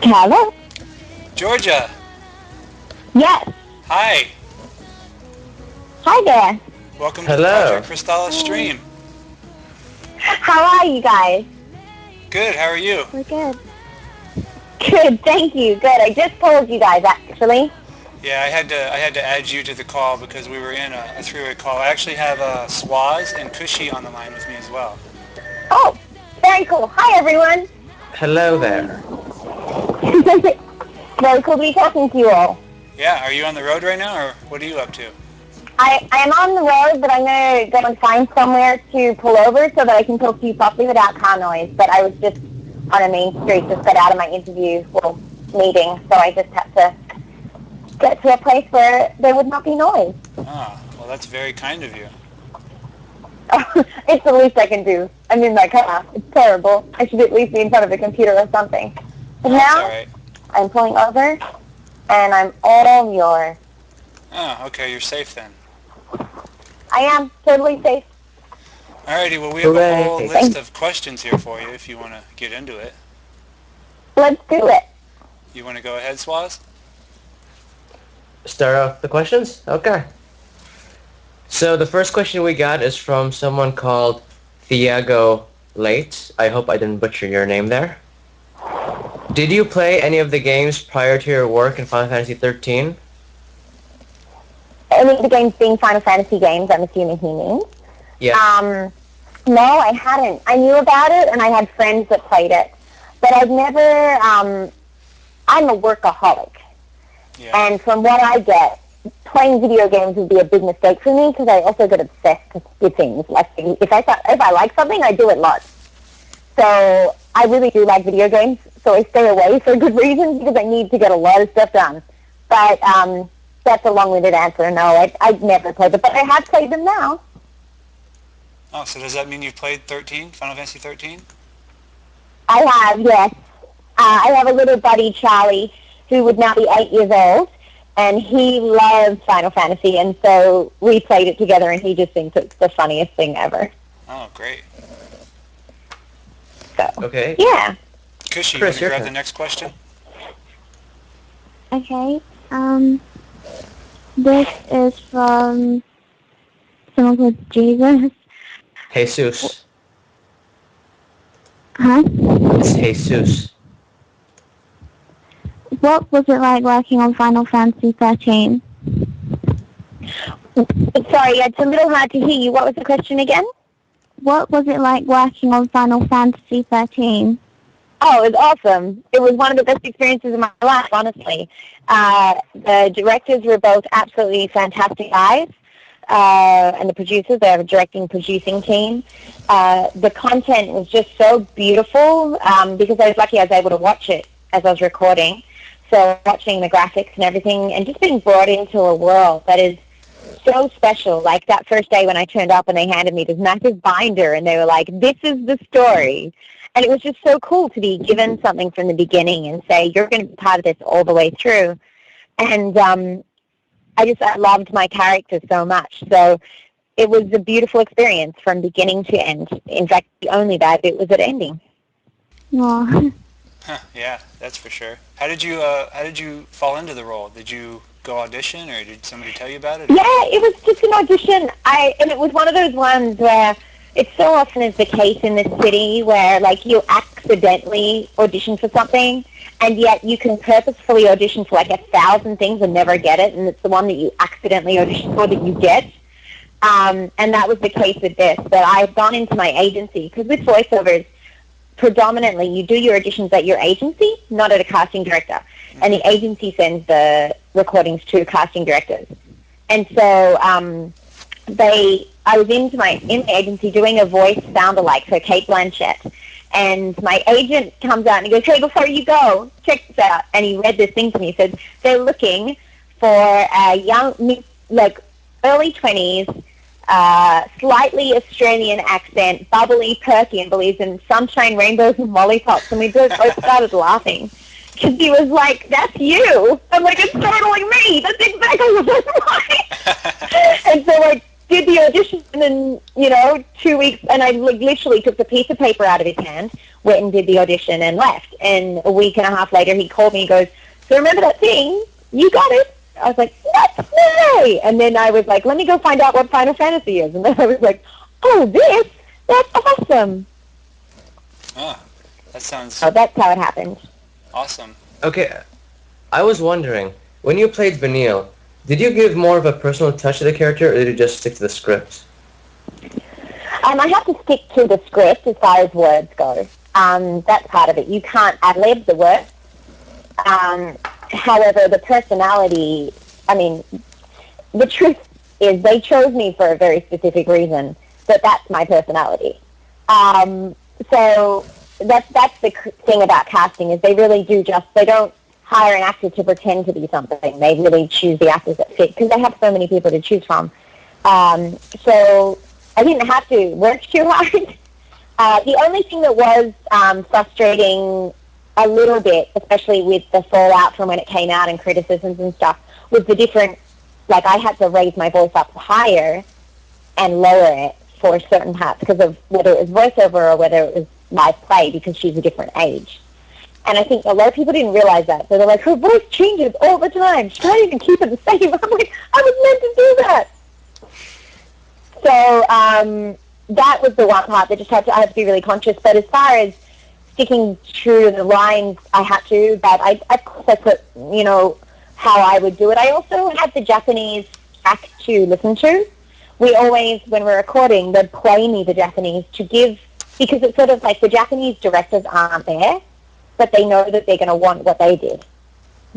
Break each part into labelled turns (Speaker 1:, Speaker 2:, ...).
Speaker 1: Hello?
Speaker 2: Georgia!
Speaker 1: Yes.
Speaker 2: Hi!
Speaker 1: Hi there.
Speaker 2: Welcome to the Project Crystallis stream.
Speaker 1: How are you guys?
Speaker 2: Good, how are you?
Speaker 1: We're good. Good, thank you. Good. I just told you guys, actually.
Speaker 2: Yeah, I had to add you to the call because we were in a three-way call. I actually have Swaz and Cushy on the line with me as well.
Speaker 1: Oh, very cool. Hi, everyone.
Speaker 3: Hello there.
Speaker 1: Very cool to be talking to you all.
Speaker 2: Yeah, are you on the road right now, or what are you up to?
Speaker 1: I am on the road, but I'm going to go and find somewhere to pull over so that I can talk to you properly without car noise. But I was just on a main street, just got out of my meeting, so I just had to get to a place where there would not be noise.
Speaker 2: Ah, well, that's very kind of you.
Speaker 1: It's the least I can do. I'm in my car. It's terrible. I should at least be in front of a computer or something. But now,
Speaker 2: all right.
Speaker 1: I'm pulling over, and I'm all yours.
Speaker 2: Oh, okay, you're safe then.
Speaker 1: I am totally safe.
Speaker 2: Alrighty, well, we have a whole list of questions here for you if you want to get into it.
Speaker 1: Let's do it.
Speaker 2: You want to go ahead, Swaz?
Speaker 3: Start off the questions? Okay. So the first question we got is from someone called Thiago Late. I hope I didn't butcher your name there. Did you play any of the games prior to your work in Final Fantasy XIII?
Speaker 1: Any of the games being Final Fantasy games, I'm assuming he means.
Speaker 3: Yeah.
Speaker 1: No, I hadn't. I knew about it, and I had friends that played it. But I've never, I'm a workaholic.
Speaker 2: Yeah.
Speaker 1: And from what I get, playing video games would be a big mistake for me because I also get obsessed with things. Like, if I like something, I do it lots. So I really do like video games, so I stay away for good reasons because I need to get a lot of stuff done. But that's a long-winded answer. No, I've never played them, but I have played them now.
Speaker 2: Oh, so does that mean you've played 13, Final Fantasy 13?
Speaker 1: I have, yes. I have a little buddy, Charlie, who would now be 8 years old, and he loves Final Fantasy, and so we played it together, and he just thinks it's the funniest thing ever.
Speaker 2: Oh, great.
Speaker 1: So,
Speaker 3: okay.
Speaker 1: Yeah.
Speaker 2: Cushy, you want to grab the next question?
Speaker 4: Okay. This is from someone called Jesus.
Speaker 3: Jesus.
Speaker 4: Huh?
Speaker 3: It's Jesus.
Speaker 4: What was it like working on Final Fantasy XIII?
Speaker 1: Sorry, it's a little hard to hear you. What was the question again?
Speaker 4: What was it like working on Final Fantasy XIII?
Speaker 1: Oh, it was awesome. It was one of the best experiences of my life, honestly. The directors were both absolutely fantastic guys, and the producers, they have a directing-producing team. The content was just so beautiful because I was lucky I was able to watch it as I was recording. So watching the graphics and everything and just being brought into a world that is so special. Like that first day when I turned up and they handed me this massive binder and they were like, this is the story. And it was just so cool to be given something from the beginning and say, you're going to be part of this all the way through. And I loved my character so much. So it was a beautiful experience from beginning to end. In fact, the only bad bit was at ending.
Speaker 4: Aww.
Speaker 2: Huh, yeah, that's for sure. How did you fall into the role? Did you go audition, or did somebody tell you about it?
Speaker 1: Yeah, it was just an audition. And it was one of those ones where it so often is the case in this city where, like, you accidentally audition for something, and yet you can purposefully audition for, like, 1,000 things and never get it, and it's the one that you accidentally audition for that you get. And that was the case with this. But I had gone into my agency, because with voiceovers, predominantly you do your auditions at your agency, not at a casting director. And the agency sends the recordings to casting directors. And so I was in the agency doing a voice sound-alike for Kate Blanchett. And my agent comes out and he goes, hey, before you go, check this out. And he read this thing to me. He said, they're looking for a young, like, early 20s, slightly Australian accent, bubbly, perky, and believes in sunshine, rainbows, and lollipops. And we both started laughing. Because he was like, that's you. I'm like, it's totally me. That's exactly what I'm like. And so I did the audition in, 2 weeks, and I literally took the piece of paper out of his hand, went and did the audition and left. And a week and a half later, he called me and goes, so remember that thing? You got it. I was like, what? No way. And then I was like, let me go find out what Final Fantasy is. And then I was like, oh, this? That's awesome.
Speaker 2: Ah, that sounds
Speaker 1: So that's how it happened.
Speaker 2: awesome.
Speaker 3: Okay, I was wondering, when you played Vanille, did you give more of a personal touch to the character, or did you just stick to the script?
Speaker 1: I have to stick to the script as far as words go. That's part of it. You can't ad-lib the words. However, the personality, the truth is they chose me for a very specific reason, but that's my personality. So that's the thing about casting is they really do they don't hire an actor to pretend to be something. They really choose the actors that fit because they have so many people to choose from. So I didn't have to work too hard. The only thing that was frustrating a little bit, especially with the fallout from when it came out and criticisms and stuff, was the different, I had to raise my voice up higher and lower it for certain parts because of whether it was voiceover or whether it was live play because she's a different age. And I think a lot of people didn't realize that. So they're like, her voice changes all the time. She can't even keep it the same. I'm like, I was meant to do that. So that was the one part that I had to be really conscious. But as far as sticking true to the lines, I had to. But I put, how I would do it. I also had the Japanese track to listen to. We always, when we're recording, they'd play me the Japanese to give, because it's sort of like the Japanese directors aren't there, but they know that they're going to want what they did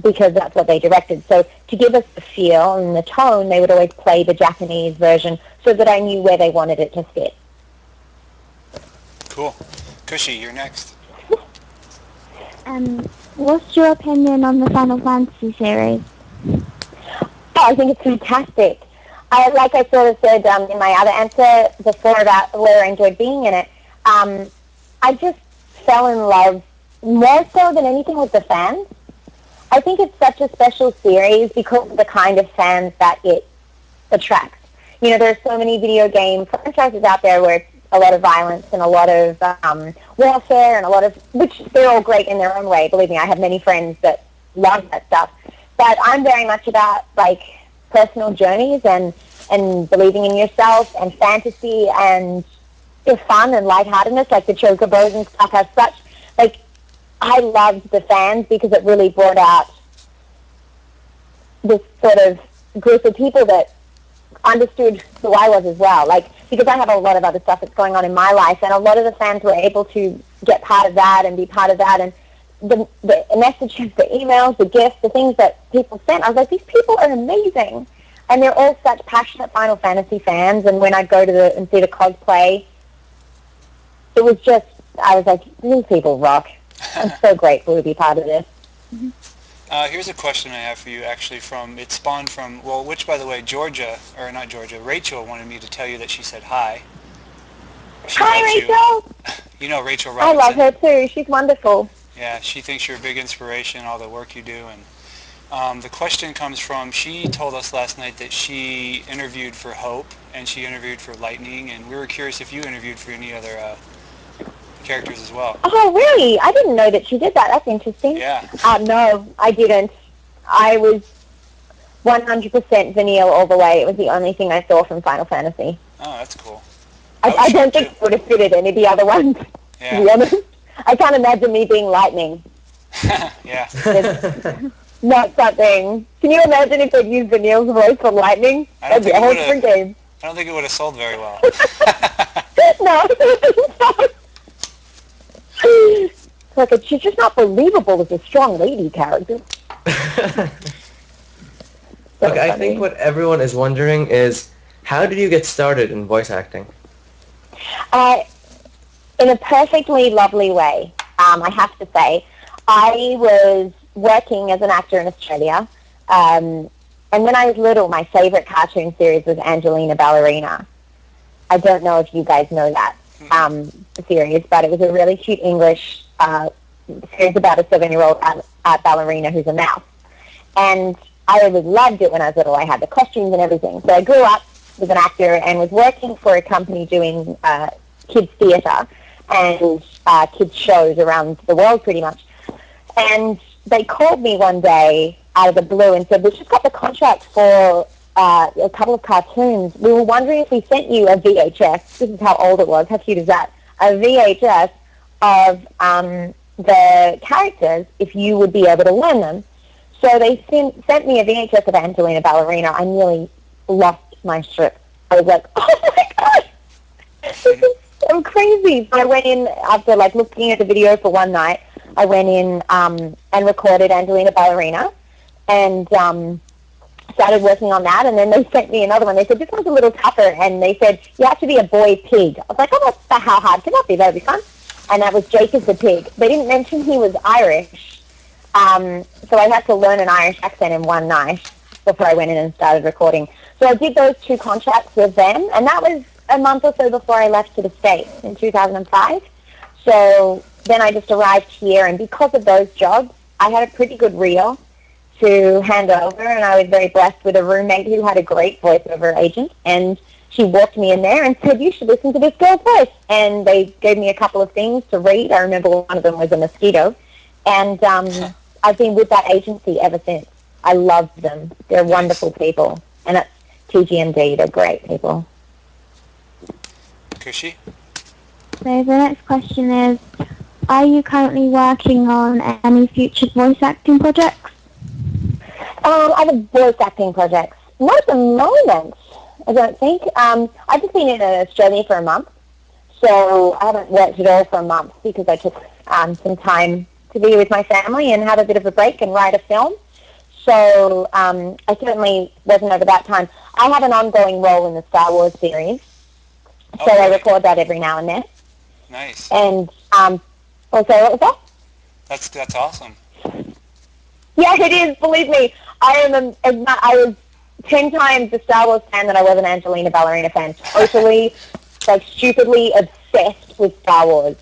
Speaker 1: because that's what they directed. So to give us the feel and the tone, they would always play the Japanese version so that I knew where they wanted it to fit.
Speaker 2: Cool. Cushy, you're next.
Speaker 4: What's your opinion on the Final Fantasy series?
Speaker 1: I think it's fantastic. Like I sort of said in my other answer before about where I enjoyed being in it, I just fell in love more so than anything with the fans. I think it's such a special series because of the kind of fans that it attracts. There are so many video game franchises out there where it's a lot of violence and a lot of warfare and a lot of, which they're all great in their own way. Believe me, I have many friends that love that stuff. But I'm very much about, personal journeys and believing in yourself and fantasy and fun and lightheartedness, like the chocobos and stuff as such. I loved the fans because it really brought out this sort of group of people that understood who I was as well. Because I have a lot of other stuff that's going on in my life, and a lot of the fans were able to get part of that and be part of that. And the messages, the emails, the gifts, the things that people sent, I was like, these people are amazing. And they're all such passionate Final Fantasy fans. And when I'd go to and see the cosplay, it was just, I was like, these people rock. I'm so grateful to be part of this.
Speaker 2: Here's a question I have for you, actually, it spawned from, which, by the way, Rachel wanted me to tell you that she said hi.
Speaker 1: Hi, Rachel!
Speaker 2: You know Rachel Robinson.
Speaker 1: I love her, too. She's wonderful.
Speaker 2: Yeah, she thinks you're a big inspiration, all the work you do. And the question comes from, she told us last night that she interviewed for Hope, and she interviewed for Lightning, and we were curious if you interviewed for any other characters as well.
Speaker 1: Oh, really? I didn't know that she did that. That's interesting.
Speaker 2: Yeah.
Speaker 1: No, I didn't. I was 100% Vanille all the way. It was the only thing I saw from Final Fantasy.
Speaker 2: Oh, that's cool.
Speaker 1: I don't think it would have fitted any of the other ones, to be honest. I can't imagine me being Lightning.
Speaker 2: Yeah.
Speaker 1: It's not something. Can you imagine if they'd used Vanille's voice for Lightning? That'd be a whole different game.
Speaker 2: I don't think it would have sold very well.
Speaker 1: No. She's just not believable as a strong lady character.
Speaker 3: Okay, I think what everyone is wondering is, how did you get started in voice acting?
Speaker 1: In a perfectly lovely way, I have to say. I was working as an actor in Australia, and when I was little, my favorite cartoon series was Angelina Ballerina. I don't know if you guys know that series, but it was a really cute English series about a 7-year-old ballerina who's a mouse. And I really loved it when I was little. I had the costumes and everything. So I grew up was an actor and was working for a company doing kids theatre and kids shows around the world pretty much. And they called me one day out of the blue and said, "We've just got the contract for a couple of cartoons. We were wondering if we sent you a VHS." This is how old it was. How cute is that? A VHS of the characters, if you would be able to learn them. So they sent me a VHS of Angelina Ballerina. I nearly lost my shit. I was like, "Oh my god, this is so crazy!" So I went in after looking at the video for one night. I went in and recorded Angelina Ballerina, and started working on that. And then they sent me another one. They said, "This one's a little tougher," and they said, "You have to be a boy pig." I was like, "Oh, how hard can that be? That'll be fun." And that was Jacob the pig. They didn't mention he was Irish, so I had to learn an Irish accent in one night before I went in and started recording. So I did those 2 contracts with them, and that was a month or so before I left to the States in 2005. So then I just arrived here, and because of those jobs, I had a pretty good reel to hand over, and I was very blessed with a roommate who had a great voiceover agent, and she walked me in there and said, "You should listen to this girl's voice." And they gave me a couple of things to read. I remember one of them was a mosquito, and I've been with that agency ever since. I love them. They're wonderful people, and it's TGMD. They're great people.
Speaker 2: Kushi?
Speaker 4: So the next question is, are you currently working on any future voice acting projects?
Speaker 1: Other voice acting projects. Not at the moment, I don't think. I've just been in Australia for a month, so I haven't worked at all for a month because I took some time to be with my family and have a bit of a break and write a film. So I certainly wasn't over that time. I have an ongoing role in the Star Wars series, so I record that every now and then.
Speaker 2: Nice.
Speaker 1: And what was that?
Speaker 2: That's awesome.
Speaker 1: Yeah, it is. Believe me, I was 10 times the Star Wars fan that I was an Angelina Ballerina fan. Totally, stupidly obsessed with Star Wars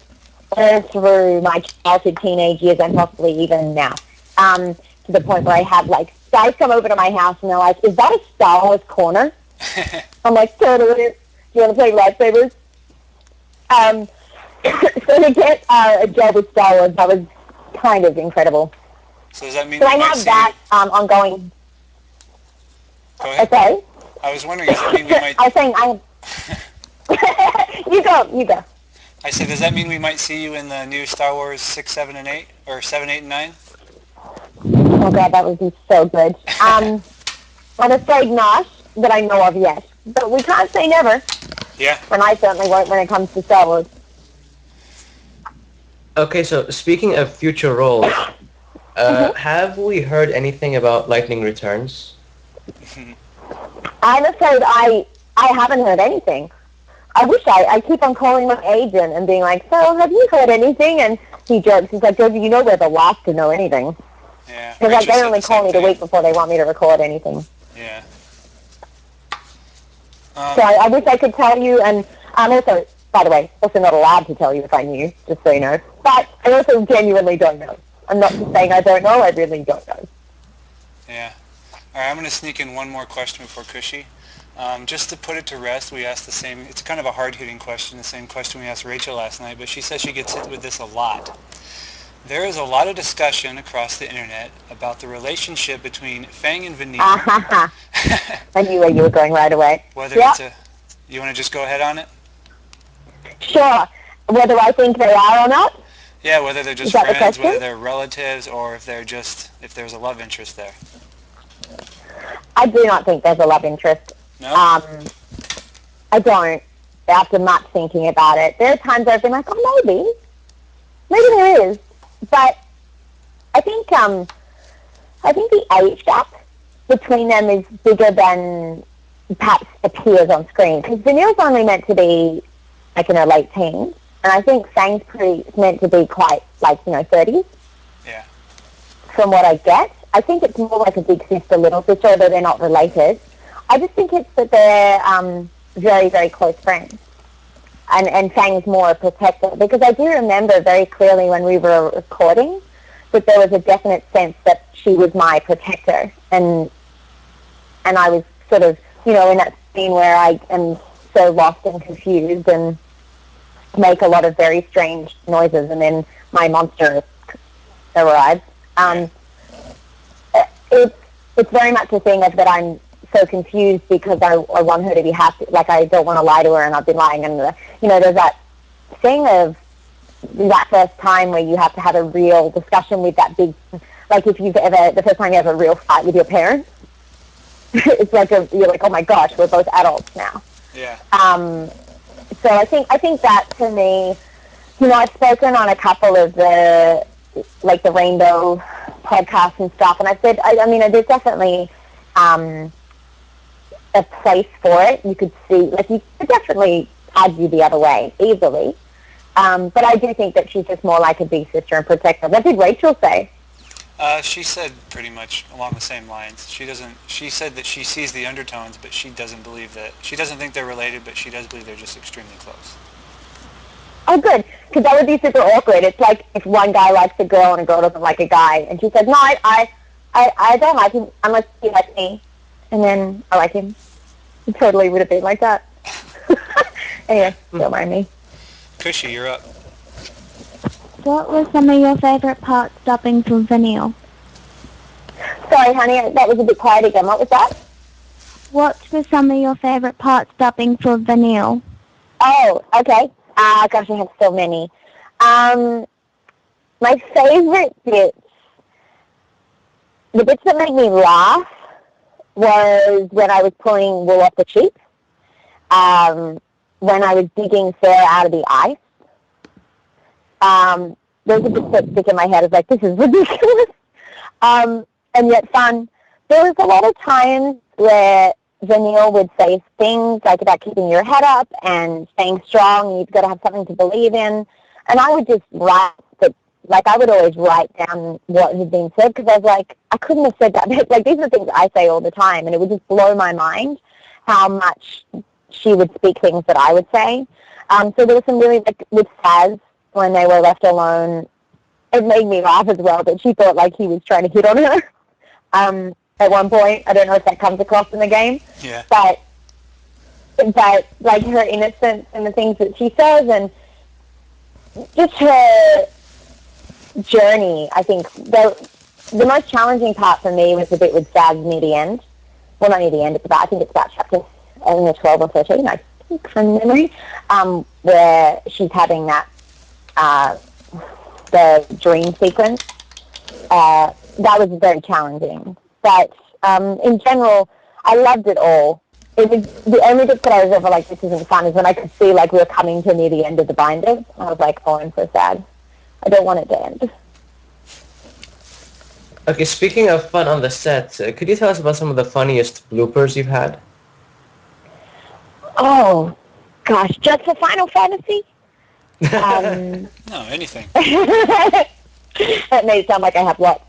Speaker 1: all through my childhood, teenage years, and possibly even now. To the point where I have guys come over to my house and they're like, "Is that a Star Wars corner?" I'm like, "Totally. Do you want to play lightsabers?" So to get a job with Star Wars, that was kind of incredible.
Speaker 2: So does that mean
Speaker 1: I have that ongoing.
Speaker 2: Go ahead.
Speaker 1: Okay.
Speaker 2: I was wondering, does that mean we might...
Speaker 1: I was saying You go.
Speaker 2: I said, does that mean we might see you in the new Star Wars 6, 7, and 8? Or 7, 8, and 9?
Speaker 1: Oh, God, that would be so good. I'm afraid not, that I know of yet. But we can't say never.
Speaker 2: Yeah.
Speaker 1: And I certainly won't when it comes to Star Wars.
Speaker 3: Okay, so speaking of future roles, have we heard anything about Lightning Returns?
Speaker 1: I'm afraid I haven't heard anything. I wish I keep on calling my agent and being like, "So, have you heard anything?" And he jokes. He's like, "Georgia, you know we're the last to know anything."
Speaker 2: Yeah.
Speaker 1: Because they only call me the week before they want me to record anything.
Speaker 2: Yeah.
Speaker 1: So I wish I could tell you, and I'm also, by the way, also not allowed to tell you if I knew, just so you know. But I also genuinely don't know. I'm not just saying I don't know, I really don't know.
Speaker 2: Yeah. All right, I'm going to sneak in one more question before Kushi. Just to put it to rest, we asked the same, it's kind of a hard-hitting question, the same question we asked Rachel last night, but she says she gets hit with this a lot. There is a lot of discussion across the internet about the relationship between Fang and Vanille.
Speaker 1: I knew where you were going right away.
Speaker 2: Whether it's you want to just go ahead on it?
Speaker 1: Sure. Whether I think they are or not?
Speaker 2: Yeah, whether they're just friends, whether they're relatives, or if there's a love interest there.
Speaker 1: I do not think there's a love interest.
Speaker 2: No?
Speaker 1: I don't, after much thinking about it. There are times I've been like, oh, maybe there is. But I think the age gap between them is bigger than perhaps appears on screen. Because Vanille's only meant to be in her late teens, and I think Fang's meant to be quite 30s.
Speaker 2: Yeah.
Speaker 1: From what I get, I think it's more like a big sister, little sister, although they're not related. I just think it's that they're very, very close friends. And Fang's more a protector, because I do remember very clearly when we were recording that there was a definite sense that she was my protector, and I was sort of, in that scene where I am so lost and confused and make a lot of very strange noises, and then my monster arrives. It's very much a thing of that I'm so confused because I want her to be happy. Like, I don't want to lie to her, and I've been lying. And, there's that thing of that first time where you have to have a real discussion with that big, like if you've ever, the first time you have a real fight with your parents, it's like you're like, oh my gosh, we're both adults now.
Speaker 2: Yeah.
Speaker 1: So I think that to me, I've spoken on a couple of the Rainbow podcasts and stuff, and I said, there's definitely a place for it. You could see, like, you could definitely argue the other way easily. But I do think that she's just more like a big sister and protector. What did Rachel say?
Speaker 2: She said pretty much along the same lines. She said that she sees the undertones, but she doesn't believe that. She doesn't think they're related, but she does believe they're just extremely close.
Speaker 1: Oh, good, because that would be super awkward. It's like if one guy likes a girl and a girl doesn't like a guy, and she says, no, I don't like him unless he likes me, and then I like him. It totally would have been like that. Anyway, don't mind me.
Speaker 2: Cushy, you're up.
Speaker 4: What were some of your favourite parts dubbing for Vanille?
Speaker 1: Sorry, honey, that was a bit quiet again. What was that?
Speaker 4: What were some of your favourite parts dubbing for Vanille?
Speaker 1: Oh, okay. Gosh, I have so many. My favourite bits, the bits that made me laugh, was when I was pulling wool off the sheep, when I was digging Sarah out of the ice. Those are bits that stick in my head. It's like, this is ridiculous, and yet fun. There was a lot of times where Vanille would say things like about keeping your head up and staying strong. You've got to have something to believe in. And I would just write I would always write down what had been said, because I was like, I couldn't have said that. Like, these are things I say all the time, and it would just blow my mind how much she would speak things that I would say. So there was some really, like, with Saz, when they were left alone, it made me laugh as well, that she thought, like, he was trying to hit on her. At one point, I don't know if that comes across in the game, but like her innocence and the things that she says, and just her journey. I think the most challenging part for me was the bit with Saz near the end. Well, not near the end. I think it's about chapter 12 or 13. I think from memory, where she's having that the dream sequence. That was very challenging. But in general, I loved it all. It was the only bit that I was ever like, this isn't fun, is when I could see like we were coming to near the end of the binders. I was like, oh, I'm so sad. I don't want it to end.
Speaker 3: Okay, speaking of fun on the set, could you tell us about some of the funniest bloopers you've had?
Speaker 1: Oh, gosh, just for Final Fantasy?
Speaker 2: No, anything.
Speaker 1: That made it sound like I have lots.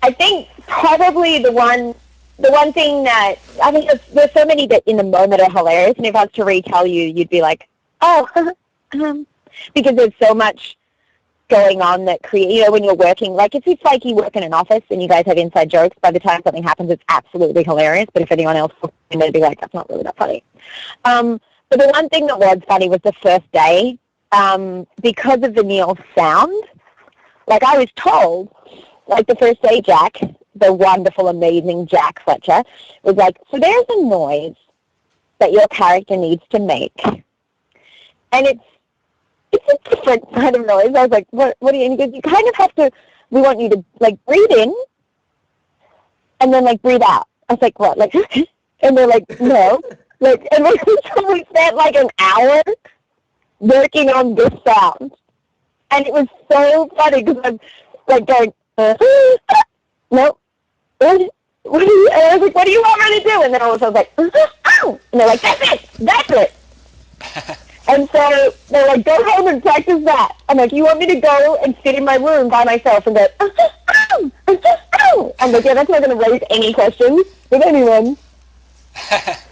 Speaker 1: I think probably the one thing that, I mean, there's so many that in the moment are hilarious, and if I was to retell you, you'd be like, oh, because there's so much going on that when you're working, like if it's like you work in an office and you guys have inside jokes, by the time something happens, it's absolutely hilarious, but if anyone else walks in, they'd be like, that's not really that funny. But the one thing that was funny was the first day, because of Vanille's sound, like I was told, like the first day, Jack, the wonderful, amazing Jack Fletcher, was like, so there's a noise that your character needs to make. And it's a different kind of noise. I was like, what do you, and he goes, you kind of have to, we want you to, like, breathe in and then, like, breathe out. I was like, what? Like, and they're like, no. Like, and we spent, like, an hour working on this sound. And it was so funny because I'm, like, going, no. And I was like, what do you want me to do? And then all of a sudden I was like, ow! And they're like, that's it. And so they're like, go home and practice that. I'm like, you want me to go and sit in my room by myself and go, ow! Ow! I'm like, yeah, that's not going to raise any questions with anyone.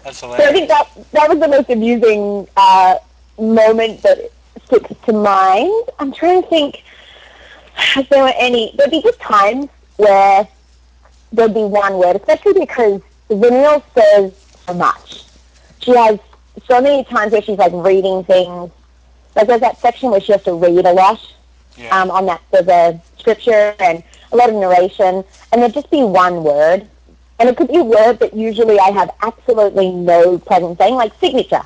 Speaker 2: That's hilarious.
Speaker 1: So I think that was the most amusing moment that sticks to mind. I'm trying to think if there were any. There'd be just times where there'd be one word, especially because Vanille says so much. She has so many times where she's like reading things. Like there's that section where she has to read a lot.
Speaker 2: Yeah.
Speaker 1: On that, there's a scripture and a lot of narration, and there'd just be one word. And it could be a word that usually I have absolutely no problem saying, like signature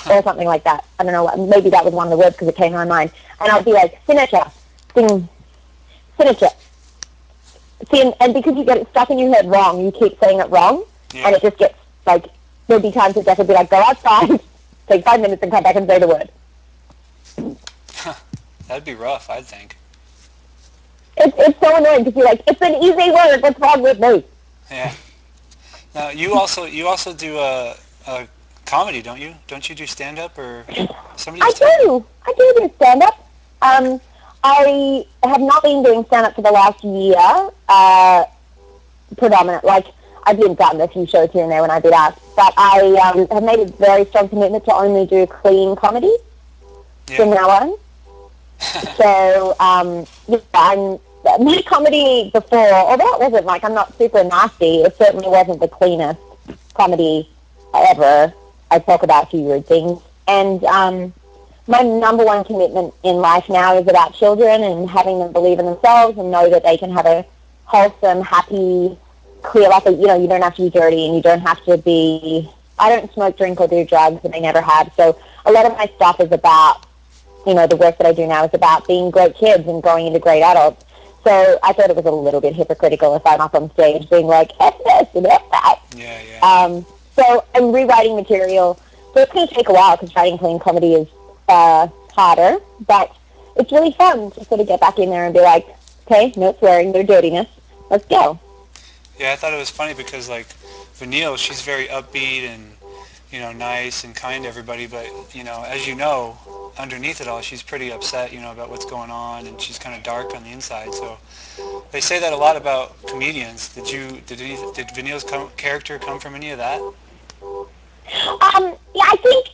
Speaker 1: or something like that. I don't know, maybe that was one of the words because it came to my mind. And I'd be like, signature, signature. See, and because you get it stuck in your head wrong, you keep saying it wrong, and it just gets, like, there'll be times that Jeff would be like, go outside, take 5 minutes and come back and say the word.
Speaker 2: That'd be rough, I think.
Speaker 1: It's so annoying because you're like, it's an easy word, what's wrong with me?
Speaker 2: Yeah. Now, you also do a comedy, don't you? Don't you do stand-up or somebody?
Speaker 1: I do stand-up. I have not been doing stand-up for the last year, predominant. Like, I've been done a few shows here and there when I've been asked, but I have made a very strong commitment to only do clean comedy from now on. So, I'm my comedy before, although it wasn't like I'm not super nasty, it certainly wasn't the cleanest comedy ever. I talk about a few weird things. And my number one commitment in life now is about children and having them believe in themselves and know that they can have a wholesome, happy, clear life. You know, you don't have to be dirty and you don't have to be... I don't smoke, drink, or do drugs, and I never have. So a lot of my stuff is about, you know, the work that I do now is about being great kids and growing into great adults. So I thought it was a little bit hypocritical if I'm up on stage being like, F this and F that.
Speaker 2: Yeah.
Speaker 1: So I'm rewriting material. So it's going to take a while because writing clean comedy is harder, but it's really fun to sort of get back in there and be like, okay, no swearing, no dirtiness, let's go.
Speaker 2: Yeah, I thought it was funny because, like, Vanille, she's very upbeat and, you know, nice and kind to everybody, but, you know, as you know, underneath it all, she's pretty upset, you know, about what's going on, and she's kind of dark on the inside. So they say that a lot about comedians. Did Vanille's character come from any of that?
Speaker 1: Yeah, I think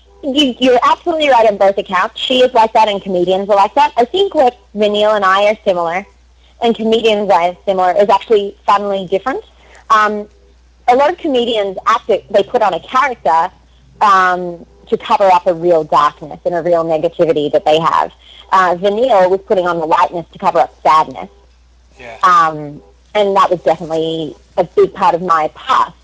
Speaker 1: you're absolutely right on both accounts. She is like that, and comedians are like that. I think what Vanille and I are similar, and comedians are similar, is actually funnily different. A lot of comedians they put on a character to cover up a real darkness and a real negativity that they have. Vanille was putting on the lightness to cover up sadness.
Speaker 2: Yeah.
Speaker 1: And that was definitely a big part of my past.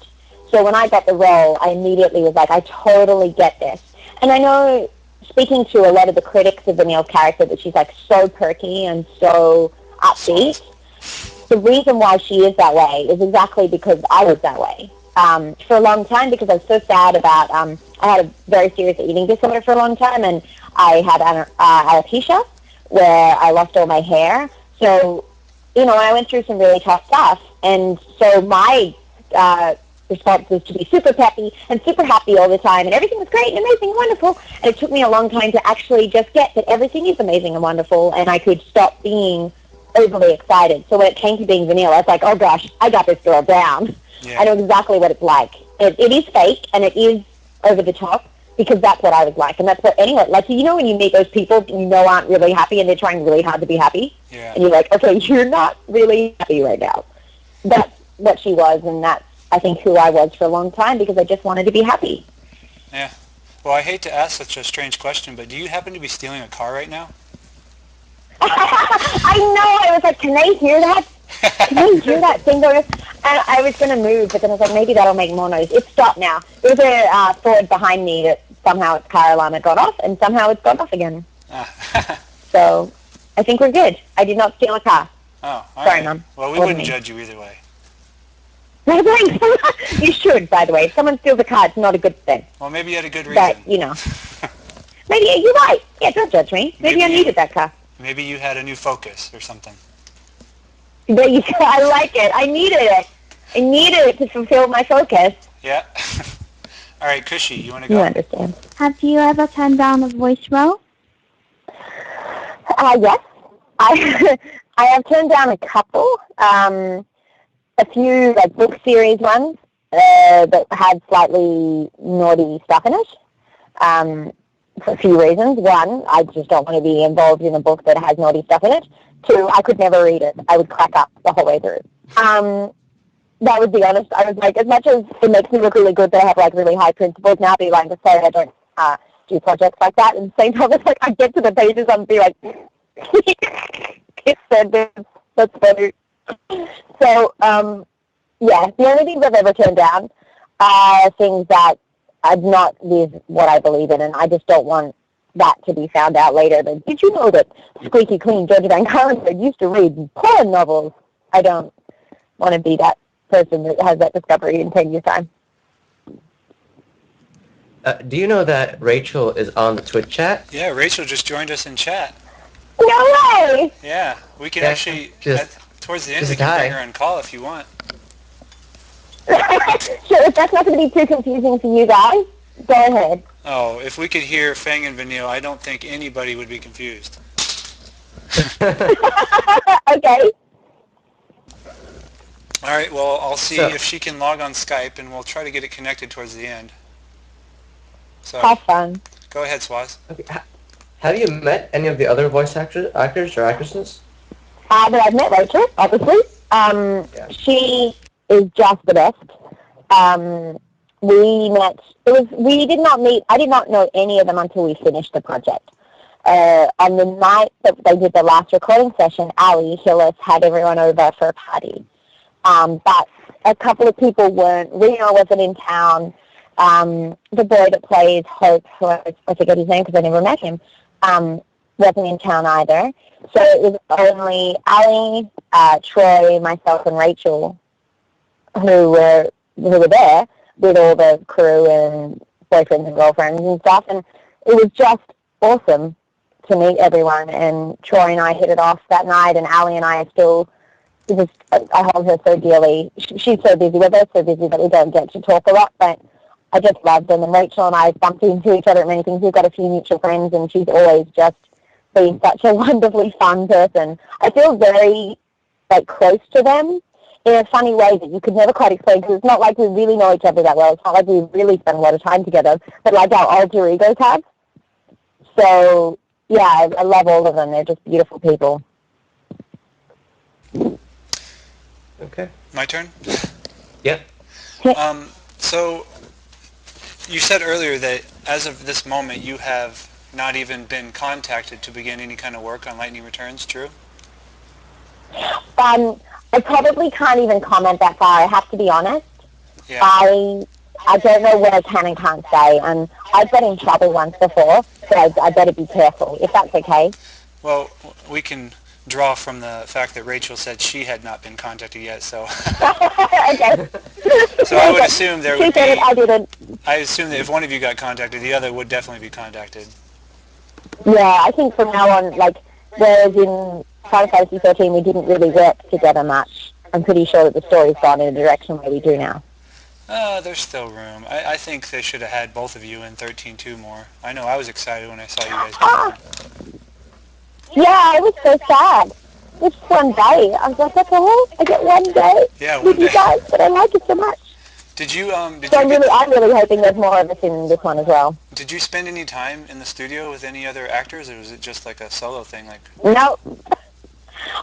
Speaker 1: So when I got the role, I immediately was like, I totally get this. And I know, speaking to a lot of the critics of Vanille's character, that she's like so perky and so upbeat. The reason why she is that way is exactly because I was that way. For a long time, because I was so sad about, I had a very serious eating disorder for a long time, and I had alopecia, where I lost all my hair. So, you know, I went through some really tough stuff, and so my response was to be super peppy and super happy all the time, and everything was great and amazing and wonderful. And it took me a long time to actually just get that everything is amazing and wonderful, and I could stop being overly excited. So when it came to being Vanille, I was like, oh gosh, I got this girl down. Yeah. I know exactly what it's like. It is fake, and it is over the top, because that's what I was like, and that's what anyone, like, you know when you meet those people you know aren't really happy, and they're trying really hard to be happy, and you're like, okay, you're not really happy right now. That's what she was, and that's, I think, who I was for a long time, because I just wanted to be happy.
Speaker 2: Yeah. Well, I hate to ask such a strange question, but do you happen to be stealing a car right now?
Speaker 1: I know. I was like, can they hear that? Can they hear that thing going? And I was going to move, but then I was like, maybe that'll make more noise. It stopped now. There was a Ford behind me that somehow its car alarm had gone off, and somehow it's gone off again. So I think we're good. I did not steal a car.
Speaker 2: Oh, all
Speaker 1: Sorry,
Speaker 2: right.
Speaker 1: Mom.
Speaker 2: Well, we wouldn't judge you either way.
Speaker 1: You should, by the way. If someone steals a car, it's not a good thing.
Speaker 2: Well, maybe you had a good reason.
Speaker 1: But, you know. Maybe you're right. Yeah, don't judge me. Maybe I needed that car.
Speaker 2: Maybe you had a new focus or something.
Speaker 1: I like it. I needed it. I needed it to fulfill my focus.
Speaker 2: Yeah. All right, Cushy, you want to go?
Speaker 1: You understand.
Speaker 4: Have you ever turned down a voice role?
Speaker 1: Yes. I have turned down a couple. A few, like, book series ones that had slightly naughty stuff in it. For a few reasons. One, I just don't want to be involved in a book that has naughty stuff in it. Two, I could never read it. I would crack up the whole way through. that was the honest. I was like, as much as it makes me look really good that I have like really high principles, now be like to say I don't do projects like that. And at the same time, it's like I get to the pages and be like, it said this. That's funny. So, yeah, the only things I've ever turned down are things that are not with what I believe in, and I just don't want that to be found out later. But did you know that squeaky clean Georgia Van Cuylenburg used to read porn novels? I don't want to be that person that has that discovery in 10 years' time.
Speaker 3: Do you know that Rachel is on the Twitch chat?
Speaker 2: Yeah, Rachel just joined us in chat.
Speaker 1: No way!
Speaker 2: Yeah, we can actually, towards the end, we can bring her on call if you want.
Speaker 1: Sure, if that's not going to be too confusing for you guys, go ahead.
Speaker 2: Oh, if we could hear Fang and Vanille, I don't think anybody would be confused.
Speaker 1: Okay.
Speaker 2: All right, well, I'll see if she can log on Skype, and we'll try to get it connected towards the end. So,
Speaker 1: have fun.
Speaker 2: Go ahead, Swaz.
Speaker 3: Okay. Have you met any of the other voice actors or actresses?
Speaker 1: But I've met Rachel, obviously. She is just the best. We met. We did not meet. I did not know any of them until we finished the project. On the night that they did the last recording session, Ali Hillis had everyone over for a party. But a couple of people weren't. Reno wasn't in town. The boy that plays Hope, who I forget his name because I never met him, wasn't in town either. So it was only Ali, Troy, myself, and Rachel who were there with all the crew and boyfriends and girlfriends and stuff. And it was just awesome to meet everyone. And Troy and I hit it off that night, and Ali and I are still. I hold her so dearly. She's so busy with us, so busy that we don't get to talk a lot, but I just love them. And Rachel and I bumped into each other at many things. We've got a few mutual friends, and she's always just been such a wonderfully fun person. I feel very close to them in a funny way that you could never quite explain, because it's not like we really know each other that well. It's not like we really spend a lot of time together, but like our alter egos have. So, yeah, I love all of them. They're just beautiful people.
Speaker 3: Okay.
Speaker 2: My turn?
Speaker 3: Yep.
Speaker 2: So, you said earlier that as of this moment, you have not even been contacted to begin any kind of work on Lightning Returns, true?
Speaker 1: I probably can't even comment that far. I have to be honest.
Speaker 2: Yeah.
Speaker 1: I don't know what I can and can't say, and I've been in trouble once before, so I better be careful, if that's okay.
Speaker 2: Well, we can draw from the fact that Rachel said she had not been contacted yet, so...
Speaker 1: Okay.
Speaker 2: So I would assume there would be...
Speaker 1: I didn't.
Speaker 2: I assume that if one of you got contacted, the other would definitely be contacted.
Speaker 1: Yeah, I think from now on, whereas in Final Fantasy 13 we didn't really work together much, I'm pretty sure that the story's gone in a direction where we do now.
Speaker 2: There's still room. I think they should have had both of you in 13-2 more. I know I was excited when I saw you guys.
Speaker 1: Yeah, I was so sad. Just one day. I was like, that's all? I get one day with you guys, but I like it so much.
Speaker 2: Did you,
Speaker 1: I'm really hoping there's more of us in this one as well.
Speaker 2: Did you spend any time in the studio with any other actors, or was it just like a solo thing?
Speaker 1: No.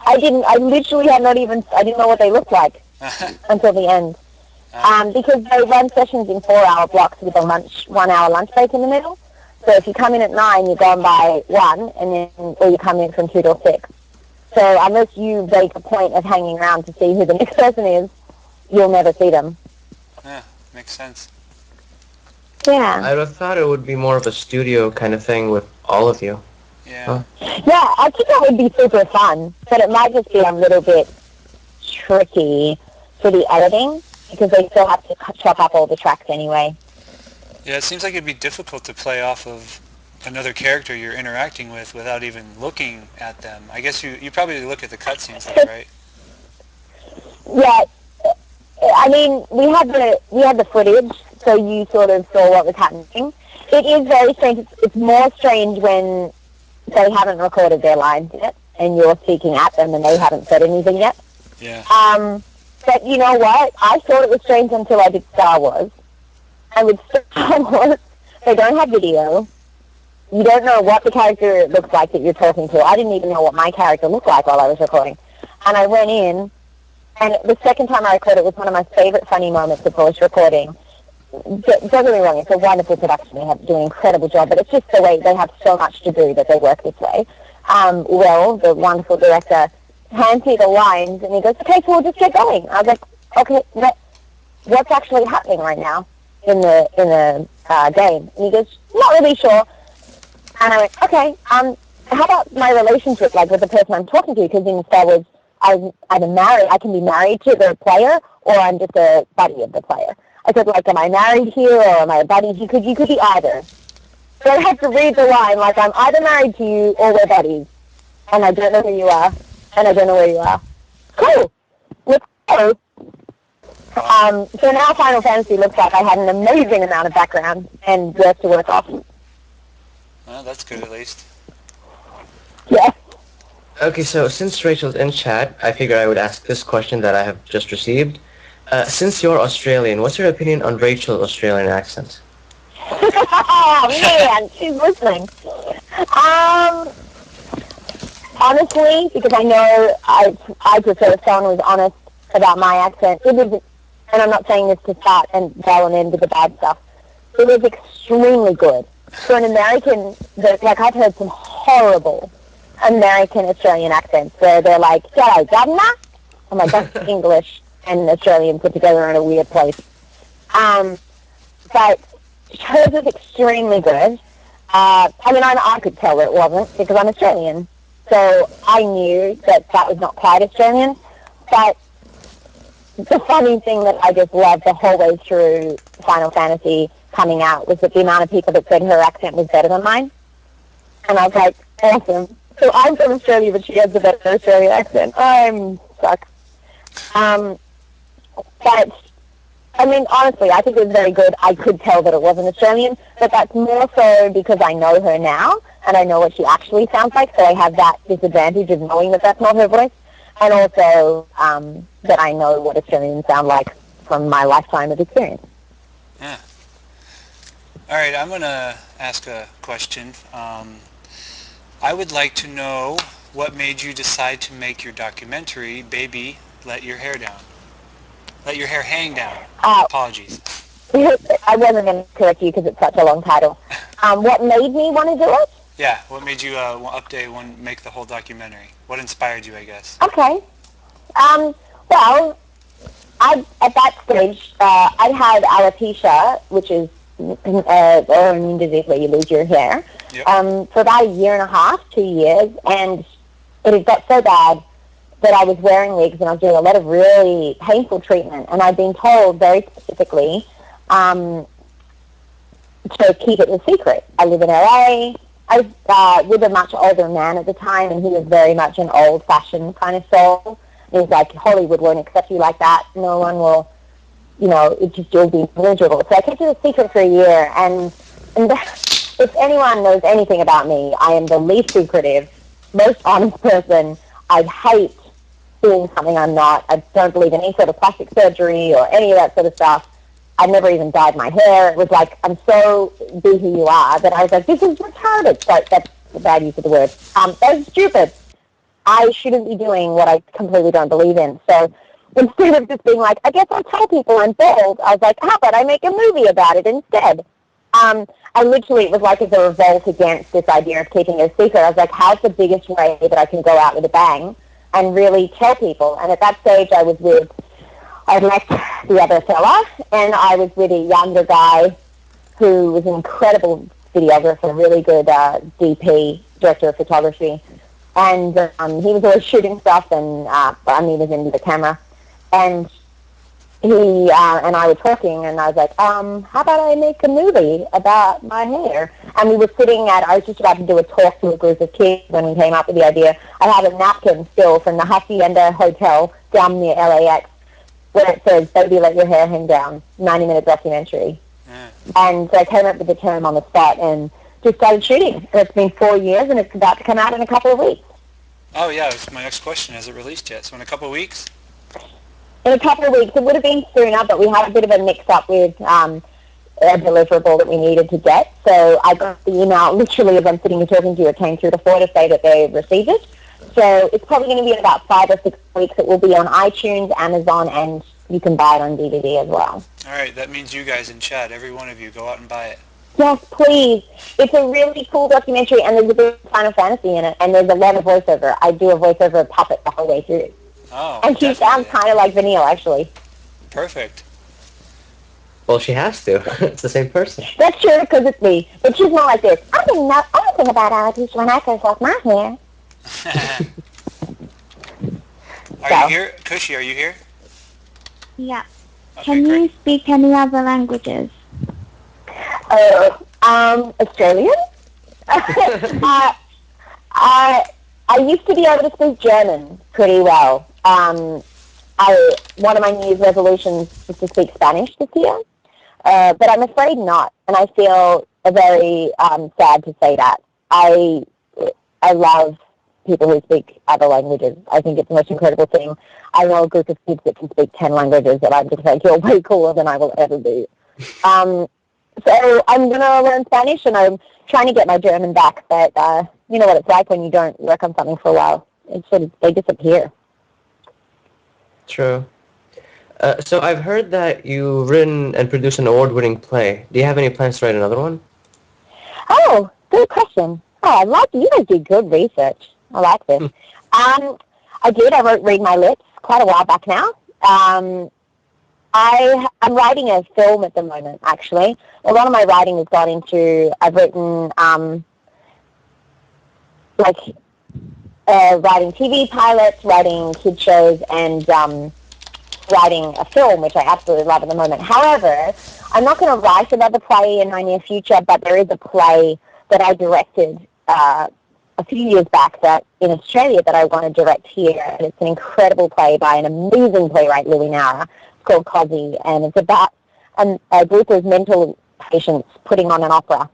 Speaker 1: I didn't. I literally had not even, I didn't know what they looked like until the end. Because they run sessions in 4-hour blocks with a 1-hour lunch break in the middle. So if you come in at 9, you're gone by 1, and then, or you come in from 2 till 6. So unless you make a point of hanging around to see who the next person is, you'll never see them.
Speaker 2: Yeah, makes sense.
Speaker 1: Yeah.
Speaker 3: I would have thought it would be more of a studio kind of thing with all of you.
Speaker 2: Yeah.
Speaker 1: Yeah, I think that would be super fun, but it might just be a little bit tricky for the editing, because they still have to chop up all the tracks anyway.
Speaker 2: Yeah, it seems like it'd be difficult to play off of another character you're interacting with without even looking at them. I guess you probably look at the cutscenes, right?
Speaker 1: Yeah, I mean, we had the footage, so you sort of saw what was happening. It is very strange. It's more strange when they haven't recorded their lines yet, and you're speaking at them, and they haven't said anything yet.
Speaker 2: Yeah.
Speaker 1: But you know what? I thought it was strange until I did Star Wars. And with Star Wars, they don't have video. You don't know what the character looks like that you're talking to. I didn't even know what my character looked like while I was recording. And I went in, And the second time I recorded it was one of my favorite funny moments of voice recording. Don't get me wrong, it's a wonderful production. They have to do an incredible job, but it's just the way they have so much to do that they work this way. Will, the wonderful director, hands me the lines, and he goes, okay, so we'll just get going. I was like, okay, what's actually happening right now in the game? And he goes, not really sure. And I went, okay, how about my relationship, like, with the person I'm talking to? Because in Star Wars, I can be married to the player, or I'm just a buddy of the player. I said, like, am I married here, or am I a buddy? You could be either. So I had to read the line, like, I'm either married to you, or we're buddies. And I don't know who you are, and I don't know where you are. Cool. Let's go. So now Final Fantasy looks like I had an amazing amount of background and work to work off.
Speaker 2: Well, that's good at least.
Speaker 1: Yeah.
Speaker 3: Okay, so since Rachel's in chat, I figured I would ask this question that I have just received. Since you're Australian, what's your opinion on Rachel's Australian accent?
Speaker 1: Oh, man, she's listening. Honestly, because I know I prefer if someone was honest about my accent. It was, and I'm not saying this to start and dial into the bad stuff, it was extremely good. For an American, like, I've heard some horrible American Australian accents where they're like, "G'day, governor." I'm like, that's English and Australian put together in a weird place. But hers was extremely good. I mean, I could tell that it wasn't because I'm Australian. So I knew that was not quite Australian. But the funny thing that I just loved the whole way through Final Fantasy coming out was that the amount of people that said her accent was better than mine. And I was like, awesome. So I'm from Australia, but she has a better Australian accent. I'm stuck. But, I mean, honestly, I think it was very good. I could tell that it wasn't Australian, but that's more so because I know her now, and I know what she actually sounds like, so I have that disadvantage of knowing that that's not her voice, and also that I know what Australians sound like from my lifetime of experience.
Speaker 2: Yeah. All right, I'm going to ask a question. I would like to know what made you decide to make your documentary, Baby, Let Your Hair Down. Let Your Hair Hang Down. Apologies.
Speaker 1: I wasn't going to correct you because it's such a long title. What made me want to do it?
Speaker 2: Yeah, what made you make the whole documentary? What inspired you, I guess?
Speaker 1: Okay. Well, at that stage, I had alopecia, which is autoimmune disease where you lose your hair,
Speaker 2: yep.
Speaker 1: For about a year and a half, 2 years, and it had got so bad that I was wearing wigs and I was doing a lot of really painful treatment, and I'd been told very specifically to keep it a secret. I live in LA. I was with a much older man at the time, and he was very much an old-fashioned kind of soul. He was like, Hollywood won't accept you like that. No one will, you'll be miserable. So I kept it a secret for a year, and if anyone knows anything about me, I am the least secretive, most honest person. I hate being something I'm not. I don't believe in any sort of plastic surgery or any of that sort of stuff. I never even dyed my hair. It was like, I'm so be who you are that I was like, this is retarded. So that's the bad use of the word. That's stupid. I shouldn't be doing what I completely don't believe in. So instead of just being like, I guess I'll tell people I'm bald, I was like, how about I make a movie about it instead? I literally, it was like as a revolt against this idea of keeping it a secret. I was like, how's the biggest way that I can go out with a bang and really tell people? And at that stage, I'd left the other fella, and I was with a younger guy who was an incredible videographer, really good DP, director of photography. And he was always shooting stuff, and he was into the camera. And he and I were talking, and I was like, how about I make a movie about my hair? And we were I was just about to do a talk to a group of kids when we came up with the idea. I had a napkin still from the Hacienda Hotel down near LAX where it says, Baby, Let Your Hair Hang Down, 90-minute documentary. And so I came up with the term on the spot and just started shooting. And it's been 4 years, and it's about to come out in a couple of weeks.
Speaker 2: Oh, yeah, that's my next question. Has it released yet? So in a couple of weeks?
Speaker 1: In a couple of weeks. It would have been sooner, but we had a bit of a mix-up with a deliverable that we needed to get. So I got the email literally as I'm sitting here talking to you. It came through before to say that they received it. So it's probably going to be in about 5 or 6 weeks. It will be on iTunes, Amazon, and you can buy it on DVD as well.
Speaker 2: All right, that means you guys in chat, every one of you, go out and buy it.
Speaker 1: Yes, please. It's a really cool documentary, and there's a bit of Final Fantasy in it, and there's a lot of voiceover. I do a voiceover puppet the whole way through.
Speaker 2: Oh,
Speaker 1: and she sounds kind of like Vanille, actually.
Speaker 2: Perfect.
Speaker 3: Well, she has to. It's the same person.
Speaker 1: That's true, because it's me. But she's more like this. I didn't know anything about alopecia when I first lost my hair.
Speaker 2: Are you here? Cushy, are you here?
Speaker 4: Yeah.
Speaker 2: Okay,
Speaker 4: Can
Speaker 2: great.
Speaker 4: you speak any other languages?
Speaker 1: Australian? I used to be able to speak German pretty well. One of my New Year's resolutions was to speak Spanish this year, but I'm afraid not, and I feel very sad to say that. I love people who speak other languages. I think it's the most incredible thing. I know a group of kids that can speak 10 languages that I'm just like, you're way cooler than I will ever be. So I'm going to learn Spanish, and I'm trying to get my German back, but you know what it's like when you don't work on something for a while. It's sort of, they disappear.
Speaker 3: True. So I've heard that you've written and produced an award-winning play. Do you have any plans to write another one?
Speaker 1: Oh, good question. Oh, I like you guys do good research. I like this. I did. I wrote Read My Lips quite a while back now. I'm writing a film at the moment, actually. A lot of my writing has gone into, I've written, writing TV pilots, writing kid shows, and writing a film, which I absolutely love at the moment. However, I'm not going to write another play in my near future, but there is a play that I directed a few years back that in Australia that I want to direct here, and it's an incredible play by an amazing playwright, Louis Nara. It's called Cosplay, and it's about a group of mental patients putting on an opera,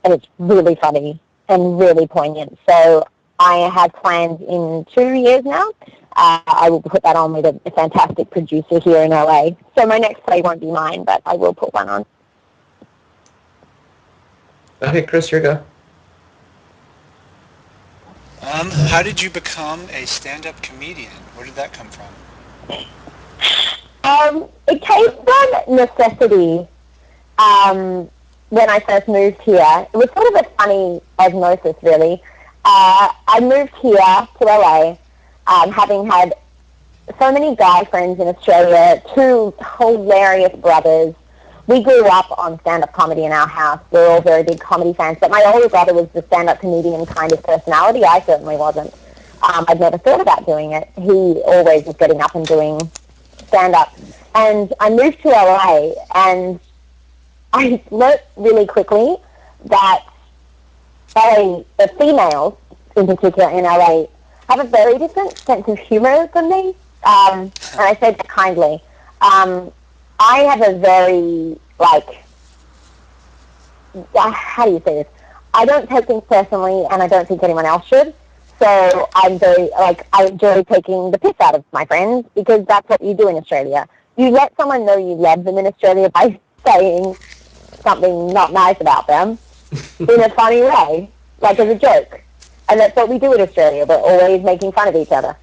Speaker 1: and it's really funny and really poignant. So I have plans in 2 years now. I will put that on with a fantastic producer here in LA. So my next play won't be mine, but I will put one on.
Speaker 3: Okay, Chris, your go.
Speaker 2: How did you become a stand-up comedian? Where did that come from?
Speaker 1: It came from necessity. When I first moved here, it was sort of a funny osmosis, really. I moved here to LA, having had so many guy friends in Australia, 2 hilarious brothers. We grew up on stand-up comedy in our house. We're all very big comedy fans, but my older brother was the stand-up comedian kind of personality. I certainly wasn't. I'd never thought about doing it. He always was getting up and doing stand-up. And I moved to LA, and I learnt really quickly that the females, in particular in LA, have a very different sense of humor than me. And I say that kindly. I have a very, how do you say this? I don't take things personally, and I don't think anyone else should. So I'm very, I enjoy taking the piss out of my friends, because that's what you do in Australia. You let someone know you love them in Australia by saying something not nice about them in a funny way, like as a joke. And that's what we do in Australia. We're always making fun of each other.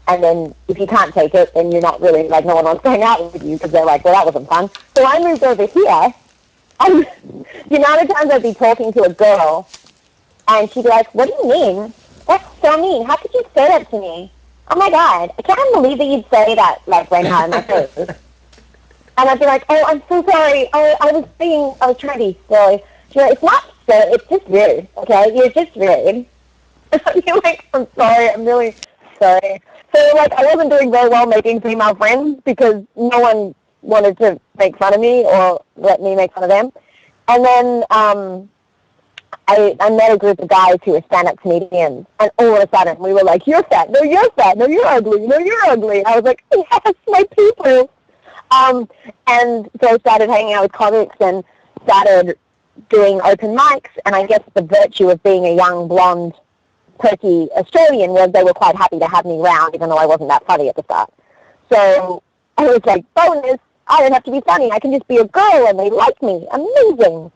Speaker 1: And then if you can't take it, then you're not really, no one wants to hang out with you, because they're like, well, that wasn't fun. So I moved over here, and the amount of times I'd be talking to a girl, and she'd be like, what do you mean? That's so mean. How could you say that to me? Oh, my God. I can't believe that you'd say that, right now in my face. And I'd be like, oh, I'm so sorry. I was trying to be silly. She's like, it's not silly. It's just rude, okay? You're just rude. You're like, I'm sorry. I'm really sorry. So, I wasn't doing very well making female friends, because no one wanted to make fun of me or let me make fun of them. And then I met a group of guys who were stand-up comedians, and all of a sudden we were like, you're fat, no, you're fat, no, you're ugly, no, you're ugly. I was like, yes, my people. And so I started hanging out with comics and started doing open mics, and I guess the virtue of being a young, blonde, perky Australian was they were quite happy to have me around, even though I wasn't that funny at the start. So I was like, bonus, I don't have to be funny. I can just be a girl and they like me. Amazing.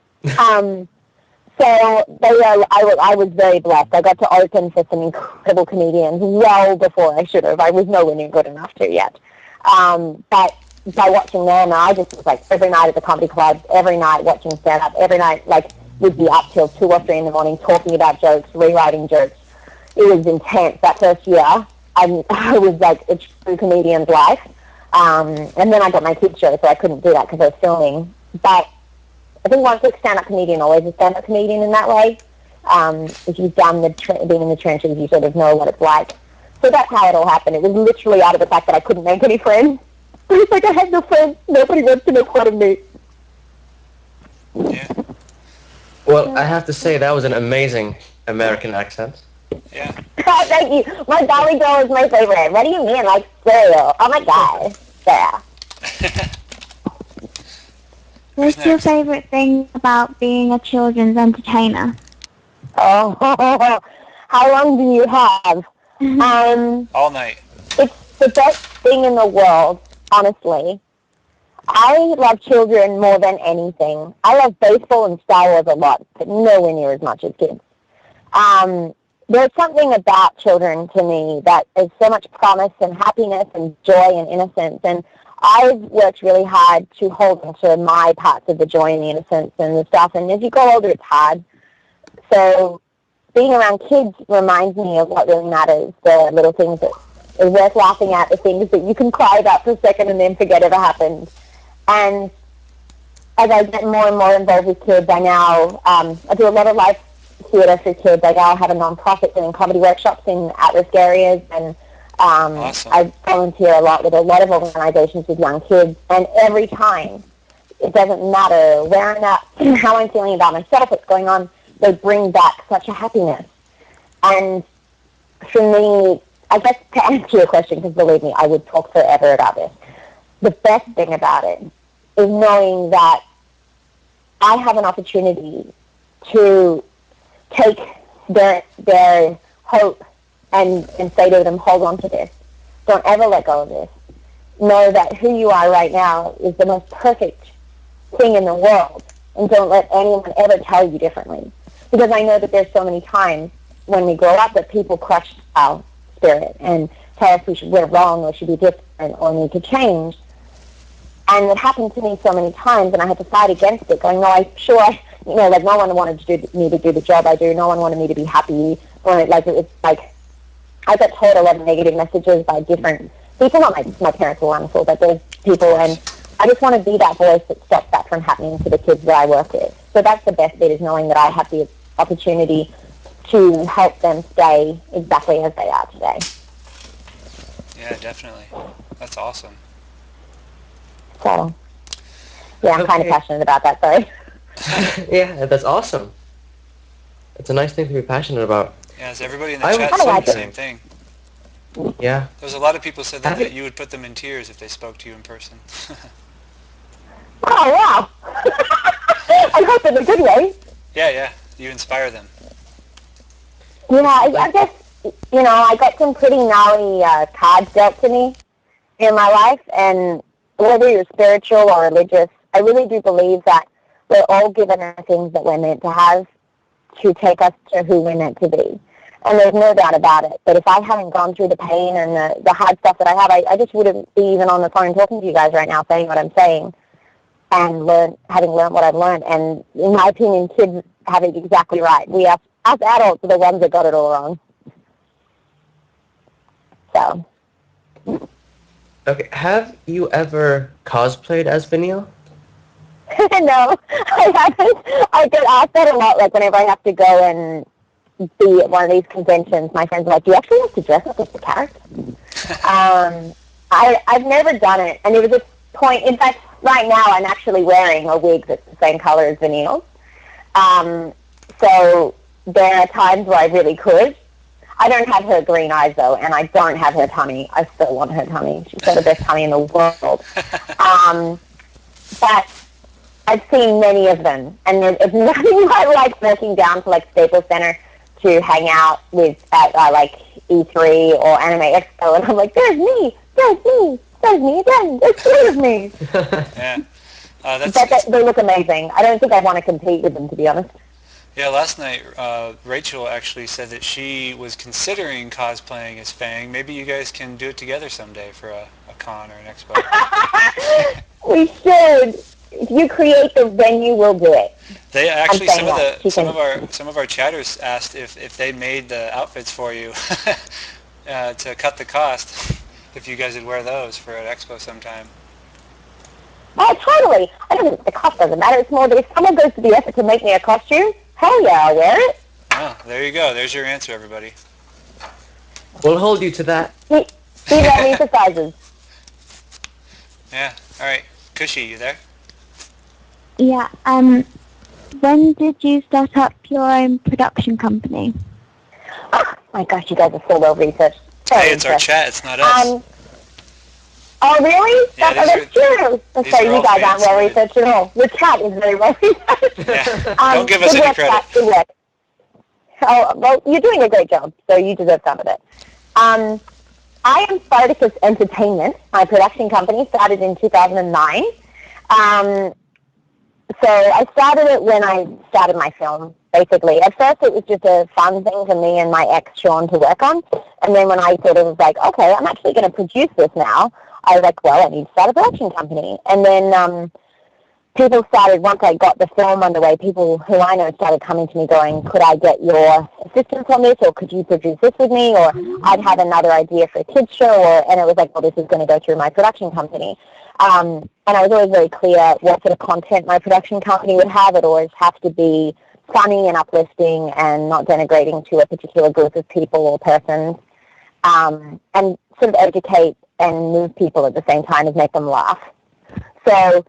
Speaker 1: So I was very blessed. I got to open for some incredible comedians well before I should have. I was nowhere near good enough to yet. But by watching them, I just was like every night at the comedy club, every night watching stand-up, every night like would be up till 2 or 3 in the morning talking about jokes, rewriting jokes. It was intense. That first year, I was like a true comedian's life. And then I got my kids show, so I couldn't do that because I was filming. But I think once a stand-up comedian, always a stand-up comedian in that way. If you've done been in the trenches, you sort of know what it's like. So that's how it all happened. It was literally out of the fact that I couldn't make any friends. It was like I had no friends. Nobody wants to make fun of me.
Speaker 2: Yeah.
Speaker 3: Well, I have to say that was an amazing American accent.
Speaker 2: Yeah.
Speaker 1: Oh, thank you. My Dolly Girl is my favorite. What do you mean, like cereal? Oh my God, Sarah.
Speaker 4: What's your favourite thing about being a children's entertainer?
Speaker 1: Oh, how long do you have?
Speaker 2: All night.
Speaker 1: It's the best thing in the world, honestly. I love children more than anything. I love baseball and Star Wars a lot, but nowhere near as much as kids. There's something about children to me that is so much promise and happiness and joy and innocence. And I've worked really hard to hold on to my parts of the joy and the innocence and the stuff. And as you grow older, it's hard. So being around kids reminds me of what really matters, the little things that are worth laughing at, the things that you can cry about for a second and then forget ever happened. And as I get more and more involved with kids, I now I do a lot of live theatre for kids. I now have a non-profit doing comedy workshops in at-risk areas, and
Speaker 2: awesome.
Speaker 1: I volunteer a lot with a lot of organizations with young kids. And every time, it doesn't matter where I'm at, how I'm feeling about myself, what's going on, they bring back such a happiness. And for me, I guess to answer your question, because believe me, I would talk forever about this, the best thing about it is knowing that I have an opportunity to take their hope and say to them, hold on to this. Don't ever let go of this. Know that who you are right now is the most perfect thing in the world, and don't let anyone ever tell you differently. Because I know that there's so many times when we grow up that people crush our spirit and tell us we're wrong or should be different or need to change. And it happened to me so many times, and I had to fight against it, going, no, like no one wanted me to do the job I do. No one wanted me to be happy. Or it was like I got told a lot of negative messages by different people. Not my parents were wonderful, but there's people, and I just want to be that voice that stops that from happening to the kids that I work with. So that's the best bit, is knowing that I have the opportunity to help them stay exactly as they are today.
Speaker 2: Yeah, definitely. That's awesome.
Speaker 1: So, yeah, I'm kind of passionate about that, sorry.
Speaker 3: Yeah, that's awesome. It's a nice thing to be passionate about.
Speaker 2: Yeah, so everybody in the chat said the same thing.
Speaker 3: Yeah.
Speaker 2: There's a lot of people said that you would put them in tears if they spoke to you in person.
Speaker 1: Oh, wow. I hope in a good way.
Speaker 2: Yeah. You inspire them.
Speaker 1: Yeah, I guess, I got some pretty gnarly cards dealt to me in my life, and whether you're spiritual or religious, I really do believe that we're all given the things that we're meant to have to take us to who we're meant to be. And there's no doubt about it. But if I hadn't gone through the pain and the hard stuff that I have, I just wouldn't be even on the phone talking to you guys right now, saying what I'm saying, and having learned what I've learned. And in my opinion, kids have it exactly right. Us adults are the ones that got it all wrong. So.
Speaker 3: Okay, have you ever cosplayed as Vanille?
Speaker 1: No, I haven't. I get asked that a lot, like whenever I have to go and be at one of these conventions. My friends are like, do you actually have to dress up as the character? I've never done it, and it was a point, in fact, right now I'm actually wearing a wig that's the same color as Vanille's. So there are times where I really could. I don't have her green eyes, though, and I don't have her tummy. I still want her tummy. She's got the best tummy in the world. But I've seen many of them, and it's nothing like walking down to, like, Staples Center to hang out with at, like, E3 or Anime Expo, and I'm like, there's me again, there's three of me.
Speaker 2: Yeah.
Speaker 1: But they look amazing. I don't think I want to compete with them, to be honest.
Speaker 2: Yeah, last night Rachel actually said that she was considering cosplaying as Fang. Maybe you guys can do it together someday for a con or an expo.
Speaker 1: We should. If you create the venue, we'll do it.
Speaker 2: They actually
Speaker 1: I'm saying
Speaker 2: some of our chatters asked if they made the outfits for you to cut the cost. If you guys would wear those for an expo sometime.
Speaker 1: Oh, totally. I don't think the cost doesn't matter. It's more that if someone goes to the effort to make me a costume, hell yeah, I'll wear it.
Speaker 2: Oh, there you go. There's your answer, everybody.
Speaker 3: We'll hold you to that.
Speaker 1: See that means the sizes.
Speaker 2: Yeah. All right. Cushy, you there?
Speaker 4: Yeah. When did you start up your own production company?
Speaker 1: Oh, my gosh, you guys are so well researched.
Speaker 2: Hey, it's our chat. It's not us.
Speaker 1: Oh, really?
Speaker 2: Yeah,
Speaker 1: That's true. Sorry, you guys aren't well researched at all. Your chat is very well researched.
Speaker 2: Yeah. Don't give us
Speaker 1: good
Speaker 2: any
Speaker 1: work,
Speaker 2: credit.
Speaker 1: Chat, good work. Oh, well, you're doing a great job, so you deserve some of it. I am Spartacus Entertainment. My production company started in 2009. So I started it when I started my film, basically. At first it was just a fun thing for me and my ex, Sean, to work on. And then when I sort of was like, okay, I'm actually going to produce this now, I was like, well, I need to start a production company. And then people started, once I got the film underway, people who I know started coming to me going, could I get your assistance on this, or could you produce this with me, or I'd have another idea for a kids show, and it was like, well, this is going to go through my production company. And I was always very clear what sort of content my production company would have. It always has to be funny and uplifting and not denigrating to a particular group of people or persons, and sort of educate and move people at the same time as make them laugh. So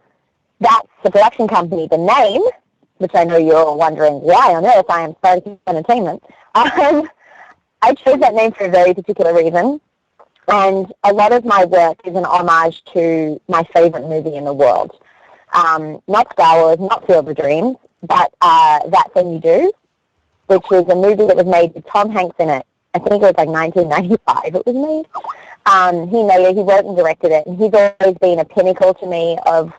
Speaker 1: that's the production company. The name, which I know you're all wondering why on earth I am Spartacus Entertainment, I chose that name for a very particular reason. And a lot of my work is an homage to my favorite movie in the world. Not Star Wars, not Field of Dreams, but That Thing You Do, which was a movie that was made with Tom Hanks in it. I think it was like 1995 it was made. He made it, he wrote and directed it, and he's always been a pinnacle to me of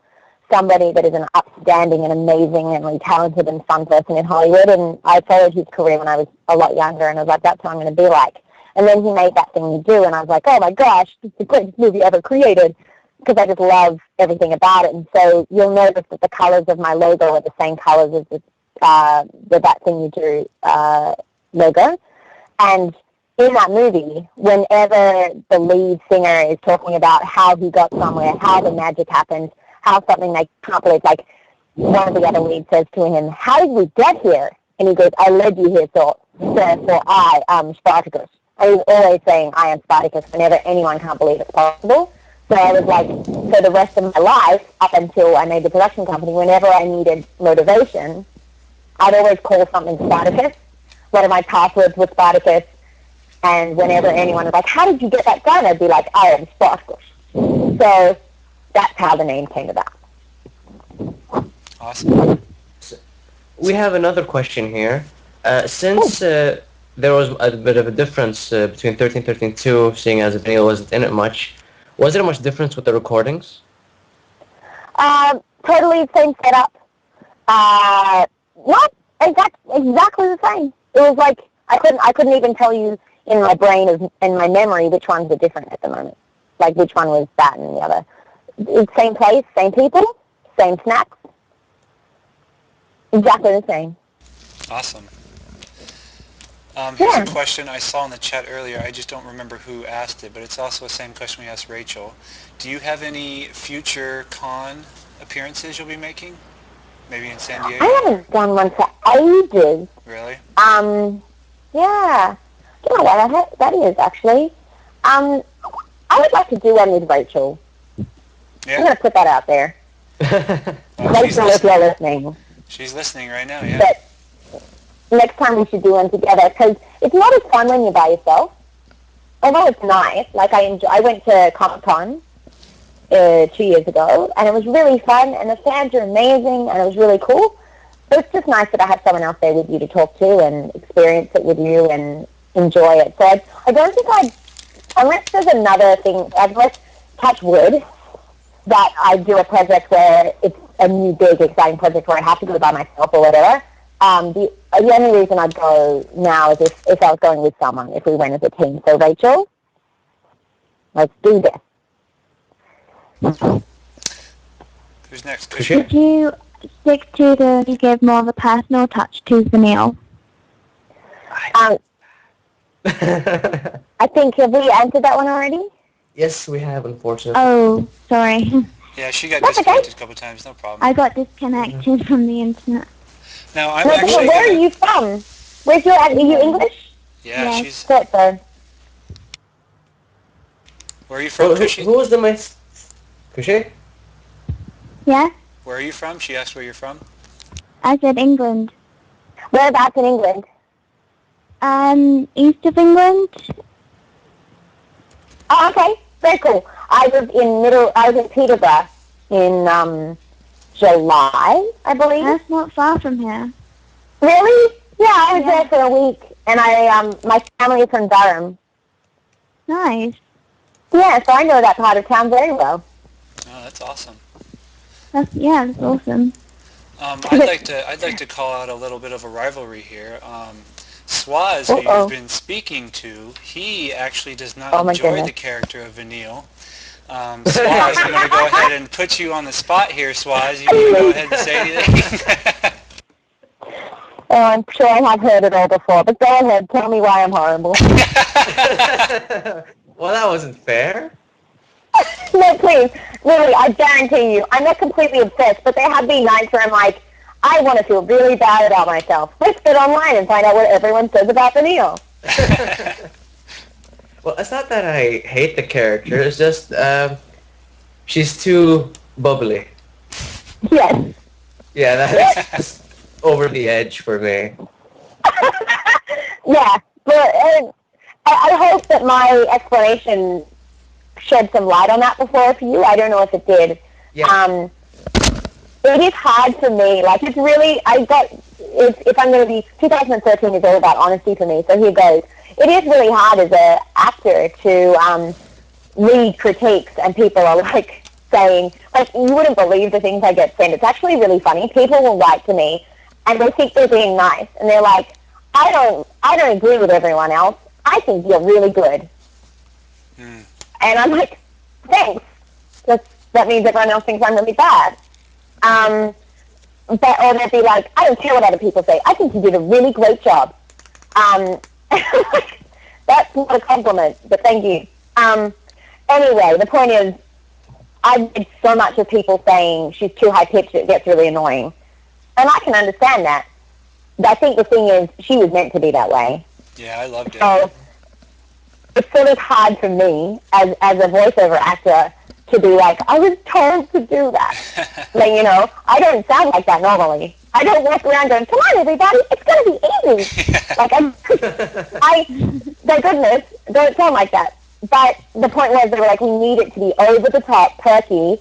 Speaker 1: somebody that is an upstanding and amazingly talented and fun person in Hollywood. And I followed his career when I was a lot younger, and I was like, that's what I'm going to be like. And then he made That Thing You Do, and I was like, oh my gosh, this is the greatest movie ever created, because I just love everything about it. And so you'll notice that the colors of my logo are the same colors as the That Thing You Do logo. And in that movie, whenever the lead singer is talking about how he got somewhere, how the magic happened, how something they can't believe, like one of the other leads says to him, how did we get here? And he goes, I led you here, so I am Spartacus. And he's always saying, I am Spartacus, whenever anyone can't believe it's possible. So I was like, for the rest of my life, up until I made the production company, whenever I needed motivation, I'd always call something Spartacus. One of my passwords was Spartacus. And whenever anyone was like, how did you get that done? I'd be like, I am Spartacus. So that's how the name came about.
Speaker 2: Awesome.
Speaker 3: We have another question here. Since there was a bit of a difference between 13-13-2, seeing as Vanille wasn't in it much, was there much difference with the recordings?
Speaker 1: Totally same setup. Not exactly the same. It was like I couldn't even tell you in my brain, in my memory, which ones were different at the moment. Like which one was that and the other. It's same place, same people, same snacks. Exactly the same.
Speaker 2: Awesome. Here's a question I saw in the chat earlier. I just don't remember who asked it, but it's also the same question we asked Rachel. Do you have any future con appearances you'll be making? Maybe in San Diego?
Speaker 1: I haven't done one for ages.
Speaker 2: Really?
Speaker 1: Yeah. I don't know what that is, actually. I would like to do one with Rachel.
Speaker 2: Yeah.
Speaker 1: I'm going to put that out there. Rachel, if you're listening.
Speaker 2: She's listening right now, yeah.
Speaker 1: But next time we should do one together, because it's not as fun when you're by yourself. Although it's nice. Like I went to Comic-Con 2 years ago, and it was really fun, and the fans are amazing, and it was really cool. But it's just nice that I have someone else there with you to talk to and experience it with you and enjoy it. So I don't think unless there's another thing, unless, touch wood, that I do a project where it's a new, big, exciting project where I have to go by myself or whatever, The only reason I'd go now is if I was going with someone, if we went as a team. So Rachel, let's do this.
Speaker 2: Who's next?
Speaker 4: Would you stick to you give more of a personal touch to Vanille?
Speaker 1: I think, have we answered that one already?
Speaker 3: Yes, we have, unfortunately.
Speaker 4: Oh, sorry.
Speaker 2: Yeah, she got
Speaker 1: That's
Speaker 2: disconnected
Speaker 1: okay.
Speaker 2: a couple times, no problem.
Speaker 4: I got disconnected from the internet.
Speaker 2: Now, I'm actually
Speaker 1: where are you from? Are you English?
Speaker 2: Yeah,
Speaker 4: Yes.
Speaker 2: she's...
Speaker 1: Good, sir.
Speaker 2: Where are you from, Cushy?
Speaker 3: Who was the miss? Cushy?
Speaker 4: Yeah?
Speaker 2: Where are you from? She asked where you're from.
Speaker 4: I said England.
Speaker 1: Whereabouts in England?
Speaker 4: East of England.
Speaker 1: Oh, okay. Very cool. I was in Peterborough in July, I believe.
Speaker 4: That's not far from here.
Speaker 1: Really? Yeah, I was there for a week, and my family is from Durham.
Speaker 4: Nice.
Speaker 1: Yeah, so I know that part of town very well.
Speaker 2: Oh, that's awesome.
Speaker 4: That's awesome.
Speaker 2: I'd like to call out a little bit of a rivalry here. Swaz, who you've been speaking to, he actually does not enjoy the character of Vanille. Swaz, I'm going to go ahead and put you on the spot here, Swaz. You can go ahead and say anything.
Speaker 1: Oh, I'm sure I have heard it all before, but go ahead, tell me why I'm horrible.
Speaker 3: Well, that wasn't fair.
Speaker 1: No, please. Really, I guarantee you, I'm not completely obsessed, but there have been nights where I'm like, I want to feel really bad about myself. Let's get online and find out what everyone says about Vanille.
Speaker 3: Well, it's not that I hate the character, it's just, she's too bubbly.
Speaker 1: Yes.
Speaker 3: Yeah, that's just over the edge for me.
Speaker 1: Yeah, but I hope that my explanation shed some light on that before for you. I don't know if it did.
Speaker 3: Yeah.
Speaker 1: It is hard for me. Like, it's really, if I'm going to be, 2013 is all about honesty for me, so here goes. It is really hard as an actor to read critiques and people are like saying, like, you wouldn't believe the things I get sent. It's actually really funny. People will write to me and they think they're being nice and they're like, I don't agree with everyone else. I think you're really good. And I'm like, thanks. That means everyone else thinks I'm really bad. Or they'd be like, I don't care what other people say. I think you did a really great job. That's not a compliment, but thank you. Anyway, the point is, I read so much of people saying she's too high-pitched, it gets really annoying. And I can understand that. I think the thing is, she was meant to be that way.
Speaker 2: Yeah, I loved it.
Speaker 1: So it's sort of hard for me, as a voiceover actor, to be like, I was told to do that. Like, you know, I don't sound like that normally. I don't walk around going, come on, everybody, it's going to be easy. Like, thank goodness, don't sound like that. But the point was, they were like, we need it to be over-the-top, perky,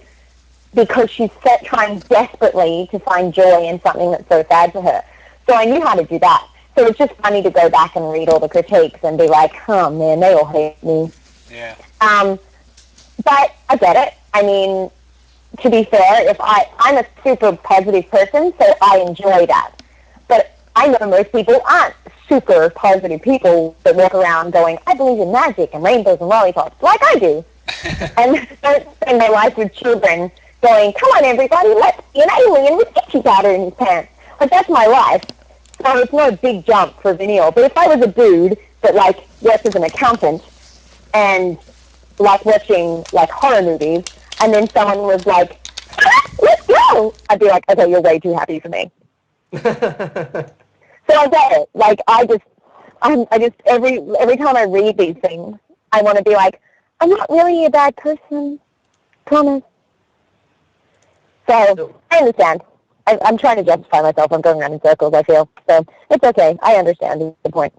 Speaker 1: because she's trying desperately to find joy in something that's so sad to her. So I knew how to do that. So it's just funny to go back and read all the critiques and be like, oh, man, they all hate me.
Speaker 2: Yeah.
Speaker 1: But I get it. I mean, to be fair, I'm a super positive person, so I enjoy that. But I know most people aren't super positive people that walk around going, I believe in magic and rainbows and lollipops, like I do. And don't spend their life with children going, come on, everybody, let's be an alien with sketchy powder in his pants. Like, that's my life. So it's no big jump for Vanille. But if I was a dude that, like, works as an accountant and like watching like horror movies, and then someone was like, let's go, I'd be like, okay, you're way too happy for me. So I get it. Like, I just every time I read these things, I want to be like, I'm not really a bad person, promise. So I understand. I'm trying to justify myself. I'm going around in circles, I feel. So it's okay. I understand the point.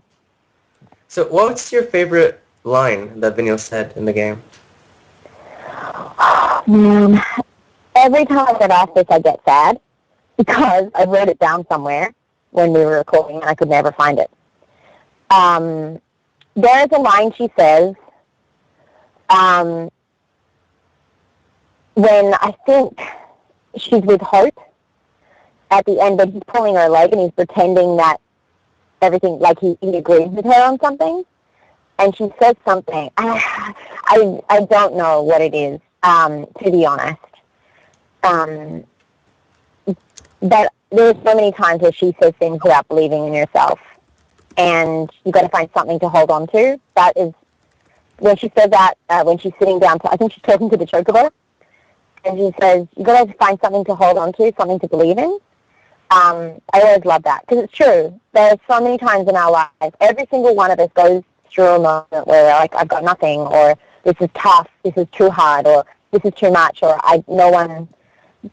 Speaker 3: So what's your favorite line that Vanille said in the game?
Speaker 1: Man, every time I get asked this, I get sad because I wrote it down somewhere when we were recording and I could never find it. There's a line she says when I think she's with Hope at the end, but he's pulling her leg and he's pretending that everything, like he agrees with her on something. And she says something. I don't know what it is, to be honest. But there's so many times where she says things without believing in yourself. And you've got to find something to hold on to. That is, when she says that, when she's sitting down, I think she's talking to the chocobo, and she says, you've got to find something to hold on to, something to believe in. I always love that, because it's true. There's so many times in our lives, every single one of us goes through a moment where we're like, I've got nothing, or this is tough, this is too hard, or this is too much, or no one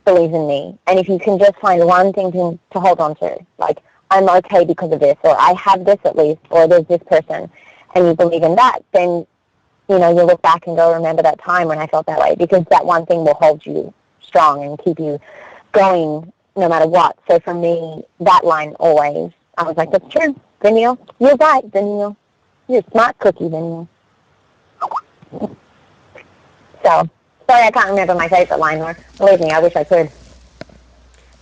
Speaker 1: believes in me. And if you can just find one thing to hold on to, like, I'm okay because of this, or I have this at least, or there's this person, and you believe in that, then, you know, you look back and go, remember that time when I felt that way, because that one thing will hold you strong and keep you going no matter what. So for me, that line always, I was like, that's true, Vanille. You're right, Vanille. You're a smart cookie, Vanille. So, sorry I can't remember my favorite line, or believe me, I wish I could.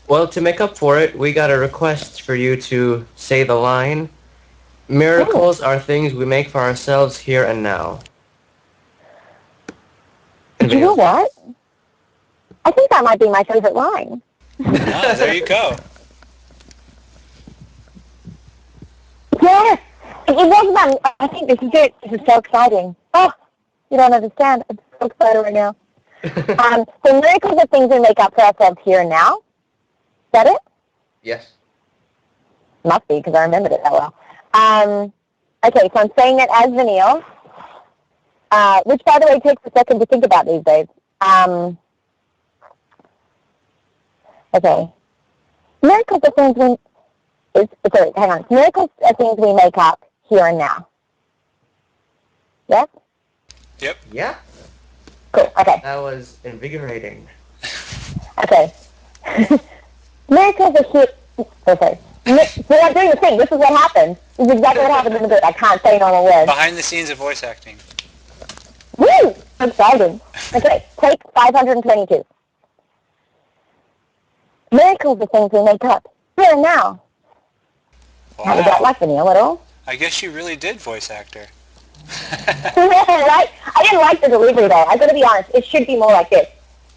Speaker 3: Well, to make up for it, we got a request for you to say the line, miracles are things we make for ourselves here and now.
Speaker 1: You know what? I think that might be my favorite line.
Speaker 2: Ah, there you go.
Speaker 1: Yes! It wasn't that, I think this is it. This is so exciting. Oh, you don't understand. I'm so excited right now. So miracles are things we make up for ourselves here and now. Is that it?
Speaker 3: Yes.
Speaker 1: Must be, because I remembered it that well. Okay, so I'm saying it as Vanille, which, by the way, takes a second to think about these days. Okay. Miracles are things Miracles are things we make up here and now. Yes?
Speaker 2: Yep.
Speaker 3: Yeah.
Speaker 1: Cool, okay.
Speaker 3: That was invigorating.
Speaker 1: Okay. Miracles are here... Okay. We're not doing the thing. This is what happened. This is exactly what happened in the book. I can't say normal words.
Speaker 2: Behind the scenes of voice acting.
Speaker 1: Woo! I'm excited. Okay, take 522. Miracles are things we make up here and now.
Speaker 2: Wow.
Speaker 1: How did that like Vanille at all?
Speaker 2: I guess you really did voice actor.
Speaker 1: Right? I didn't like the delivery though. I gotta be honest. It should be more like this.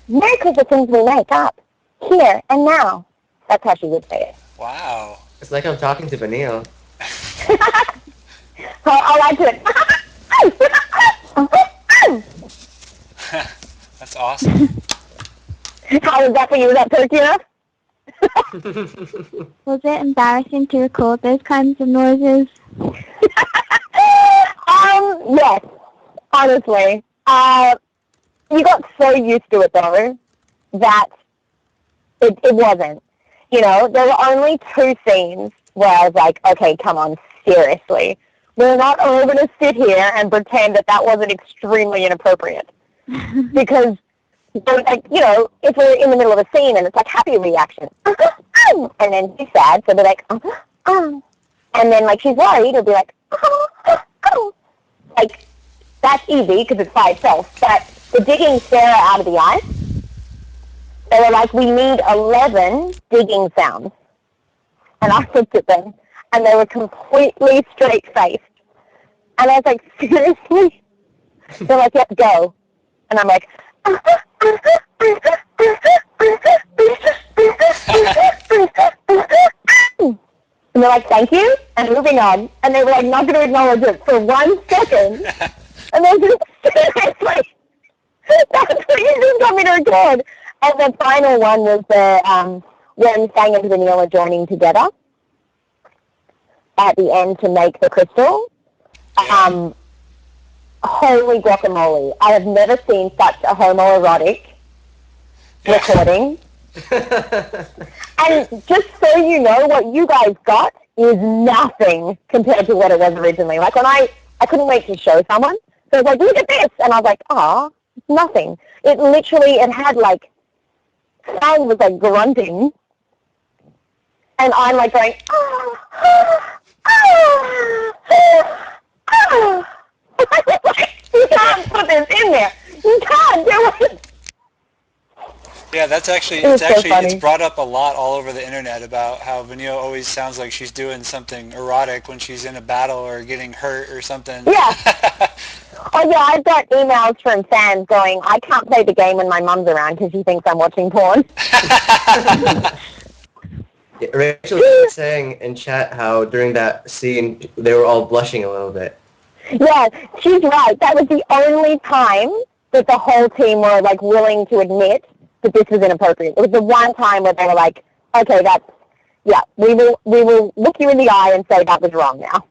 Speaker 1: Miracles are things we make up here and now. That's how she would say it.
Speaker 2: Wow.
Speaker 3: It's like I'm talking to Vanille.
Speaker 1: I'll add to it.
Speaker 2: That's awesome.
Speaker 1: How was that for you? Was that turkey enough?
Speaker 4: Was it embarrassing to record those kinds of noises?
Speaker 1: Yes, honestly. You got so used to it though that it wasn't. You know, there were only 2 scenes where I was like, okay, come on, seriously. We're not all going to sit here and pretend that wasn't extremely inappropriate. Because, like, you know, if we're in the middle of a scene and it's like happy reaction, and then she's sad, so they're like, and then like she's worried, it'll be like, like, that's easy because it's by itself. But the digging Sarah out of the ice, they were like, we need 11 digging sounds. And I looked at them, and they were completely straight-faced. And I was like, seriously? They're like, yep, go. And I'm like, and they're like, thank you, and moving on. And they were like, not going to acknowledge it for 1 second. And then just, seriously, that's what you just got me to record. And the final one was when Fang and Vanille are joining together at the end to make the crystal. Holy guacamole. I have never seen such a homoerotic recording. And just so you know, what you guys got is nothing compared to what it was originally. Like when I couldn't wait to show someone. So I was like, look at this. And I was like, it's nothing. It literally, it had like, Fang was like grunting. And I'm like going, You can't put this in there. You can't do it.
Speaker 2: Yeah, that's actually it's brought up a lot all over the internet about how Vanille always sounds like she's doing something erotic when she's in a battle or getting hurt or something.
Speaker 1: Yeah. Oh yeah, I've got emails from fans going, I can't play the game when my mum's around because she thinks I'm watching porn.
Speaker 3: Rachel was saying in chat how during that scene they were all blushing a little bit.
Speaker 1: Yeah, she's right. That was the only time that the whole team were like willing to admit that this was inappropriate. It was the one time where they were like, okay, we will look you in the eye and say that was wrong now.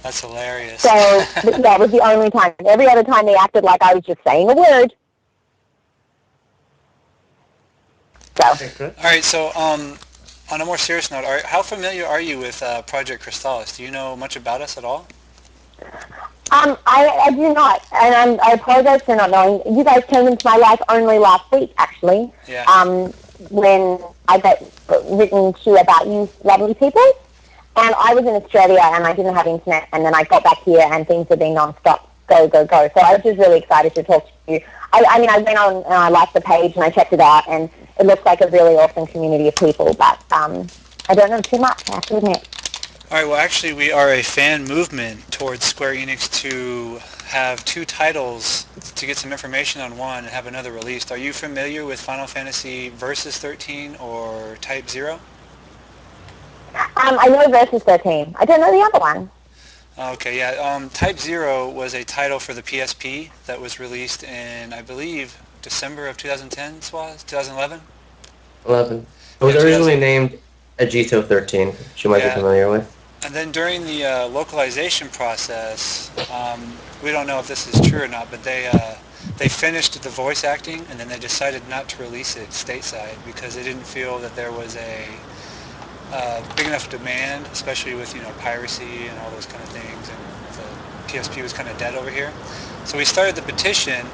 Speaker 2: That's hilarious.
Speaker 1: So that was the only time. Every other time they acted like I was just saying a word. So.
Speaker 2: All right, so on a more serious note, how familiar are you with Project Crystallis? Do you know much about us at all?
Speaker 1: I do not, and I apologize for not knowing. You guys came into my life only last week, actually.
Speaker 2: Yeah.
Speaker 1: When I got written to about you lovely people, and I was in Australia and I didn't have internet, and then I got back here and things have been non-stop, go. So I was just really excited to talk to you. I mean, I went on and I liked the page and I checked it out, and it looks like a really awesome community of people, but I don't know too much, I have to admit.
Speaker 2: All right, well, actually, we are a fan movement towards Square Enix to have 2 titles to get some information on one and have another released. Are you familiar with Final Fantasy Versus 13 or Type 0?
Speaker 1: I know Versus 13. I don't know the other one.
Speaker 2: Okay, yeah. Type 0 was a title for the PSP that was released in, I believe, December of 2010, 2011?
Speaker 3: 11. It was originally named Agito 13, which you might be familiar with.
Speaker 2: And then during the localization process, we don't know if this is true or not, but they finished the voice acting and then they decided not to release it stateside because they didn't feel that there was a big enough demand, especially with piracy and all those kind of things, and the PSP was kind of dead over here. So we started the petition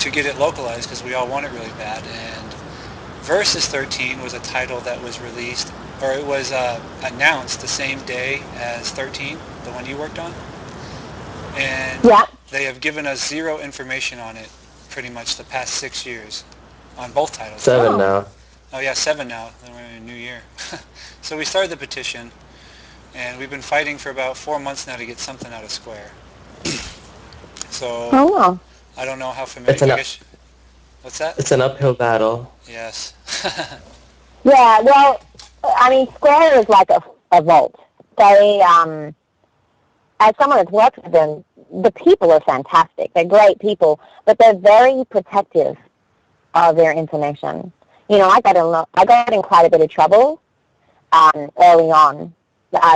Speaker 2: to get it localized because we all want it really bad. And Versus 13 was a title that was released, or it was announced the same day as 13, the one you worked on. And they have given us 0 information on it pretty much the past 6 years on both titles.
Speaker 3: 7 now.
Speaker 2: Oh yeah, 7 now. Then we're in a new year. So we started the petition, and we've been fighting for about 4 months now to get something out of Square. So I don't know how familiar. What's that?
Speaker 3: It's an uphill battle.
Speaker 2: Yes.
Speaker 1: Yeah, well, I mean, Square is like a vault. They, as someone that's worked with them, the people are fantastic. They're great people, but they're very protective of their information. I got in quite a bit of trouble early on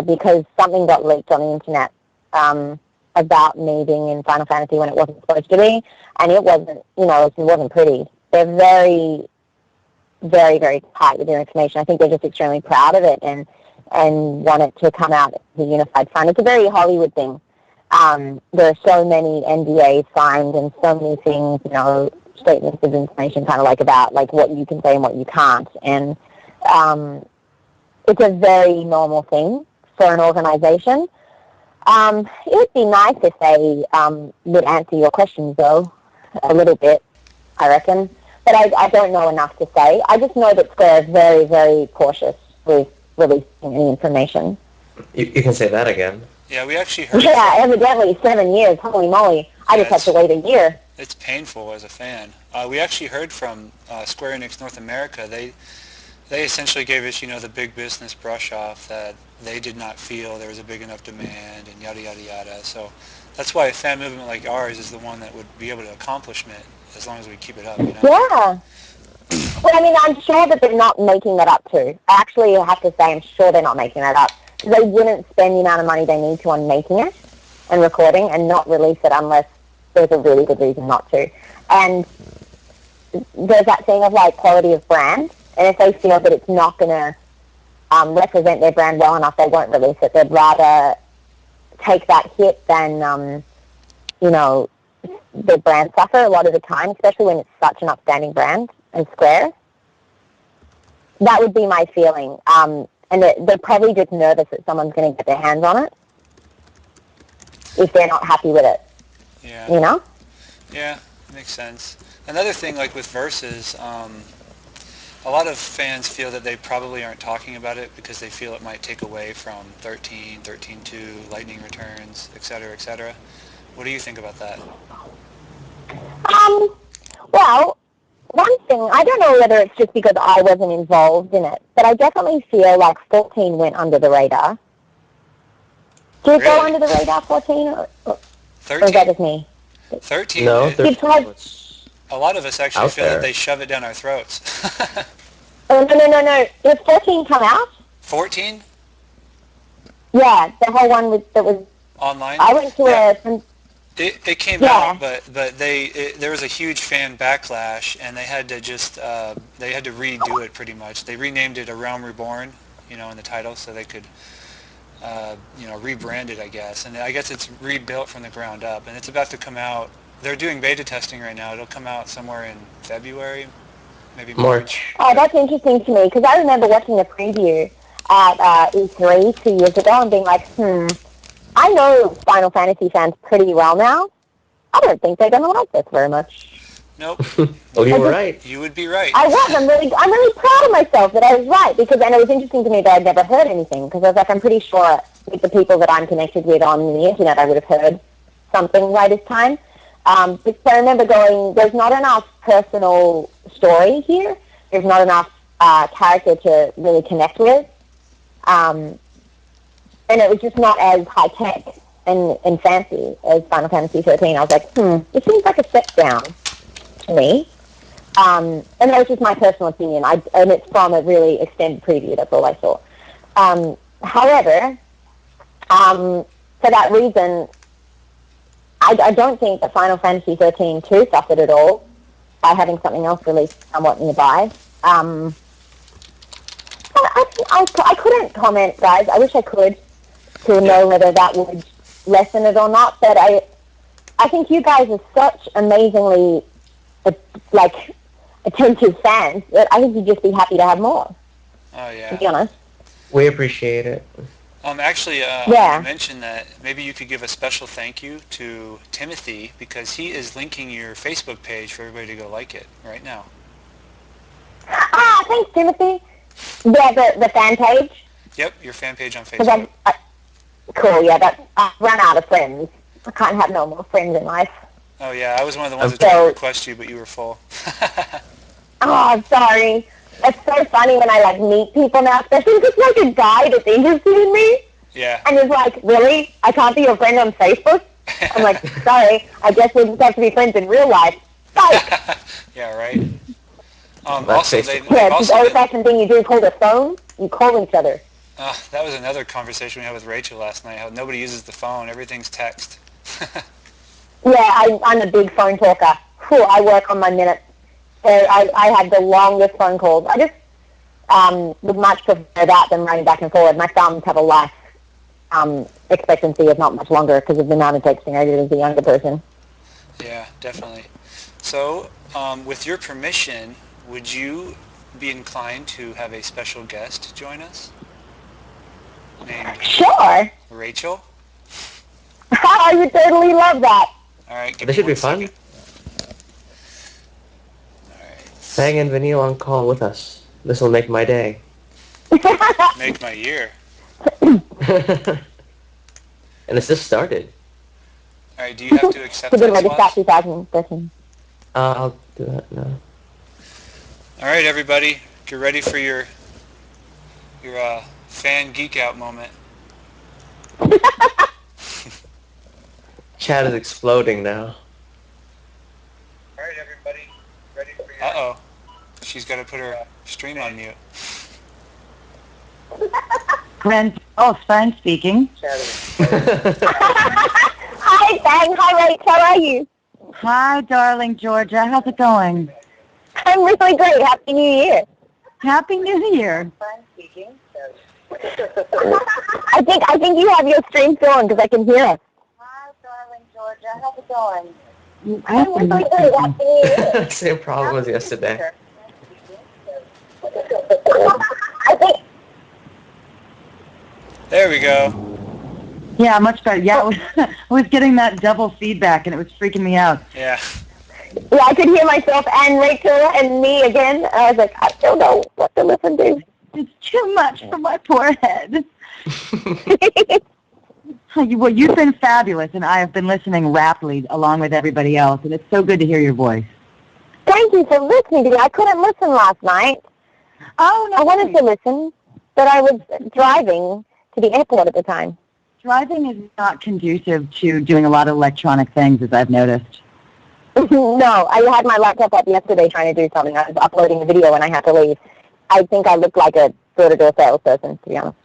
Speaker 1: because something got leaked on the internet about me being in Final Fantasy when it wasn't supposed to be, and it wasn't, it wasn't pretty. They're very, very, very tight with their information. I think they're just extremely proud of it and want it to come out as a unified front. It's a very Hollywood thing. There are so many NDAs signed and so many things, statements of information kind of about what you can say and what you can't. And it's a very normal thing for an organization. It would be nice if they would answer your questions, though, a little bit, I reckon. But I don't know enough to say. I just know that Square is very, very cautious with releasing any information.
Speaker 3: You can say that again.
Speaker 2: Yeah, we actually heard.
Speaker 1: Yeah, evidently 7 years. Holy moly! I just had to wait a year.
Speaker 2: It's painful as a fan. We actually heard from Square Enix North America. They essentially gave us, the big business brush off that they did not feel there was a big enough demand and yada yada yada. So that's why a fan movement like ours is the one that would be able to accomplish it as long as we keep it up.
Speaker 1: Yeah. Well, I mean, I'm sure that they're not making that up too. I actually have to say I'm sure they're not making that up. They wouldn't spend the amount of money they need to on making it and recording and not release it unless there's a really good reason not to. And there's that thing of quality of brand, and if they feel that it's not going to represent their brand well enough, they won't release it. They'd rather take that hit than, the brand suffer a lot of the time, especially when it's such an upstanding brand and Square. That would be my feeling. And they're probably just nervous that someone's going to get their hands on it if they're not happy with it.
Speaker 2: Yeah.
Speaker 1: You know?
Speaker 2: Yeah, makes sense. Another thing, like with Versus, a lot of fans feel that they probably aren't talking about it because they feel it might take away from 13, 13.2, Lightning Returns, etc., etc. What do you think about that?
Speaker 1: Well, one thing, I don't know whether it's just because I wasn't involved in it, but I definitely feel like 14 went under the radar. Did it go under the radar, 14? Or is
Speaker 2: 13?
Speaker 1: that just me?
Speaker 2: 13?
Speaker 3: No,
Speaker 2: a lot of us actually feel that they shove it down our throats.
Speaker 1: Oh, no. Did 14 come out?
Speaker 2: 14?
Speaker 1: Yeah, the whole one that was...
Speaker 2: Online?
Speaker 1: I went to
Speaker 2: It came out, but there was a huge fan backlash, and they had to redo it pretty much. They renamed it A Realm Reborn, in the title, so they could, rebrand it, I guess. And I guess it's rebuilt from the ground up, and it's about to come out. They're doing beta testing right now. It'll come out somewhere in February, maybe March.
Speaker 1: Oh, that's interesting to me, because I remember watching a preview at XIII 2 years ago and being like, I know Final Fantasy fans pretty well now. I don't think they're going to like this very much.
Speaker 2: Nope.
Speaker 3: Well, you were right.
Speaker 2: You would be right.
Speaker 1: I was. I'm really proud of myself that I was right, because then it was interesting to me that I'd never heard anything, because I was like, I'm pretty sure with the people that I'm connected with on the internet, I would have heard something right this time. Because I remember going, there's not enough personal story here. There's not enough character to really connect with. And it was just not as high-tech and fancy as Final Fantasy 13. I was like, it seems like a step down to me. And that was just my personal opinion. And it's from a really extended preview. That's all I saw. However, for that reason, I don't think that Final Fantasy 13-2 suffered at all by having something else released somewhat nearby. I couldn't comment, guys. I wish I could to know whether that would lessen it or not. But I think you guys are such amazingly attentive fans that I think you'd just be happy to have more.
Speaker 2: Oh yeah.
Speaker 1: To be honest.
Speaker 3: We appreciate it.
Speaker 2: Actually, I mentioned that maybe you could give a special thank you to Timothy, because he is linking your Facebook page for everybody to go like it right now.
Speaker 1: Thanks, Timothy. Yeah, the fan page.
Speaker 2: Yep, your fan page on Facebook.
Speaker 1: Cool, yeah, I've run out of friends. I can't have no more friends in life.
Speaker 2: Oh yeah, I was one of the ones that tried to request you, but you were full.
Speaker 1: I'm sorry. It's so funny when I meet people now, especially if it's a guy that's interested in me.
Speaker 2: Yeah.
Speaker 1: And he's like, really? I can't be your friend on Facebook? I'm like, sorry, I guess we just have to be friends in real life. Bye.
Speaker 2: Yeah, right.
Speaker 3: Also,
Speaker 1: the old-fashioned thing you do called a phone, you call each other.
Speaker 2: That was another conversation we had with Rachel last night, how nobody uses the phone, everything's text.
Speaker 1: Yeah, I'm a big phone talker. I work on my minutes. I had the longest phone calls. I just would much prefer that than running back and forward. My thumbs have a life expectancy of not much longer because of the amount of texting I do as a younger person.
Speaker 2: Yeah, definitely. So, with your permission, would you be inclined to have a special guest join us? Named
Speaker 1: Sure.
Speaker 2: Rachel?
Speaker 1: I would totally love that.
Speaker 2: All right.
Speaker 3: This should be fun.
Speaker 2: All right.
Speaker 3: Fang and Vanille on call with us. This will make my day.
Speaker 2: Make my year.
Speaker 3: And it's just started.
Speaker 2: All right. Do you have to accept that?
Speaker 1: Ready to start 2013.
Speaker 3: I'll do that now.
Speaker 2: All right, everybody. Get ready for your fan geek out moment.
Speaker 3: Chat is exploding now.
Speaker 2: All right, everybody. Ready for your... Uh-oh. She's got to put her stream on mute.
Speaker 5: Fang speaking.
Speaker 1: Hi, Fang. Hi, Rach. How are you?
Speaker 5: Hi, darling Georgia. How's it going?
Speaker 1: I'm really great. Happy New Year.
Speaker 5: Happy New Year.
Speaker 1: Fang speaking. I think you have your stream still on because I can hear it. Hi, darling Georgia. How's it going? I'm really great. Happy New Year.
Speaker 3: Same problem as yesterday.
Speaker 1: I think...
Speaker 2: There we go.
Speaker 5: Yeah, much better. Yeah, I was getting that double feedback, and it was freaking me out.
Speaker 2: Yeah.
Speaker 1: Yeah, I could hear myself and Rachel and me again. I was like, I don't know what to listen to.
Speaker 5: It's too much for my poor head. Well, you've been fabulous, and I have been listening rapidly along with everybody else, and it's so good to hear your voice.
Speaker 1: Thank you for listening to me. I couldn't listen last night.
Speaker 5: Oh, no.
Speaker 1: I wanted to listen, but I was driving to the airport at the time.
Speaker 5: Driving is not conducive to doing a lot of electronic things, as I've noticed.
Speaker 1: No, I had my laptop up yesterday trying to do something. I was uploading a video when I had to leave. I think I looked like a door-to-door salesperson, to be honest.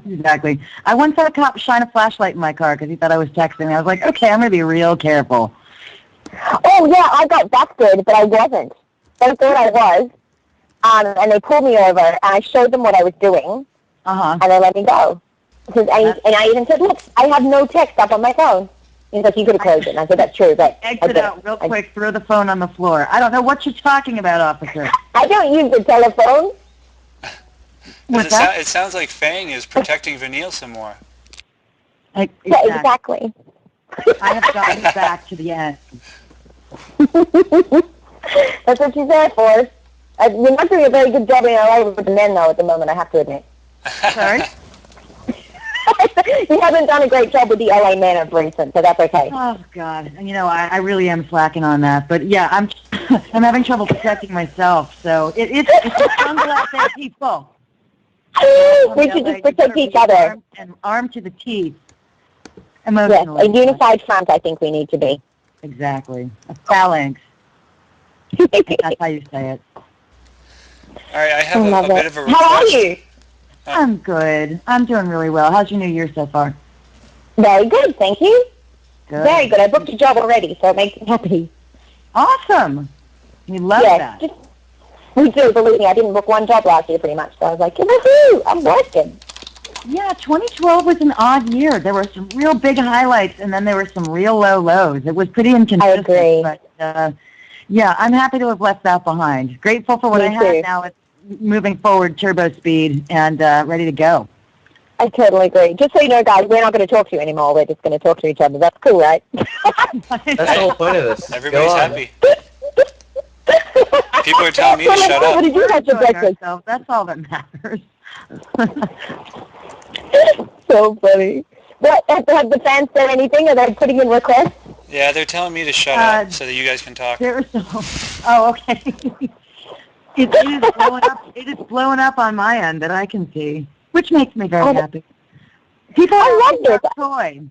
Speaker 5: Exactly. I once had a cop shine a flashlight in my car because he thought I was texting. I was like, okay, I'm going to be real careful.
Speaker 1: Oh, yeah, I got busted, but I wasn't. They thought I was, and they pulled me over, and I showed them what I was doing, and they let me go. And I even said, look, I have no text up on my phone. He's like, you could have closed it. And I said, that's true, but
Speaker 5: exit out real quick, throw the phone on the floor. I don't know what you're talking about, officer.
Speaker 1: I don't use the telephone.
Speaker 2: It sounds like Fang is protecting Vanille some more.
Speaker 5: Exactly.
Speaker 1: Yeah, exactly.
Speaker 5: I have gotten back to the end.
Speaker 1: That's what she's there for. You're not doing a very good job in LA with the men, though, at the moment, I have to admit.
Speaker 5: Sorry?
Speaker 1: You haven't done a great job with the LA men of recent, so that's okay.
Speaker 5: Oh, God. You know, I really am slacking on that. But, yeah, I'm having trouble protecting myself. So it's a jungle out there, people.
Speaker 1: We should just protect each other.
Speaker 5: Armed to the teeth.
Speaker 1: Yes,
Speaker 5: Emotionally.
Speaker 1: a unified front, I think we need to be.
Speaker 5: Exactly. A phalanx. That's how you say it.
Speaker 2: All right, I have a bit of a request.
Speaker 1: How are you?
Speaker 5: I'm good. I'm doing really well. How's your new year so far?
Speaker 1: Very good, thank you.
Speaker 5: Good.
Speaker 1: Very good. I booked a job already, so it makes me happy.
Speaker 5: Awesome. We love that.
Speaker 1: We do, believe me. I didn't book one job last year pretty much, so I was like, woohoo, I'm working.
Speaker 5: Yeah, 2012 was an odd year. There were some real big highlights, and then there were some real low lows. It was pretty inconsistent.
Speaker 1: I agree.
Speaker 5: But, yeah, I'm happy to have left that behind. Grateful for what I have now. It's moving forward, turbo speed, and ready to go.
Speaker 1: I totally agree. Just so you know, guys, we're not going to talk to you anymore. We're just going to talk to each other. That's cool, right?
Speaker 3: That's the whole point of this.
Speaker 2: Everybody's happy. People are telling me to shut up.
Speaker 1: What did you have for breakfast?
Speaker 5: That's all that matters.
Speaker 1: So funny. What, have the fans said anything? Are they putting in requests?
Speaker 2: Yeah, they're telling me to shut up so that you guys can talk.
Speaker 5: Oh, okay. It is blowing up. It is blowing up on my end that I can see, which makes me very happy. People
Speaker 1: I love this.
Speaker 5: Troy,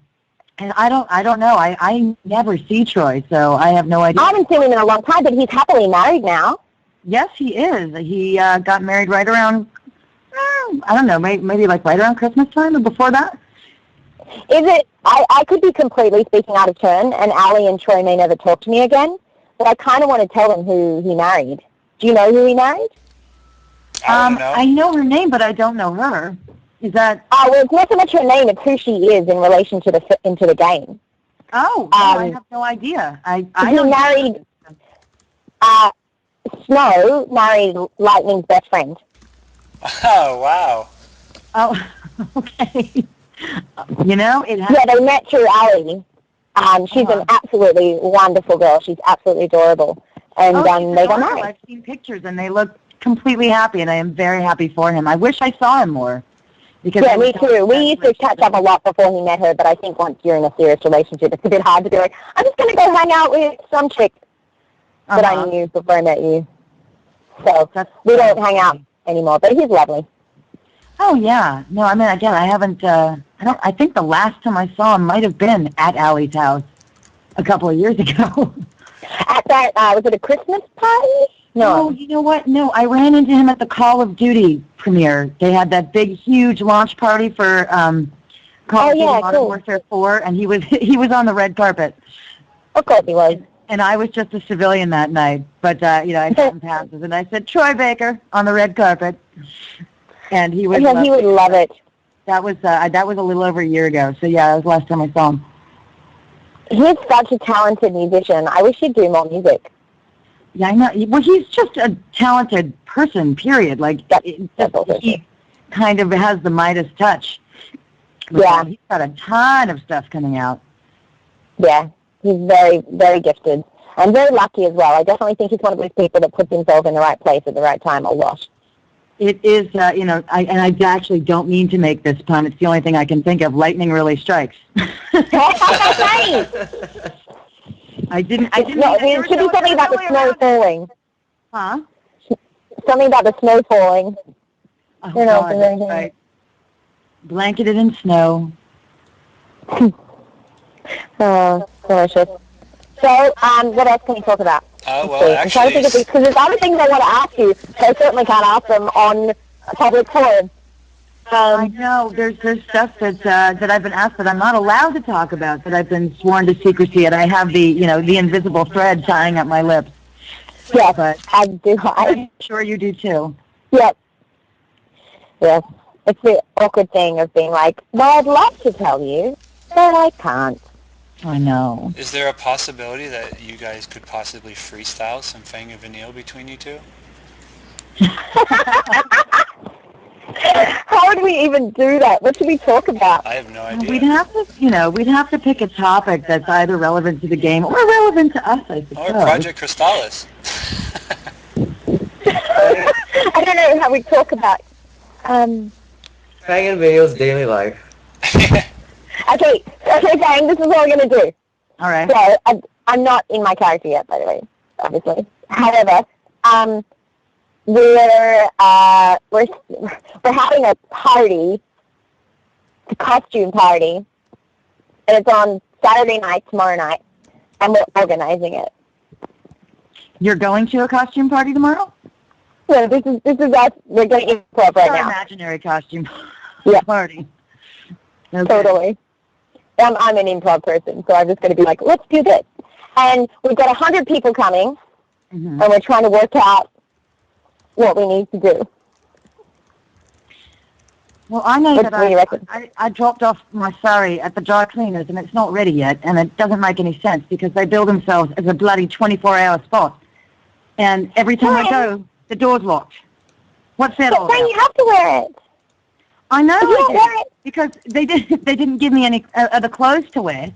Speaker 5: and I don't know. I never see Troy, so I have no idea.
Speaker 1: I haven't seen him in a long time, but he's happily married now.
Speaker 5: Yes, he is. He got married right around, I don't know, maybe like right around Christmas time or before that.
Speaker 1: Is it? I could be completely speaking out of turn, and Allie and Troy may never talk to me again, but I kind of want to tell them who he married. Do you know who he married?
Speaker 5: I know her name, but I don't know her. Is that?
Speaker 1: Oh, well, it's not so much her name; it's who she is in relation to the game.
Speaker 5: Oh, I have no idea.
Speaker 1: He married. Snow married Lightning's best friend.
Speaker 2: Oh wow.
Speaker 5: Oh, okay. You know, it has.
Speaker 1: Yeah, they met through Allie. She's an absolutely wonderful girl. She's absolutely adorable. And they got married.
Speaker 5: I've seen pictures, and they look completely happy, and I am very happy for him. I wish I saw him more. Because
Speaker 1: yeah, me too. We used to catch up a lot before he met her, but I think once you're in a serious relationship, it's a bit hard to be like, I'm just going to go hang out with some chick that I knew before I met you. So we don't hang out anymore, but he's lovely.
Speaker 5: Oh, yeah. No, I mean, again, I haven't, I think the last time I saw him might have been at Allie's house a couple of years ago.
Speaker 1: At that, was it a Christmas party? No.
Speaker 5: Oh, you know what? No, I ran into him at the Call of Duty premiere. They had that big, huge launch party for Call of Duty Modern Warfare 4, and he was on the red carpet.
Speaker 1: Of course he was.
Speaker 5: And I was just a civilian that night, but I got some passes, and I said, Troy Baker on the red carpet, and he would.
Speaker 1: Yeah, he would love it.
Speaker 5: That was a little over a year ago. So yeah, that was the last time I saw him.
Speaker 1: He's such a talented musician. I wish he'd do more music.
Speaker 5: Yeah, I know. Well, he's just a talented person, period. Like, he kind of has the Midas touch.
Speaker 1: Yeah.
Speaker 5: He's got a ton of stuff coming out.
Speaker 1: Yeah, he's very, very gifted. And very lucky as well. I definitely think he's one of those people that puts himself in the right place at the right time a lot.
Speaker 5: It is, I actually don't mean to make this pun. It's the only thing I can think of. Lightning really strikes.
Speaker 1: Right.
Speaker 5: I didn't.
Speaker 1: No, it should be something about the snow falling.
Speaker 5: Huh?
Speaker 1: Something about the snow falling.
Speaker 5: Oh, God, that's right. Blanketed in snow.
Speaker 1: Oh, delicious. So, what else can we talk about?
Speaker 2: Well,
Speaker 1: I'm trying to think of these, because there's other things I want to ask you, but I certainly can't ask them on a public forum.
Speaker 5: I know, there's stuff that I've been asked that I'm not allowed to talk about, that I've been sworn to secrecy, and I have the invisible thread tying up my lips.
Speaker 1: Yes,
Speaker 5: but
Speaker 1: I do.
Speaker 5: I'm sure you do too.
Speaker 1: Yep. Yes. It's the awkward thing of being like, well, I'd love to tell you, but I can't.
Speaker 5: I know.
Speaker 2: Is there a possibility that you guys could possibly freestyle some Fang and Vanille between you two?
Speaker 1: How would we even do that? What should we talk about?
Speaker 2: I have no idea.
Speaker 5: We'd have to pick a topic that's either relevant to the game or relevant to us, I suppose.
Speaker 2: Or Project Crystallis.
Speaker 1: I don't know how we talk about.
Speaker 3: Fang and Vanille's daily life.
Speaker 1: Okay, Fang, this is what we're going to do.
Speaker 5: All right.
Speaker 1: So, I'm not in my character yet, by the way, obviously. However, we're having a party, a costume party, and it's on Saturday night, tomorrow night, and we're organizing it.
Speaker 5: You're going to a costume party tomorrow?
Speaker 1: So this is us. We're getting Improv right now.
Speaker 5: Imaginary costume party.
Speaker 1: Okay. Totally. I'm an Improv person, so I'm just going to be like, let's do this. And we've got 100 people coming, and we're trying to work out what we need to do.
Speaker 5: Well, I know that I dropped off my sari at the dry cleaners, and it's not ready yet, and it doesn't make any sense because they bill themselves as a bloody 24-hour spot. And every time I go, the door's locked. What's that all about?
Speaker 1: But you have to wear it.
Speaker 5: I know
Speaker 1: I did,
Speaker 5: because they didn't give me any other clothes to wear,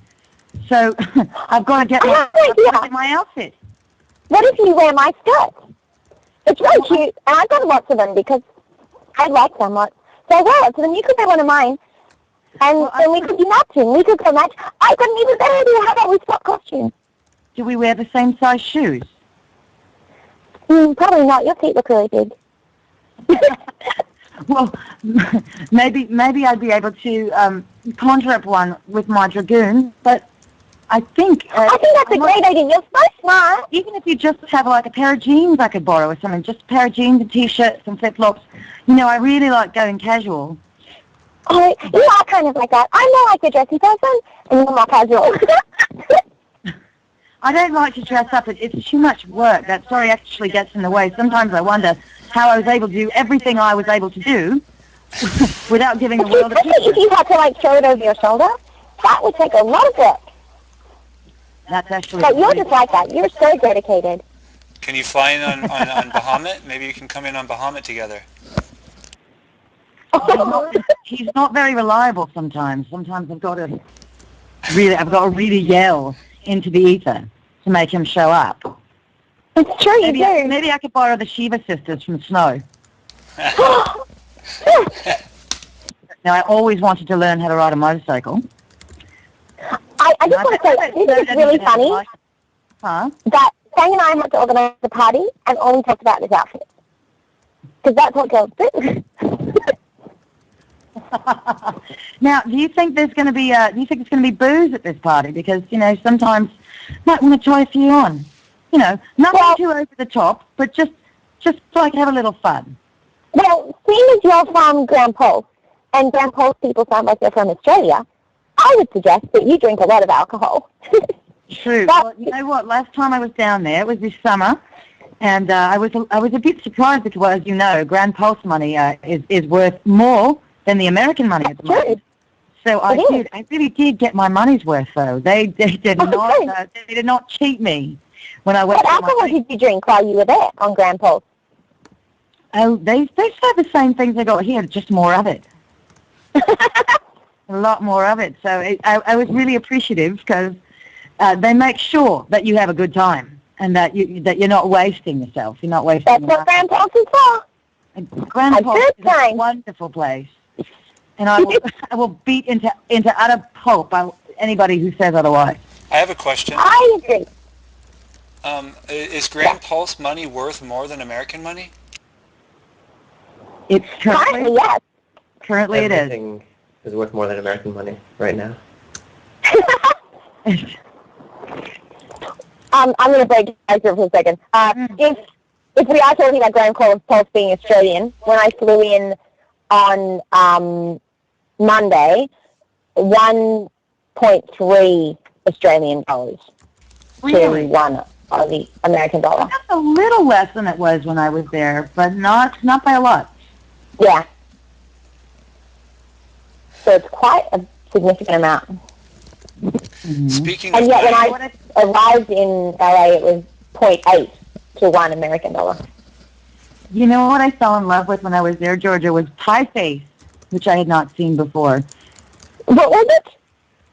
Speaker 5: so I've got to get my outfit.
Speaker 1: What if you wear my skirt? It's really cute, and I've got lots of them because I like them lots. So I wear it to them. You could wear one of mine, and then we could be matching. We could go match. I've got an even better idea. How about we swap costumes?
Speaker 5: Do we wear the same size shoes?
Speaker 1: Probably not. Your feet look really big.
Speaker 5: Well, maybe I'd be able to conjure up one with my dragoon, but I think
Speaker 1: that's a great idea. You're so smart.
Speaker 5: Even if you just have like a pair of jeans I could borrow or something, just a pair of jeans and T-shirts and flip-flops. I really like going casual.
Speaker 1: Oh, you are kind of like that. I'm more like the dressy person, and you're more casual.
Speaker 5: I don't like to dress up. It's too much work. That story actually gets in the way. Sometimes I wonder how I was able to do everything I was able to do without giving the world a picture.
Speaker 1: If you had to throw it over your shoulder, that would take a lot of work.
Speaker 5: That's actually.
Speaker 1: But you're just like that. You're so dedicated.
Speaker 2: Can you fly in on Bahamut? Maybe you can come in on Bahamut together.
Speaker 5: He's not very reliable sometimes. Sometimes I've got to really yell into the ether to make him show up.
Speaker 1: It's true, you do.
Speaker 5: Maybe I could borrow the Shiva sisters from Snow. Now, I always wanted to learn how to ride a motorcycle.
Speaker 1: I just want to say, this is really funny, that Fang and I had to organize the party, and all we talked about was outfits. Because that's what girls do.
Speaker 5: Now, do you think there's going to be booze at this party? Because sometimes you might want to try a few on. Nothing too over the top, but just like have a little fun.
Speaker 1: Well, seeing as you're from Grand Pulse, and Grand Pulse people sound like they're from Australia, I would suggest that you drink a lot of alcohol.
Speaker 5: True. Well, you know what? Last time I was down there, it was this summer, and I was a bit surprised because, as you know, Grand Pulse money is worth more than the American money at the moment. So I really did get my money's worth, though. They did not cheat me when I went.
Speaker 1: What alcohol did you drink while you were there on Grand Pulse?
Speaker 5: Oh, they serve the same things they got here, just more of it. A lot more of it. So I was really appreciative because they make sure that you have a good time. and that you're not wasting yourself. You're not wasting.
Speaker 1: That's what Grand Pulse is for.
Speaker 5: Grand Pulse is a wonderful place, and I will beat into utter pulp by anybody who says otherwise.
Speaker 2: I have a question.
Speaker 1: I agree.
Speaker 2: Is Grand Pulse money worth more than American money?
Speaker 5: It's currently,
Speaker 1: yes.
Speaker 5: Currently it is.
Speaker 3: Everything is worth more than American money right now.
Speaker 1: I'm going to break guys here for a second. If we are talking about Grand Pulse being Australian, when I flew in on Monday, 1.3 Australian dollars
Speaker 5: Really?
Speaker 1: to 1 Aussie American dollar.
Speaker 5: That's a little less than it was when I was there, but not by a lot.
Speaker 1: Yeah. So it's quite a significant amount.
Speaker 5: Mm-hmm.
Speaker 2: Speaking
Speaker 1: And
Speaker 2: of
Speaker 1: yet when
Speaker 2: money,
Speaker 1: I arrived in LA, it was 0.8 to 1 American dollar.
Speaker 5: You know what I fell in love with when I was there, Georgia, was pie face, which I had not seen before.
Speaker 1: What was it?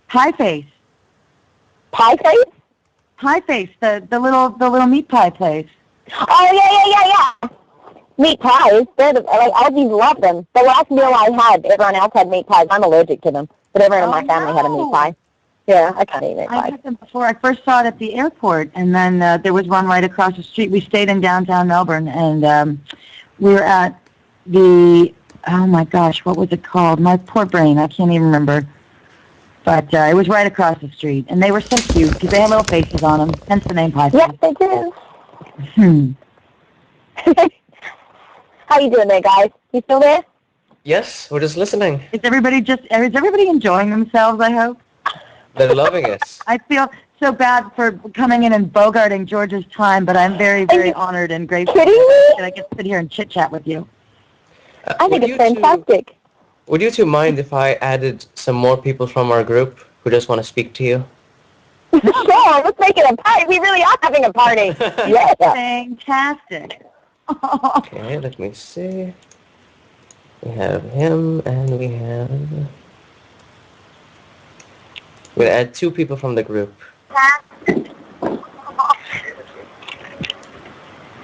Speaker 5: Pie face.
Speaker 1: Pie face?
Speaker 5: Pie face, the little meat pie place.
Speaker 1: Oh, yeah. Meat pies. They're Aussies love them. The last meal I had, everyone else had meat pies. I'm allergic to them. But everyone in my family had a meat pie. Yeah, I can't eat meat
Speaker 5: I
Speaker 1: pies.
Speaker 5: had them before. I first saw it at the airport, and then there was one right across the street. We stayed in downtown Melbourne, and we were at the, oh my gosh, what was it called? My poor brain, I can't even remember. But it was right across the street, and they were so cute because they had little faces on them, hence the name Pie Face.
Speaker 1: Yes, they do. How you doing there, guys? You still there?
Speaker 3: Yes, we're just listening.
Speaker 5: Is everybody enjoying themselves, I hope?
Speaker 3: They're loving it.
Speaker 5: I feel so bad for coming in and bogarting George's time, but I'm very, very honored and grateful
Speaker 1: Kidding me?
Speaker 5: that I get to sit here and chit-chat with you.
Speaker 1: I think it's fantastic.
Speaker 3: Would you two mind if I added some more people from our group who just want to speak to you?
Speaker 1: Sure, let's make it a party. We really are having a party. Yeah.
Speaker 5: Fantastic.
Speaker 3: Okay, let me see. We have him, and we have... We'll add 2 people from the group.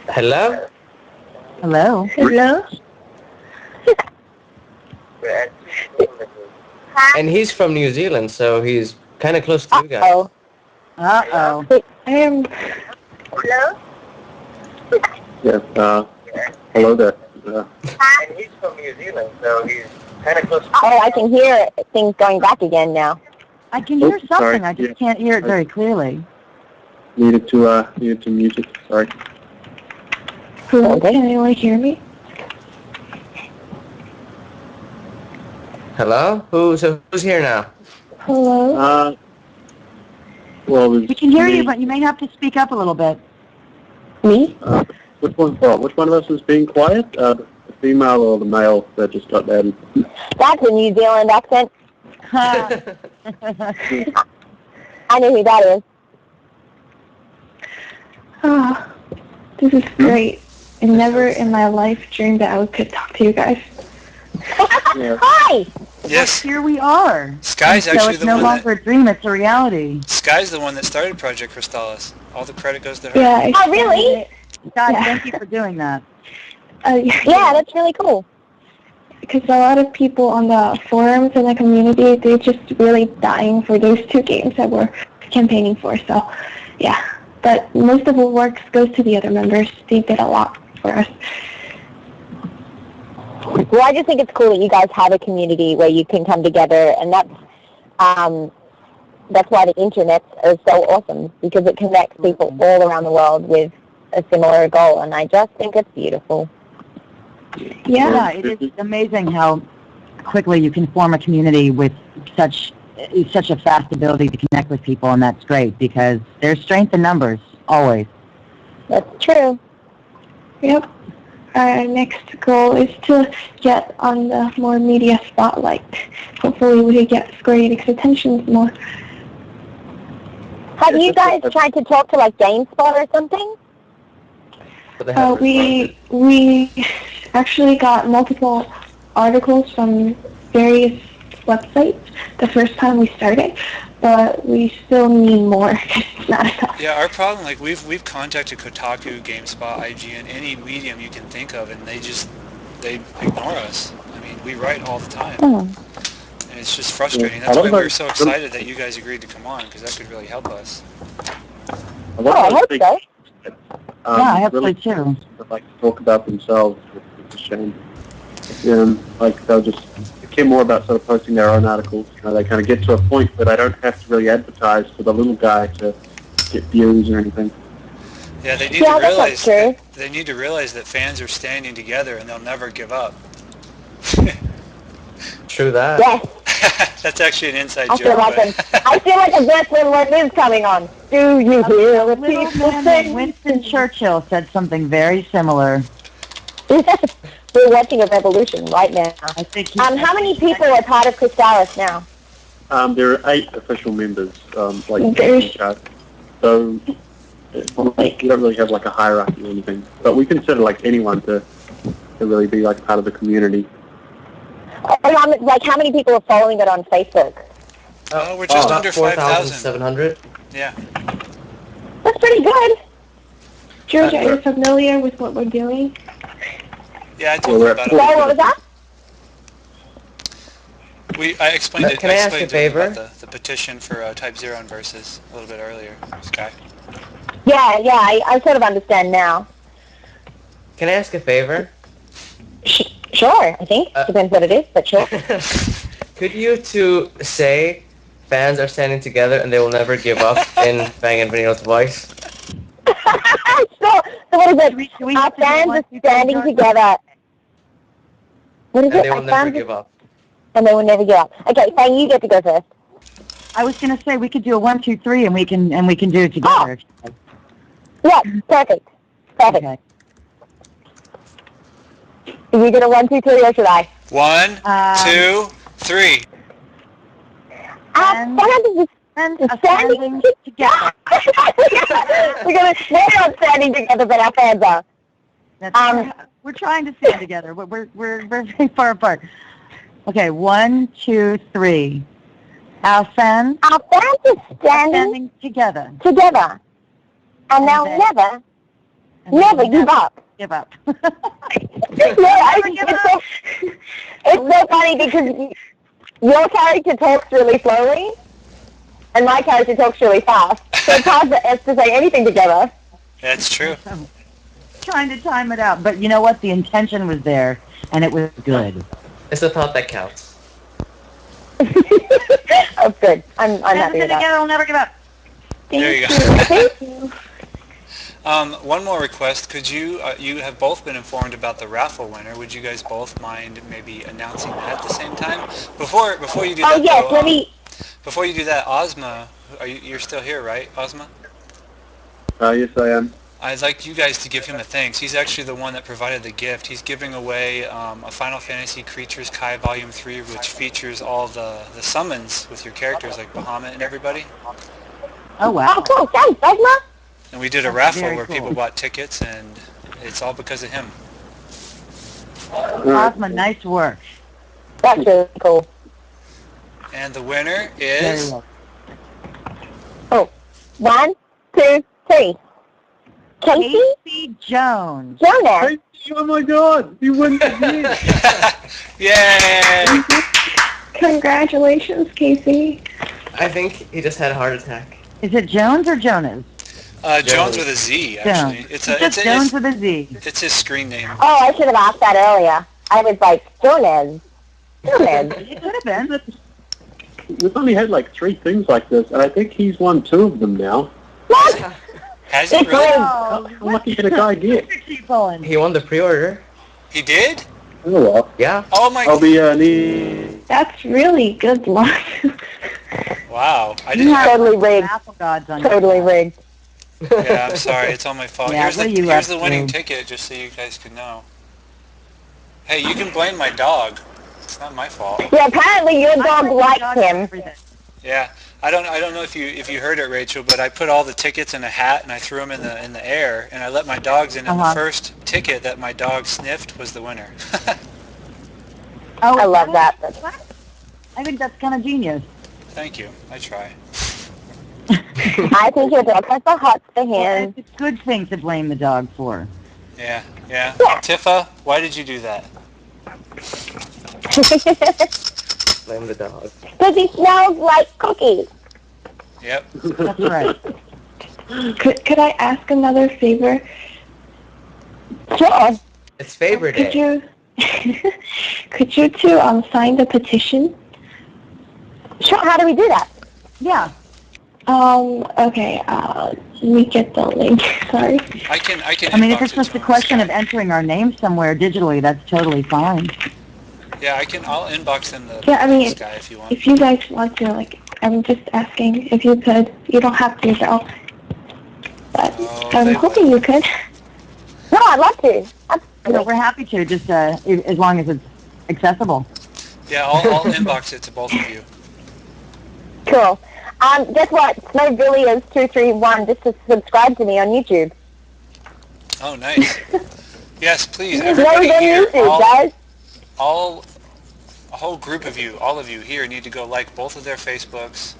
Speaker 3: Hello?
Speaker 5: Hello.
Speaker 1: Hello?
Speaker 3: And he's from New Zealand, so he's kind of close to you guys.
Speaker 1: Uh-oh.
Speaker 5: Uh-oh.
Speaker 1: Hello?
Speaker 6: Yes, hello there.
Speaker 3: And he's from New Zealand, so he's kind of close to
Speaker 1: Oh, I can hear things going back again now.
Speaker 5: I can hear
Speaker 6: Oops,
Speaker 5: something.
Speaker 6: sorry.
Speaker 5: I just can't hear it very clearly.
Speaker 6: Needed to mute it. Sorry.
Speaker 1: Hello, can anyone hear me?
Speaker 3: Hello? Who's here now?
Speaker 1: Hello?
Speaker 6: Well,
Speaker 5: We can hear you, but you may have to speak up a little bit.
Speaker 1: Me?
Speaker 6: which one of us is being quiet? The female or the male that just got added?
Speaker 1: That's a New Zealand accent. I know who that is.
Speaker 7: Oh, this is great. I never in my life dreamed that I could talk to you guys.
Speaker 6: Yeah.
Speaker 1: Hi!
Speaker 2: yes,
Speaker 5: Here we are.
Speaker 2: Sky's
Speaker 5: So
Speaker 2: actually
Speaker 5: it's
Speaker 2: the
Speaker 5: no
Speaker 2: one
Speaker 5: longer a dream, it's a reality.
Speaker 2: Sky's the one that started Project Crystallis. All the credit goes to her.
Speaker 7: Yeah.
Speaker 1: Oh, really?
Speaker 5: God,
Speaker 7: Yeah.
Speaker 5: thank you for doing that.
Speaker 1: Yeah, that's really cool.
Speaker 7: Because a lot of people on the forums and the community, they're just really dying for those 2 games that we're campaigning for. So, yeah. But most of the work goes to the other members. They did a lot for us.
Speaker 1: Well, I just think it's cool that you guys have a community where you can come together, and that's why the internet is so awesome, because it connects people all around the world with a similar goal, and I just think it's beautiful.
Speaker 5: Yeah, it is amazing how quickly you can form a community with such a fast ability to connect with people, and that's great because there's strength in numbers, always.
Speaker 1: That's true.
Speaker 7: Yep. Our next goal is to get on the more media spotlight. Hopefully we can get Square Enix attention more.
Speaker 1: Have you guys tried to talk to, like, GameSpot or something?
Speaker 3: But they haven't responded.
Speaker 7: We actually got multiple articles from various websites the first time we started, but we still need more. It's not enough.
Speaker 2: Yeah, our problem, like we've contacted Kotaku, GameSpot, IGN, any medium you can think of, and they ignore us. I mean, we write all the time, and it's just frustrating. That's why we're so excited that you guys agreed to come on, because that could really help us.
Speaker 6: A lot
Speaker 1: I
Speaker 6: of
Speaker 1: hope
Speaker 6: those
Speaker 1: so.
Speaker 6: things,
Speaker 5: I hope
Speaker 6: really
Speaker 5: so too.
Speaker 6: like to talk about themselves. It's a shame. Like they'll just care more about sort of posting their own articles. They kind of get to a point where they don't have to really advertise for the little guy to get views or anything.
Speaker 2: Yeah, they need to realize they need to realize that fans are standing together and they'll never give up.
Speaker 3: True that.
Speaker 1: Yes.
Speaker 2: That's actually an inside
Speaker 1: I
Speaker 2: joke.
Speaker 1: I feel like a veteran when Liz coming on. Do you hear the
Speaker 5: Little
Speaker 1: people
Speaker 5: man
Speaker 1: sing?
Speaker 5: named Winston Churchill said something very similar.
Speaker 1: We're watching a revolution right now.
Speaker 5: I think.
Speaker 1: How many people are part of Crystalis now?
Speaker 6: There are 8 official members, so you don't really have like a hierarchy or anything. But we consider like anyone to really be like part of the community.
Speaker 1: Like how many people are following it on Facebook?
Speaker 2: Oh, we're just under 5,000.
Speaker 3: 4,700.
Speaker 2: Yeah.
Speaker 1: That's pretty good.
Speaker 7: Georgia, are you familiar with what we're doing?
Speaker 2: Yeah, I told you about it.
Speaker 1: What was that?
Speaker 2: I explained it.
Speaker 3: Can I ask a favor?
Speaker 2: About the petition for Type 0 and Versus a little bit earlier, Sky.
Speaker 1: Yeah, I sort of understand now.
Speaker 3: Can I ask a favor?
Speaker 1: Sure, I think. Depends what it is, but sure.
Speaker 3: Could you two say fans are standing together and they will never give up in Fang and Vanille's voice?
Speaker 1: so what is it? Our fans are standing together. What is
Speaker 3: and
Speaker 1: it?
Speaker 3: they will never give up.
Speaker 1: And they will never give up. Okay, Fang, you get to go first.
Speaker 5: I was going to say we could do a 1, 2, 3, and we can do it together.
Speaker 1: Oh. Yeah, perfect.
Speaker 5: Okay.
Speaker 1: Are you gonna 1, 2, 3, or should I?
Speaker 2: 1, 2, 3.
Speaker 5: And
Speaker 1: standing
Speaker 5: together.
Speaker 1: We're not standing together, but our fans are.
Speaker 5: We're trying to stand together, but we're very far apart. Okay, 1, 2, 3. Our fans
Speaker 1: are standing
Speaker 5: together.
Speaker 1: And they'll never give up.
Speaker 5: Give up.
Speaker 1: It's so funny because your character talks really slowly, and my character talks really fast. So it's hard for us to say anything together.
Speaker 2: That's true.
Speaker 5: Trying to time it out, but you know what? The intention was there, and it was good.
Speaker 3: It's the thought that counts.
Speaker 1: Oh, good. I'm happy with that.
Speaker 5: Together, we'll never give up.
Speaker 2: There you go.
Speaker 1: Thank you.
Speaker 2: One more request. Could you you have both been informed about the raffle winner. Would you guys both mind maybe announcing that at the same time? Before you do that,
Speaker 1: yes,
Speaker 2: though,
Speaker 1: let me...
Speaker 2: Before you do that, Ozma, you're still here, right, Ozma?
Speaker 6: Yes, I am.
Speaker 2: I'd like you guys to give him a thanks. He's actually the one that provided the gift. He's giving away a Final Fantasy Creatures Kai Volume 3, which features all the summons with your characters, like Bahamut and everybody.
Speaker 5: Oh, wow.
Speaker 1: Oh, cool. Thanks, Ozma.
Speaker 2: And we did a raffle where people bought tickets, and it's all because of him.
Speaker 5: Ozma, nice work.
Speaker 1: That's really cool.
Speaker 2: And the winner is...
Speaker 1: Oh, 1, 2, 3.
Speaker 5: Casey Jones.
Speaker 1: Jonas.
Speaker 6: Oh my God! You win again!
Speaker 2: Yay!
Speaker 7: Congratulations, Casey.
Speaker 3: I think he just had a heart attack.
Speaker 5: Is it Jones or Jonas?
Speaker 2: Jones with a Z, actually.
Speaker 5: Jones. It's Jones with a Z.
Speaker 2: It's his screen name.
Speaker 1: Oh, I should have asked that earlier. I was like, Jonas.
Speaker 5: It could have been.
Speaker 6: We've only had like 3 things like this, and I think he's won 2 of them now.
Speaker 1: What?
Speaker 2: Has he really?
Speaker 6: How lucky can a guy get?
Speaker 3: He won the pre-order.
Speaker 2: He did?
Speaker 6: Oh well.
Speaker 3: Yeah.
Speaker 2: Oh my...
Speaker 6: I'll be neat.
Speaker 7: That's really good luck.
Speaker 2: Wow. I didn't
Speaker 1: Totally rigged. Totally rigged.
Speaker 2: Yeah, I'm sorry. It's all my fault.
Speaker 5: Yeah,
Speaker 2: here's the winning ticket, just so you guys can know. Hey, you can blame my dog. It's not my fault.
Speaker 1: Yeah, apparently your dog likes him.
Speaker 2: Yeah, I don't know if you heard it, Rachel, but I put all the tickets in a hat and I threw them in the air, and I let my dogs in, and the first ticket that my dog sniffed was the winner.
Speaker 1: I love that.
Speaker 5: I think that's kind of genius.
Speaker 2: Thank you. I try.
Speaker 1: I think your dog has the hots for
Speaker 5: Well,
Speaker 1: him.
Speaker 5: it's a good thing to blame the dog for.
Speaker 2: Yeah. Tifa, why did you do that?
Speaker 3: Blame the dog.
Speaker 1: Because he smells like cookies.
Speaker 2: Yep.
Speaker 5: That's right.
Speaker 7: Could I ask another favor?
Speaker 1: Sure.
Speaker 3: It's favor
Speaker 7: Could
Speaker 3: day.
Speaker 7: you could you two sign the petition?
Speaker 1: Sure, how do we do that?
Speaker 5: Yeah.
Speaker 7: Okay, let me get the link. Sorry.
Speaker 2: I can.
Speaker 5: I mean, if
Speaker 2: inbox
Speaker 5: it's
Speaker 2: it
Speaker 5: just
Speaker 2: to
Speaker 5: a
Speaker 2: him.
Speaker 5: question of entering our name somewhere digitally, that's totally fine.
Speaker 2: Yeah, I'll inbox him the
Speaker 7: Yeah, I mean,
Speaker 2: guy if you want.
Speaker 7: if you guys want to, like, I'm just asking if you could. You don't have to, though. But
Speaker 2: Oh,
Speaker 7: I'm
Speaker 2: they
Speaker 7: hoping
Speaker 2: will.
Speaker 7: you could.
Speaker 1: No, I'd love to.
Speaker 5: We're happy to, just as long as it's accessible.
Speaker 2: Yeah, I'll inbox it to both of you.
Speaker 1: Cool. Guess what? Snowvilliers231 just to subscribe to me on YouTube.
Speaker 2: Oh, nice. Yes, please,
Speaker 1: Snow's
Speaker 2: everybody
Speaker 1: on
Speaker 2: here,
Speaker 1: YouTube, guys.
Speaker 2: a whole group of you, all of you here need to go like both of their Facebooks,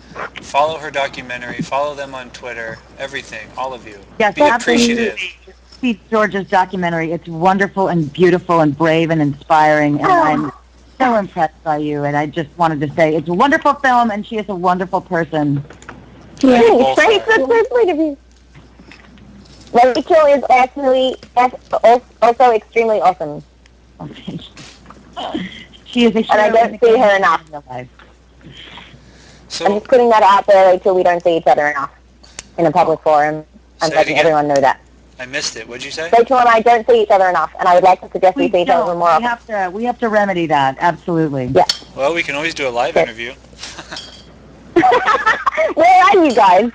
Speaker 2: follow her documentary, follow them on Twitter, everything, all of you.
Speaker 5: Yes,
Speaker 2: Be appreciative.
Speaker 5: absolutely. See Georgia's documentary. It's wonderful and beautiful and brave and inspiring, and I'm so impressed by you. And I just wanted to say it's a wonderful film, and she is a wonderful person.
Speaker 7: Yeah.
Speaker 2: Both
Speaker 1: Thanks,
Speaker 2: are.
Speaker 1: that's so sweet of you. Rachel is actually also extremely awesome.
Speaker 5: She is a
Speaker 1: And I
Speaker 5: hero
Speaker 1: don't
Speaker 5: in the
Speaker 1: see her
Speaker 5: game
Speaker 1: enough.
Speaker 5: in real life.
Speaker 1: I'm
Speaker 2: So,
Speaker 1: just putting that out there, Rachel. We don't see each other enough in a public forum. I'm
Speaker 2: Say it
Speaker 1: letting
Speaker 2: again.
Speaker 1: everyone know that.
Speaker 2: I missed it. What'd you say?
Speaker 1: Rachel and I don't see each other enough, and I would like to suggest we
Speaker 5: We
Speaker 1: see each other
Speaker 5: don't.
Speaker 1: more
Speaker 5: We
Speaker 1: often.
Speaker 5: have to remedy that. Absolutely.
Speaker 1: Yeah.
Speaker 2: Well, we can always do a live
Speaker 1: Okay.
Speaker 2: interview.
Speaker 1: Where are you guys?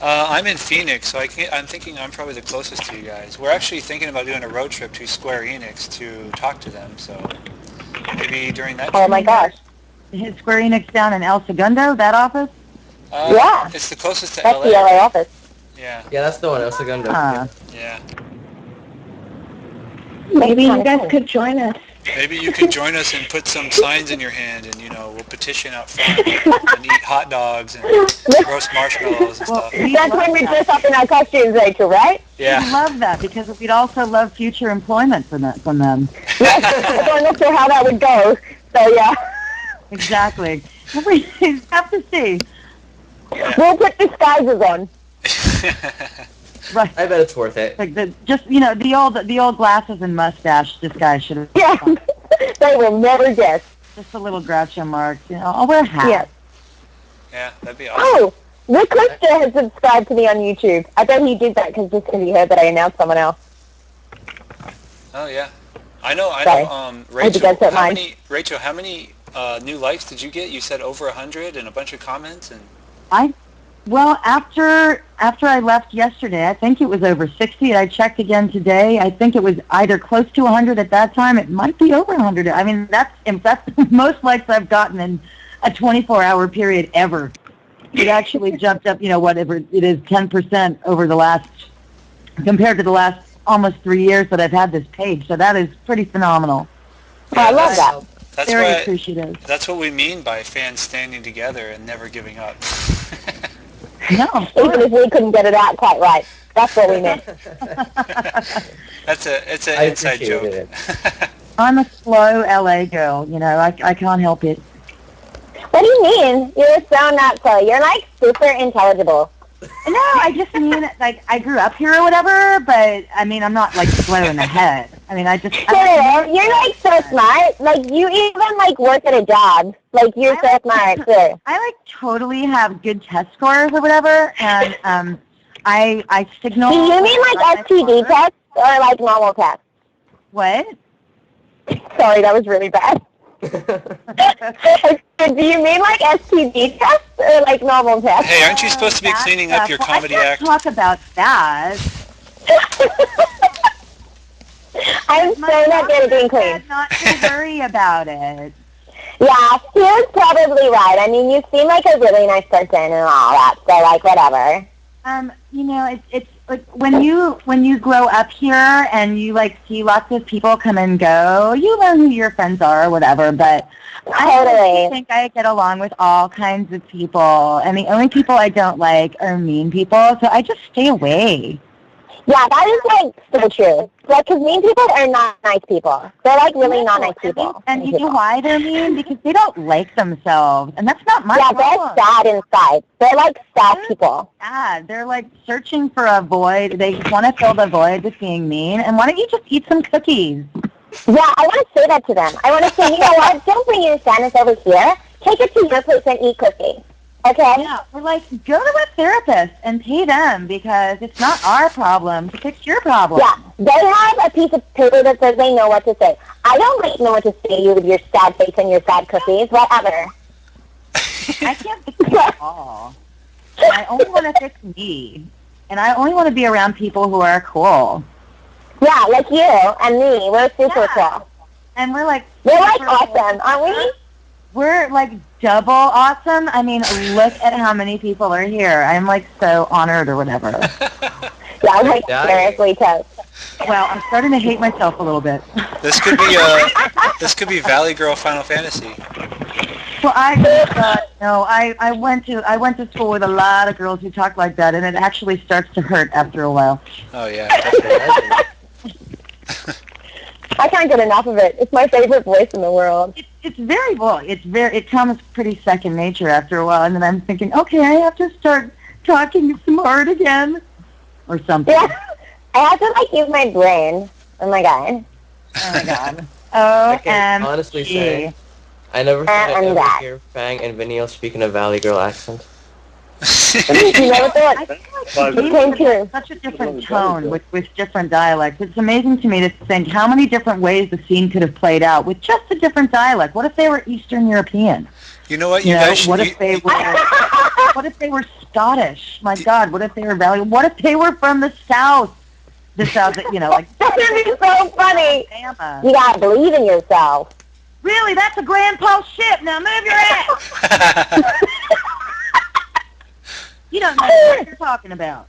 Speaker 2: I'm in Phoenix, so I'm thinking I'm probably the closest to you guys. We're actually thinking about doing a road trip to Square Enix to talk to them, so maybe during that
Speaker 1: Oh
Speaker 2: trip.
Speaker 1: my gosh.
Speaker 5: Is Square Enix down in El Segundo, that office?
Speaker 1: Yeah.
Speaker 2: It's the closest to
Speaker 1: That's
Speaker 2: LA.
Speaker 1: the LA office.
Speaker 2: Yeah,
Speaker 3: Yeah, that's the one. El Segundo.
Speaker 5: Ah.
Speaker 2: yeah.
Speaker 7: Maybe you
Speaker 1: kinda
Speaker 7: guys
Speaker 1: cool.
Speaker 7: could join us.
Speaker 2: Maybe you could join us and put some signs in your hand, and we'll petition out front and eat hot dogs and roast marshmallows and
Speaker 5: Well,
Speaker 2: stuff.
Speaker 5: we
Speaker 1: That's
Speaker 5: love
Speaker 1: when we
Speaker 5: that.
Speaker 1: dress up in our costumes, Rachel, right?
Speaker 5: We
Speaker 2: Yeah.
Speaker 5: love that because we'd also love future employment from them.
Speaker 1: Yes. I'm not sure how that would go. So yeah.
Speaker 5: Exactly. We have to see.
Speaker 1: We'll put disguises on.
Speaker 5: Right.
Speaker 3: I bet it's worth it.
Speaker 5: Like the old glasses and mustache disguise should have.
Speaker 1: Yeah. They will never guess.
Speaker 5: Just a little Groucho Marx. I'll wear a hat.
Speaker 1: Yes.
Speaker 2: Yeah, that'd be awesome.
Speaker 1: Oh, Rick Lister has subscribed to me on YouTube. I bet he did that because he heard that I announced someone else.
Speaker 2: Oh yeah, I know.
Speaker 1: Sorry.
Speaker 2: Rachel,
Speaker 1: you guys don't
Speaker 2: how
Speaker 1: mind.
Speaker 2: many new likes did you get? You said over 100 and a bunch of comments and.
Speaker 5: Well, after I left yesterday, I think it was over 60. I checked again today. I think it was either close to 100 at that time. It might be over 100. I mean, that's the most likes I've gotten in a 24-hour period ever. It actually jumped up, whatever it is, 10% over compared to the last almost 3 years that I've had this page. So that is pretty phenomenal.
Speaker 1: Oh, I love that.
Speaker 2: That's
Speaker 5: Very
Speaker 2: why.
Speaker 5: appreciative.
Speaker 2: That's what we mean by fans standing together and never giving up.
Speaker 5: No,
Speaker 1: Even if we couldn't get it out quite right. That's what we meant.
Speaker 2: It's an
Speaker 3: I
Speaker 2: inside joke.
Speaker 3: appreciated it.
Speaker 5: I'm a slow LA girl. I can't help it.
Speaker 1: What do you mean? You're so not so. You're like super intelligible.
Speaker 5: No, I just mean, like, I grew up here or whatever, but, I mean, I'm not, like, slow in the head. I mean,
Speaker 1: You're like so smart. Like you even like work at a job. Like you're so smart too.
Speaker 5: I, like, totally have good test scores or whatever, and, I signal...
Speaker 1: Do you mean like STD tests or like normal tests?
Speaker 5: What?
Speaker 1: Sorry, that was really bad. Do you mean like STD tests or like normal tests?
Speaker 2: Hey, aren't you supposed to be cleaning up your comedy act?
Speaker 5: I can't talk about that.
Speaker 1: I'm so not good at being clean.
Speaker 5: Not to worry about it.
Speaker 1: Yeah, he was probably right. I mean, you seem like a really nice person and all that, so like whatever.
Speaker 5: like when you grow up here and you like see lots of people come and go, you learn who your friends are or whatever. But I think I get along with all kinds of people, and the only people I don't like are mean people. So I just stay away.
Speaker 1: Yeah, that is like so true. Like, because mean people are not nice people. They're like really not nice people.
Speaker 5: And you know why they're mean? Because they don't like themselves, and that's not my problem.
Speaker 1: Yeah, they're sad inside. They're like sad people.
Speaker 5: Sad. They're like searching for a void. They just want to fill the void with being mean. And why don't you just eat some cookies?
Speaker 1: Yeah, I want to say that to them. I want to say, you know what? Don't bring your sadness over here. Take it to your place and eat cookies. Okay?
Speaker 5: Yeah, we're like, go to a therapist and pay them because it's not our problem to fix your problem.
Speaker 1: Yeah, they have a piece of paper that says they know what to say. I don't like know what to say to you with your sad face and your sad cookies, whatever.
Speaker 5: I can't fix you at all. I only want to fix me. And I only want to be around people who are cool.
Speaker 1: Yeah, like you and me. We're super cool.
Speaker 5: And we're like
Speaker 1: awesome, aren't we?
Speaker 5: We're like double awesome. I mean, look at how many people are here. I'm like so honored or whatever.
Speaker 1: Yeah, I'm like seriously toast.
Speaker 5: Well, I'm starting to hate myself a little bit.
Speaker 2: This could be Valley Girl Final Fantasy.
Speaker 5: Well, I went to school with a lot of girls who talk like that, and it actually starts to hurt after a while.
Speaker 2: Oh yeah, definitely.
Speaker 1: I can't get enough of it. It's my favorite voice in the world.
Speaker 5: It comes pretty second nature after a while, and then I'm thinking, okay, I have to start talking smart again, or something.
Speaker 1: Yeah, I have to like use my brain. Oh my god.
Speaker 5: Oh my god.
Speaker 3: I can honestly say, I never thought I'd ever hear Fang and Vanille speak in a Valley Girl accent.
Speaker 1: You never thought?
Speaker 5: It came to such a different tone with different dialects. It's amazing to me to think how many different ways the scene could have played out with just a different dialect. What if they were Eastern European?
Speaker 2: You know what? What
Speaker 5: if they were Scottish? My God, what if they were Valley? What if they were from the South? The South, like.
Speaker 1: That would be so funny.
Speaker 5: Alabama.
Speaker 1: You gotta believe in yourself.
Speaker 5: Really, that's a grandpa ship. Now move your ass. You don't know what you're talking about.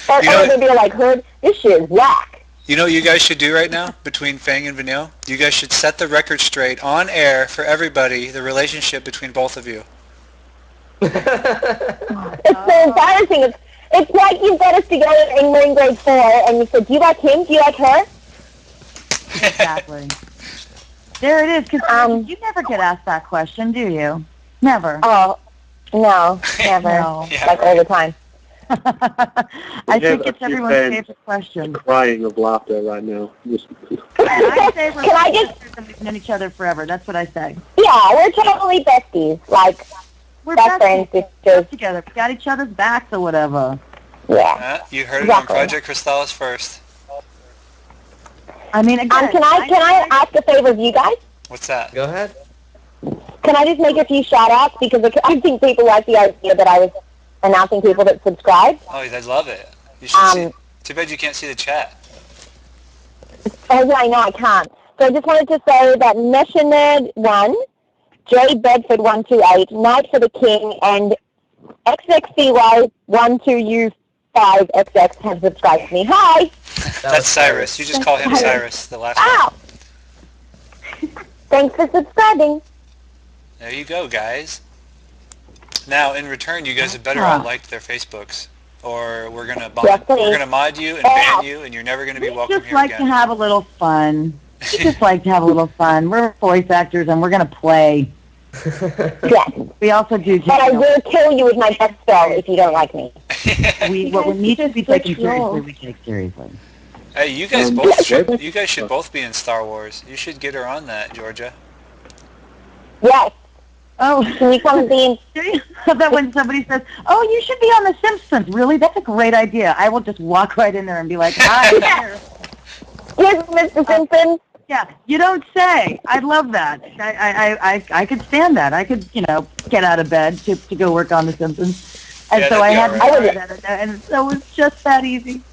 Speaker 1: Or they'd be like, "Hood, this shit is whack."
Speaker 2: You know what you guys should do right now between Fang and Vanille? You guys should set the record straight on air for everybody, the relationship between both of you.
Speaker 1: It's so embarrassing. It's like you got us together and we're in grade 4, and you said, "Do you like him? Do you like her?"
Speaker 5: Exactly. There it is. Because you never get asked that question, do you? Never.
Speaker 1: Oh, no, never.
Speaker 5: No.
Speaker 2: Yeah,
Speaker 1: like all the time.
Speaker 5: I think it's everyone's favorite question.
Speaker 6: Crying of laughter right now.
Speaker 5: I say we're
Speaker 1: Can I just
Speaker 5: best known each other forever. That's what I say.
Speaker 1: Yeah, we're totally besties. Like,
Speaker 5: We're
Speaker 1: best friends, sisters.
Speaker 5: together. We got each other's backs or whatever.
Speaker 1: Yeah.
Speaker 2: You heard it on Project Crystallis first.
Speaker 5: I mean, again,
Speaker 1: can I ask a favor of you guys?
Speaker 2: What's that?
Speaker 3: Go ahead.
Speaker 1: Can I just make a few shout-outs? Because I think people like the idea that I was announcing people that subscribed.
Speaker 2: Oh, they love it. You should see. Too bad you can't see the chat.
Speaker 1: Oh, yeah, I know, I can't. So I just wanted to say that Meshanerd1, J Bedford 128, Knight for the King, and XXCY12U5XX have subscribed to me. Hi!
Speaker 2: That's Cyrus. You just call him Cyrus, the last one.
Speaker 1: Ow! Thanks for subscribing.
Speaker 2: There you go, guys. Now, in return, you guys had better all like their Facebooks, or we're gonna mod you and ban you, and you're never gonna be welcome here again.
Speaker 5: We just like to have a little fun. We just like to have a little fun. We're voice actors, and we're gonna play.
Speaker 1: Yes.
Speaker 5: We also do.
Speaker 1: But I will kill you with my best spell if you don't like me.
Speaker 5: What we need to be taken seriously, we take seriously.
Speaker 2: Hey, you guys should both be in Star Wars. You should get her on that, Georgia.
Speaker 1: Yes.
Speaker 5: Oh,
Speaker 1: can you come and be in?
Speaker 5: How about when somebody says, "Oh, you should be on The Simpsons"? Really, that's a great idea. I will just walk right in there and be like, "Hi, here."
Speaker 1: Here's Mr. Simpson.
Speaker 5: Yeah, you don't say. I love that. I could stand that. I could, get out of bed to go work on The Simpsons. And so I had to do that, and so it was just that easy.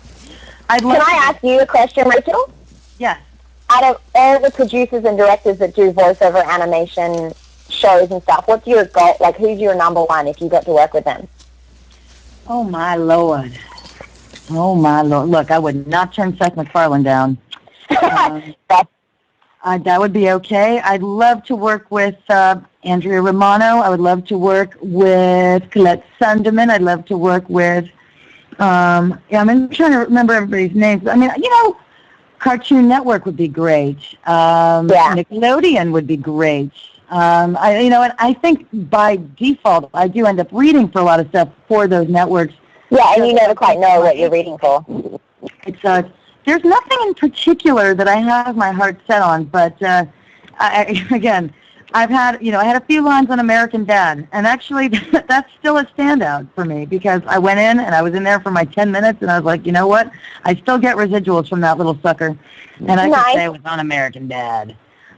Speaker 5: Can
Speaker 1: I ask you a question, Rachel?
Speaker 5: Yes.
Speaker 1: Out of all the producers and directors that do voiceover animation shows and stuff, what's your goal? Like, who's your number one if you got to work with them?
Speaker 5: Oh, my Lord. Oh, my Lord. Look, I would not turn Seth MacFarlane down. That would be okay. I'd love to work with Andrea Romano. I would love to work with Colette Sunderman. I'd love to work with, I'm trying to remember everybody's names. I mean, Cartoon Network would be great. Nickelodeon would be great. And I think by default, I do end up reading for a lot of stuff for those networks.
Speaker 1: Yeah, and you never quite know what you're reading for.
Speaker 5: It's there's nothing in particular that I have my heart set on, but I've had, I had a few lines on American Dad, and actually that's still a standout for me because I went in and I was in there for my 10 minutes, and I was like, you know what? I still get residuals from that little sucker, and I could say it was on American Dad.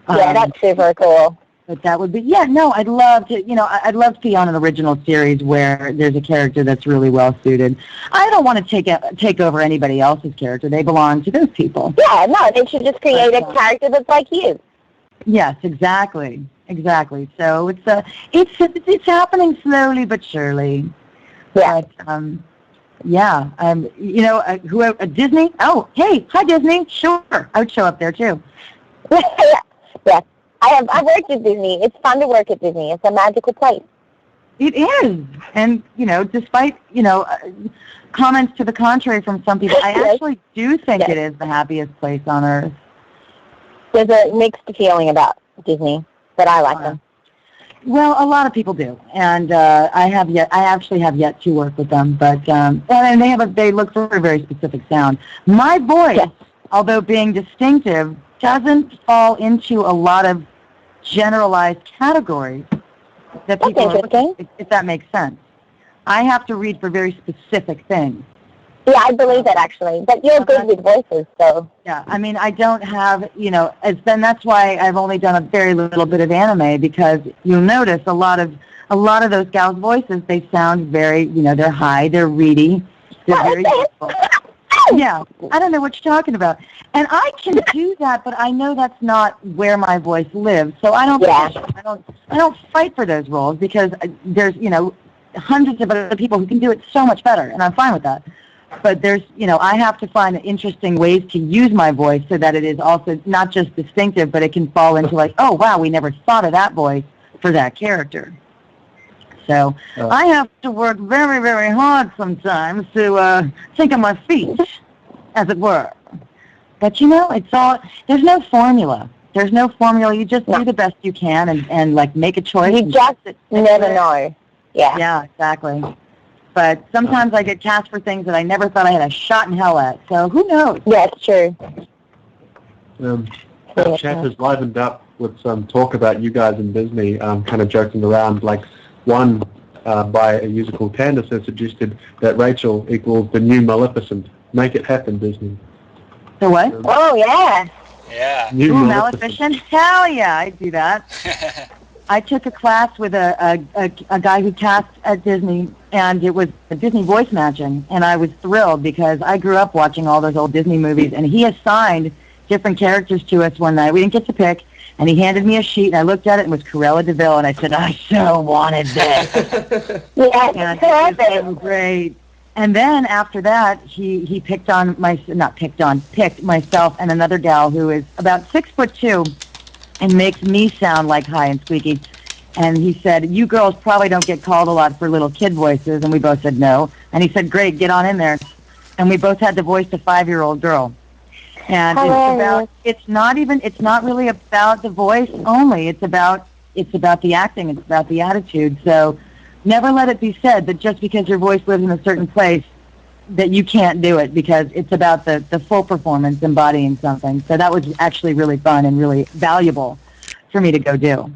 Speaker 1: Yeah, that's super cool.
Speaker 5: But that would be, I'd love to, I'd love to be on an original series where there's a character that's really well suited. I don't want to take over anybody else's character. They belong to those people.
Speaker 1: Yeah, no, they should just create a character that's like you.
Speaker 5: Yes, exactly. So it's happening slowly but surely.
Speaker 1: Yeah.
Speaker 5: But, Disney? Oh, hey, hi Disney. Sure, I would show up there too.
Speaker 1: Yeah. I've worked at Disney. It's fun to work at Disney. It's a magical place.
Speaker 5: It is. And, despite, comments to the contrary from some people, I actually do think it is the happiest place on earth.
Speaker 1: There's a mixed feeling about Disney, but I like them.
Speaker 5: Well, a lot of people do. And I actually have yet to work with them, but and they look for a very specific sound. My voice, although being distinctive, doesn't fall into a lot of generalized categories that people are looking, if that makes sense. I have to read for very specific things.
Speaker 1: Yeah, I believe that actually. But you're good with voices, so.
Speaker 5: Yeah, I mean, I don't have, that's why I've only done a very little bit of anime, because you'll notice a lot of those gals' voices, they sound very, they're high, they're reedy, they're very beautiful. Yeah, I don't know what you're talking about. And I can do that, but I know that's not where my voice lives. So I don't fight for those roles because there's, hundreds of other people who can do it so much better, and I'm fine with that. But there's, I have to find interesting ways to use my voice so that it is also not just distinctive, but it can fall into like, oh, wow, we never thought of that voice for that character. So I have to work very, very hard sometimes to think on my feet, as it were. But, it's all, there's no formula. There's no formula. You just do the best you can and like, make a choice.
Speaker 1: You just never know. Yeah.
Speaker 5: Yeah, exactly. But sometimes I get cast for things that I never thought I had a shot in hell at. So who knows?
Speaker 1: Yeah, it's true.
Speaker 6: The chat has livened up with some talk about you guys in Disney, kind of joking around. Like one by a user called Candace has suggested that Rachel equals the new Maleficent. Make it happen, Disney.
Speaker 5: The what?
Speaker 1: Oh, yeah.
Speaker 2: Yeah.
Speaker 5: New Maleficent? Hell yeah, I'd do that. I took a class with a guy who cast at Disney, and it was a Disney voice matching, and I was thrilled because I grew up watching all those old Disney movies, and he assigned different characters to us one night. We didn't get to pick, and he handed me a sheet, and I looked at it, and it was Cruella de Vil, and I said, I so wanted this.
Speaker 1: Yeah,
Speaker 5: and it was great. And then after that, he picked myself and another gal who is about 6'2", and makes me sound like high and squeaky. And he said, you girls probably don't get called a lot for little kid voices. And we both said no. And he said, great, get on in there. And we both had to voice a 5-year-old girl. And it's not really about the voice only. It's about the acting. It's about the attitude. So never let it be said that just because your voice lives in a certain place that you can't do it, because it's about the full performance, embodying something. So that was actually really fun and really valuable for me to go do.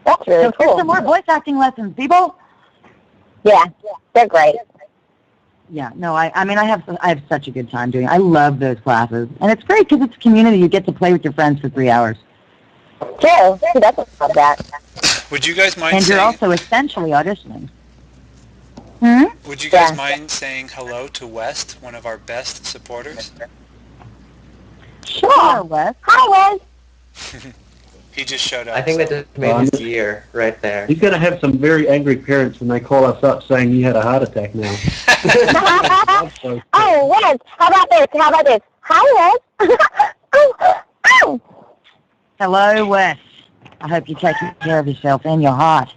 Speaker 1: That's really cool.
Speaker 5: Here's some more voice acting lessons, people.
Speaker 1: Yeah, they're great.
Speaker 5: Yeah, no, I have such a good time doing it. I love those classes. And it's great because it's a community. You get to play with your friends for 3 hours.
Speaker 1: True. That's love that.
Speaker 2: Would you guys mind
Speaker 5: And you're also essentially auditioning.
Speaker 2: Would you guys mind saying hello to West, one of our best supporters?
Speaker 1: Sure,
Speaker 5: Wes.
Speaker 1: Hi, Wes.
Speaker 2: He just showed up.
Speaker 3: I think that just made his year right there.
Speaker 6: He's going to have some very angry parents when they call us up saying you had a heart attack now.
Speaker 1: Oh, Wes, how about this? Hi, Wes. Oh.
Speaker 5: Hello, Wes. I hope you're taking care of yourself and your heart.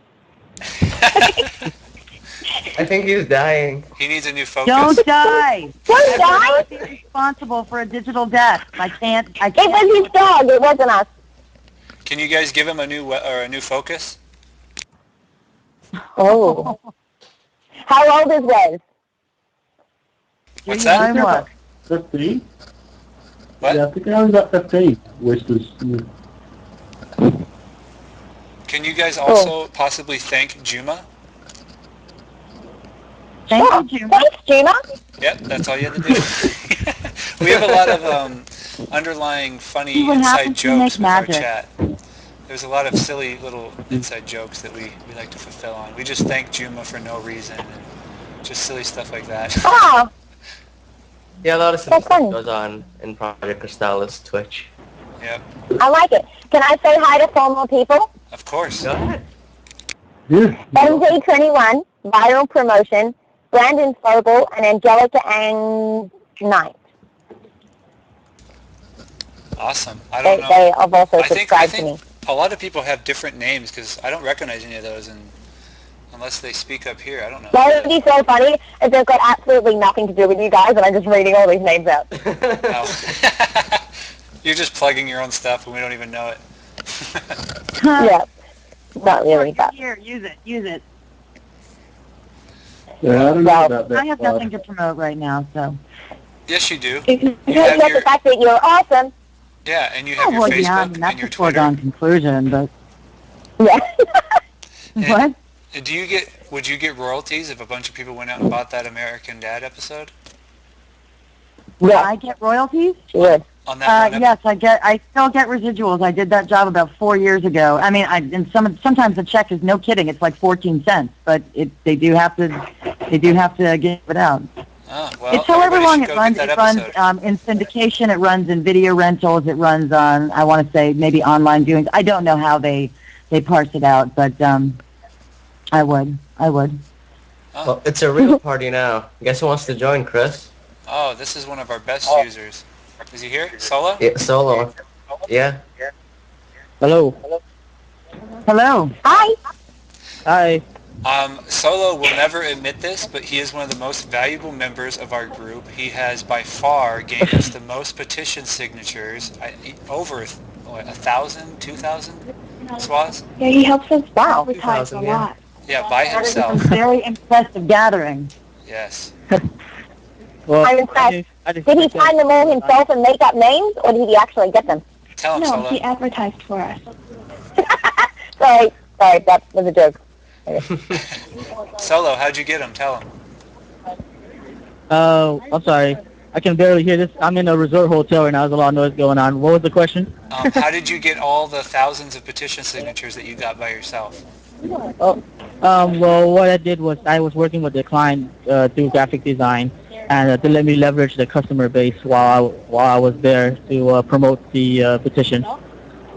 Speaker 3: I think he's dying.
Speaker 2: He needs a new focus.
Speaker 5: Don't die.
Speaker 1: Don't die.
Speaker 5: I'm not responsible for a digital death. I can't.
Speaker 1: It was his dog. It wasn't us.
Speaker 2: Can you guys give him a new focus?
Speaker 1: Oh. How old is Wes?
Speaker 2: What's
Speaker 5: Do your
Speaker 2: that?
Speaker 5: homework.
Speaker 6: 15?
Speaker 2: What?
Speaker 6: Yeah, I think I was at 15. Westers.
Speaker 2: Can you guys also possibly thank Juma?
Speaker 5: Thank you, Juma.
Speaker 1: Thanks, Juma.
Speaker 2: Yep, that's all you had to do. We have a lot of underlying funny
Speaker 5: What
Speaker 2: inside
Speaker 5: happens to
Speaker 2: jokes
Speaker 5: make
Speaker 2: with
Speaker 5: magic?
Speaker 2: our chat. There's a lot of silly little inside jokes that we like to fulfill on. We just thank Juma for no reason and just silly stuff like that.
Speaker 1: Oh,
Speaker 3: Yeah, a lot of
Speaker 1: That's
Speaker 3: stuff
Speaker 1: funny.
Speaker 3: goes on in Project Crystallis Twitch.
Speaker 2: Yep,
Speaker 1: I like it. Can I say hi to 4 more people?
Speaker 2: of course.
Speaker 3: Go ahead.
Speaker 6: Yeah.
Speaker 1: MJ21, Viral Promotion, Brandon Fogel, and Angelica and Knight.
Speaker 2: Awesome. I don't know.
Speaker 1: They have also
Speaker 2: I think
Speaker 1: subscribed to me.
Speaker 2: a lot of people have different names because I don't recognize any of those, and unless they speak up here, I don't know.
Speaker 1: What would be so funny is they've got absolutely nothing to do with you guys, and I'm just reading all these names out.
Speaker 2: Oh. You're just plugging your own stuff, and we don't even know it.
Speaker 1: Yeah, not really, but
Speaker 5: Here, use it.
Speaker 6: Yeah, I don't know about that.
Speaker 5: I have nothing to promote right now, so.
Speaker 2: Yes, you do.
Speaker 1: you
Speaker 2: have
Speaker 1: get
Speaker 2: your-
Speaker 1: the fact that you're awesome.
Speaker 2: Yeah, and you have
Speaker 5: Oh,
Speaker 2: your
Speaker 5: well,
Speaker 2: Facebook
Speaker 5: yeah, I mean, that's
Speaker 2: and your
Speaker 5: a
Speaker 2: Twitter.
Speaker 5: foregone conclusion, but
Speaker 1: Yeah.
Speaker 5: what?
Speaker 2: Would you get royalties if a bunch of people went out and bought that American Dad episode?
Speaker 5: Will
Speaker 1: Yeah.
Speaker 5: I get royalties?
Speaker 1: Good.
Speaker 2: On that one
Speaker 5: Yes, I still get residuals. I did that job about 4 years ago. I mean, sometimes the check is, no kidding, it's like 14 cents, but they do have to give it out.
Speaker 2: Oh, well,
Speaker 5: It's however
Speaker 2: everybody
Speaker 5: long
Speaker 2: should
Speaker 5: it
Speaker 2: go
Speaker 5: runs.
Speaker 2: get
Speaker 5: It
Speaker 2: that
Speaker 5: runs
Speaker 2: episode.
Speaker 5: in syndication. It runs in video rentals. It runs on, I want to say, maybe online viewings. I don't know how they parse it out, but I would.
Speaker 3: Well, it's a real party now. Guess who wants to join, Chris?
Speaker 2: Oh, this is one of our best users. Is he here? Solo?
Speaker 3: Yeah, solo. Yeah.
Speaker 8: Hello.
Speaker 5: Hello.
Speaker 1: Hi.
Speaker 8: Hi.
Speaker 2: Solo will never admit this, but he is one of the most valuable members of our group. He has by far gained us the most petition signatures, over 1,000, 2,000 swaz?
Speaker 7: Yeah, he helps us
Speaker 1: Wow.
Speaker 7: advertise a
Speaker 3: 2,000, yeah.
Speaker 7: lot.
Speaker 2: Yeah, by
Speaker 5: That is a
Speaker 2: himself.
Speaker 5: very impressive gathering.
Speaker 2: Yes.
Speaker 8: Well,
Speaker 1: I'm impressed.
Speaker 8: I didn't
Speaker 1: Did he
Speaker 8: expect
Speaker 1: find them all himself and make up names, or did he actually get them?
Speaker 2: Tell him,
Speaker 7: No,
Speaker 2: Solo.
Speaker 7: he advertised for us.
Speaker 1: Sorry, that was a joke.
Speaker 2: Solo, how'd you get him? Tell him.
Speaker 8: I'm sorry. I can barely hear this. I'm in a resort hotel right now. There's a lot of noise going on. What was the question?
Speaker 2: How did you get all the thousands of petition signatures that you got by yourself?
Speaker 8: Well, what I did was I was working with the client through graphic design, and to let me leverage the customer base while I was there to promote the petition,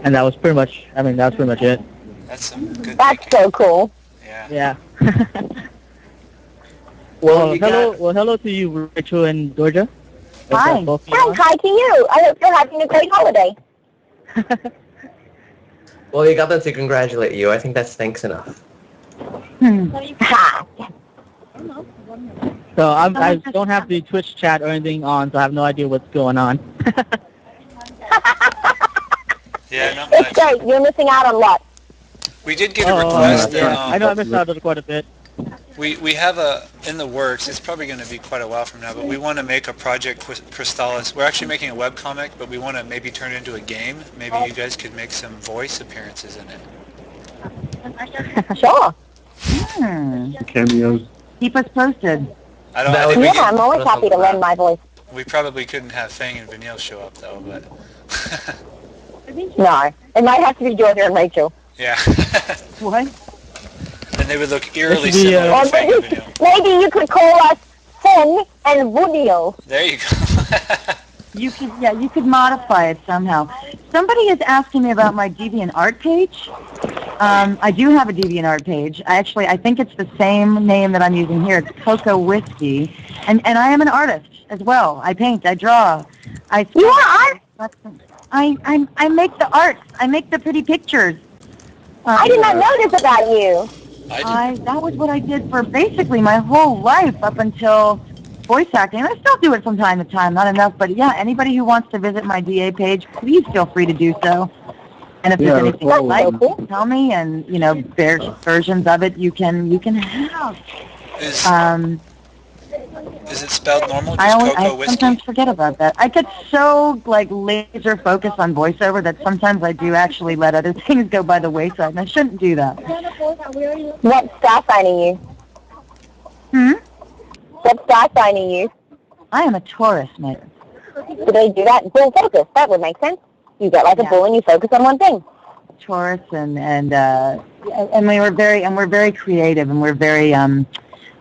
Speaker 8: and that was pretty much. I mean, that's pretty much it.
Speaker 2: That's some good
Speaker 1: That's
Speaker 2: thinking.
Speaker 1: so cool.
Speaker 2: Yeah.
Speaker 8: Yeah.
Speaker 3: Well, you got-
Speaker 8: hello to you, Rachel and Georgia.
Speaker 5: Hi.
Speaker 8: Both of you
Speaker 1: And
Speaker 8: on?
Speaker 1: hi to you. I hope you're having a great holiday.
Speaker 3: Well, you got them to congratulate you. I think that's thanks enough.
Speaker 1: Ha.
Speaker 8: So I don't have the Twitch chat or anything on, so I have no idea what's going on.
Speaker 2: Yeah, not
Speaker 1: It's
Speaker 2: much.
Speaker 1: great. You're missing out on a lot.
Speaker 2: We did get a request.
Speaker 8: yeah.
Speaker 2: that,
Speaker 8: I know I missed out on quite a bit.
Speaker 2: We have in the works, it's probably going to be quite a while from now, but we want to make a Project Crystallis. We're actually making a webcomic, but we want to maybe turn it into a game. Maybe you guys could make some voice appearances in it.
Speaker 1: Sure.
Speaker 6: Cameos.
Speaker 5: Keep us posted.
Speaker 2: I don't
Speaker 3: That
Speaker 2: I think
Speaker 3: would
Speaker 2: we,
Speaker 1: Yeah,
Speaker 3: be-
Speaker 1: I'm always happy to lend my voice.
Speaker 2: we probably couldn't have Fang and Vanille show up, though, but...
Speaker 1: No, it might have to be Georgia and Rachel.
Speaker 2: yeah.
Speaker 5: What?
Speaker 2: And they would look eerily
Speaker 8: This would be,
Speaker 2: similar
Speaker 1: Or
Speaker 2: to Fang and
Speaker 1: maybe,
Speaker 2: Vanille.
Speaker 1: maybe you could call us Fang and Vanille.
Speaker 2: There you go.
Speaker 5: You could modify it somehow. Somebody is asking me about my DeviantArt page. I do have a DeviantArt page. I think it's the same name that I'm using here. It's Cocoa Whiskey. And I am an artist as well. I paint, I draw.
Speaker 1: You are art?
Speaker 5: I make the art. I make the pretty pictures.
Speaker 1: I did not know this about you.
Speaker 5: That was what I did for basically my whole life up until voice acting. And I still do it from time to time, not enough. But yeah, anybody who wants to visit my DA page, please feel free to do so. And if there's anything you like, tell me. And there's versions of it you can have.
Speaker 2: Is it spelled normal?
Speaker 5: I
Speaker 2: Whiskey?
Speaker 5: sometimes forget about that. I get so laser focused on voiceover that sometimes I do actually let other things go by the wayside, and I shouldn't do that.
Speaker 1: What star sign are you? What star sign are you?
Speaker 5: I am a Taurus, mate.
Speaker 1: Do they do that? Bull focus. That would make sense. You get a bull and you focus on one thing.
Speaker 5: Taurus and we're very creative and we're very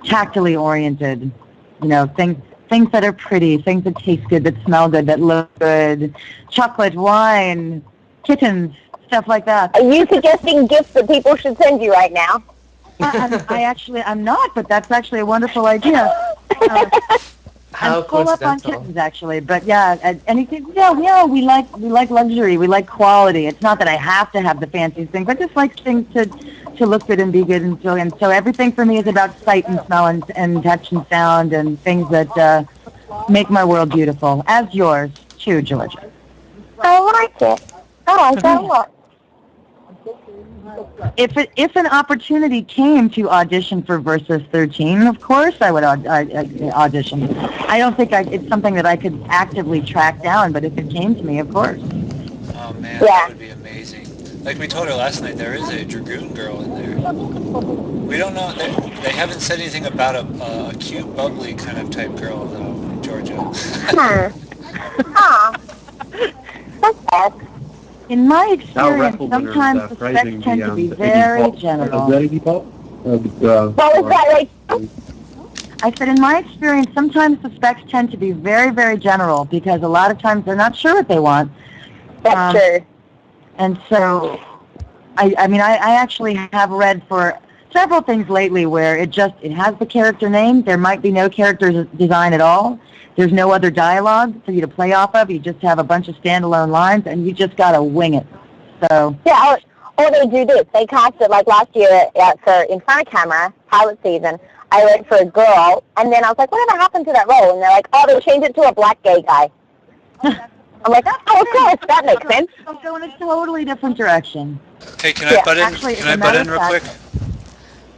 Speaker 5: tactily oriented. Things that are pretty, things that taste good, that smell good, that look good, chocolate, wine, kittens, stuff like that.
Speaker 1: Are you suggesting gifts that people should send you right now?
Speaker 5: I'm not, but that's actually a wonderful idea. I'm full up on kittens, actually, but yeah, anything. Yeah, we like luxury, we like quality. It's not that I have to have the fancy things. I just like things to look good and be good and feel. And so everything for me is about sight and smell and touch and sound and things that make my world beautiful. As yours too, Georgia.
Speaker 1: I like it. I like that a lot.
Speaker 5: If an opportunity came to audition for Versus 13, of course I would audition. I don't think it's something that I could actively track down, but if it came to me, of course.
Speaker 2: Oh man, that would be amazing. Like we told her last night, there is a Dragoon girl in there. We don't know, they haven't said anything about a cute, bubbly kind of type girl though in Georgia.
Speaker 1: That's bad.
Speaker 5: In my experience, sometimes the specs tend to be very general.
Speaker 1: What was that like?
Speaker 5: I said, in my experience, sometimes the specs tend to be very, very general because a lot of times they're not sure what they want.
Speaker 1: That's true.
Speaker 5: And so, I actually have read for several things lately where it has the character name. There might be no character design at all. There's no other dialogue for you to play off of. You just have a bunch of standalone lines, and you just got to wing it. So
Speaker 1: yeah, or they do this. They cast it like last year for in front of camera, pilot season. I went for a girl, and then I was like, whatever happened to that role? And they're like, oh, they changed it to a black gay guy. I'm like, oh, of course, that makes sense.
Speaker 5: I'll go in a totally different direction.
Speaker 2: Okay, can I butt in? Can I butt in real quick?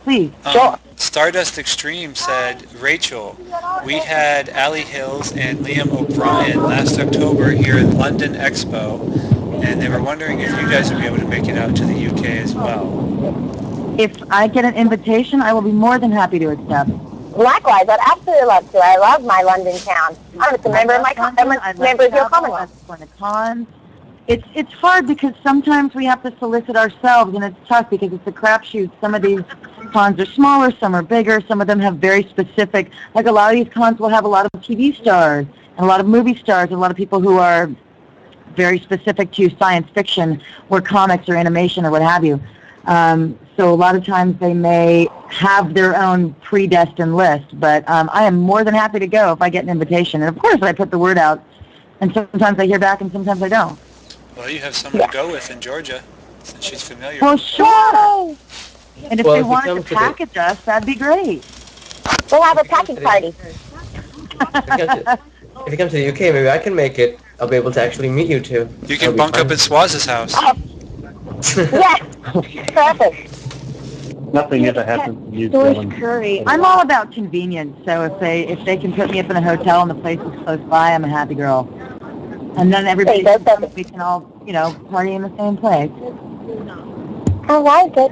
Speaker 5: Please.
Speaker 1: Sure.
Speaker 2: Stardust Extreme said, Rachel, we had Ali Hills and Liam O'Brien last October here at London Expo, and they were wondering if you guys would be able to make it out to the UK as well.
Speaker 5: If I get an invitation, I will be more than happy to accept.
Speaker 1: Likewise, I'd absolutely love to. I love my London town. I'm a member of your Commonwealth.
Speaker 5: It's hard because sometimes we have to solicit ourselves, and it's tough because it's a crapshoot. Some of these cons are smaller, some are bigger, some of them have very specific, like a lot of these cons will have a lot of TV stars, and a lot of movie stars, and a lot of people who are very specific to science fiction or comics or animation or what have you. So a lot of times they may have their own predestined list, but I am more than happy to go if I get an invitation. And of course I put the word out, and sometimes I hear back and sometimes I don't.
Speaker 2: Well, you have someone to go with in Georgia, since she's familiar.
Speaker 5: Well, sure. And if they wanted to package us, that'd be great.
Speaker 1: We'll have a package party.
Speaker 3: If you come to the UK, maybe I can make it. I'll be able to actually meet you two.
Speaker 2: You can bunk up at Swaz's house.
Speaker 1: Yes, perfect.
Speaker 6: Nothing ever happens to you,
Speaker 5: Curry. I'm all about convenience, so if they can put me up in a hotel and the place is close by, I'm a happy girl. And then everybody, we can all, party in the same place.
Speaker 1: I like it.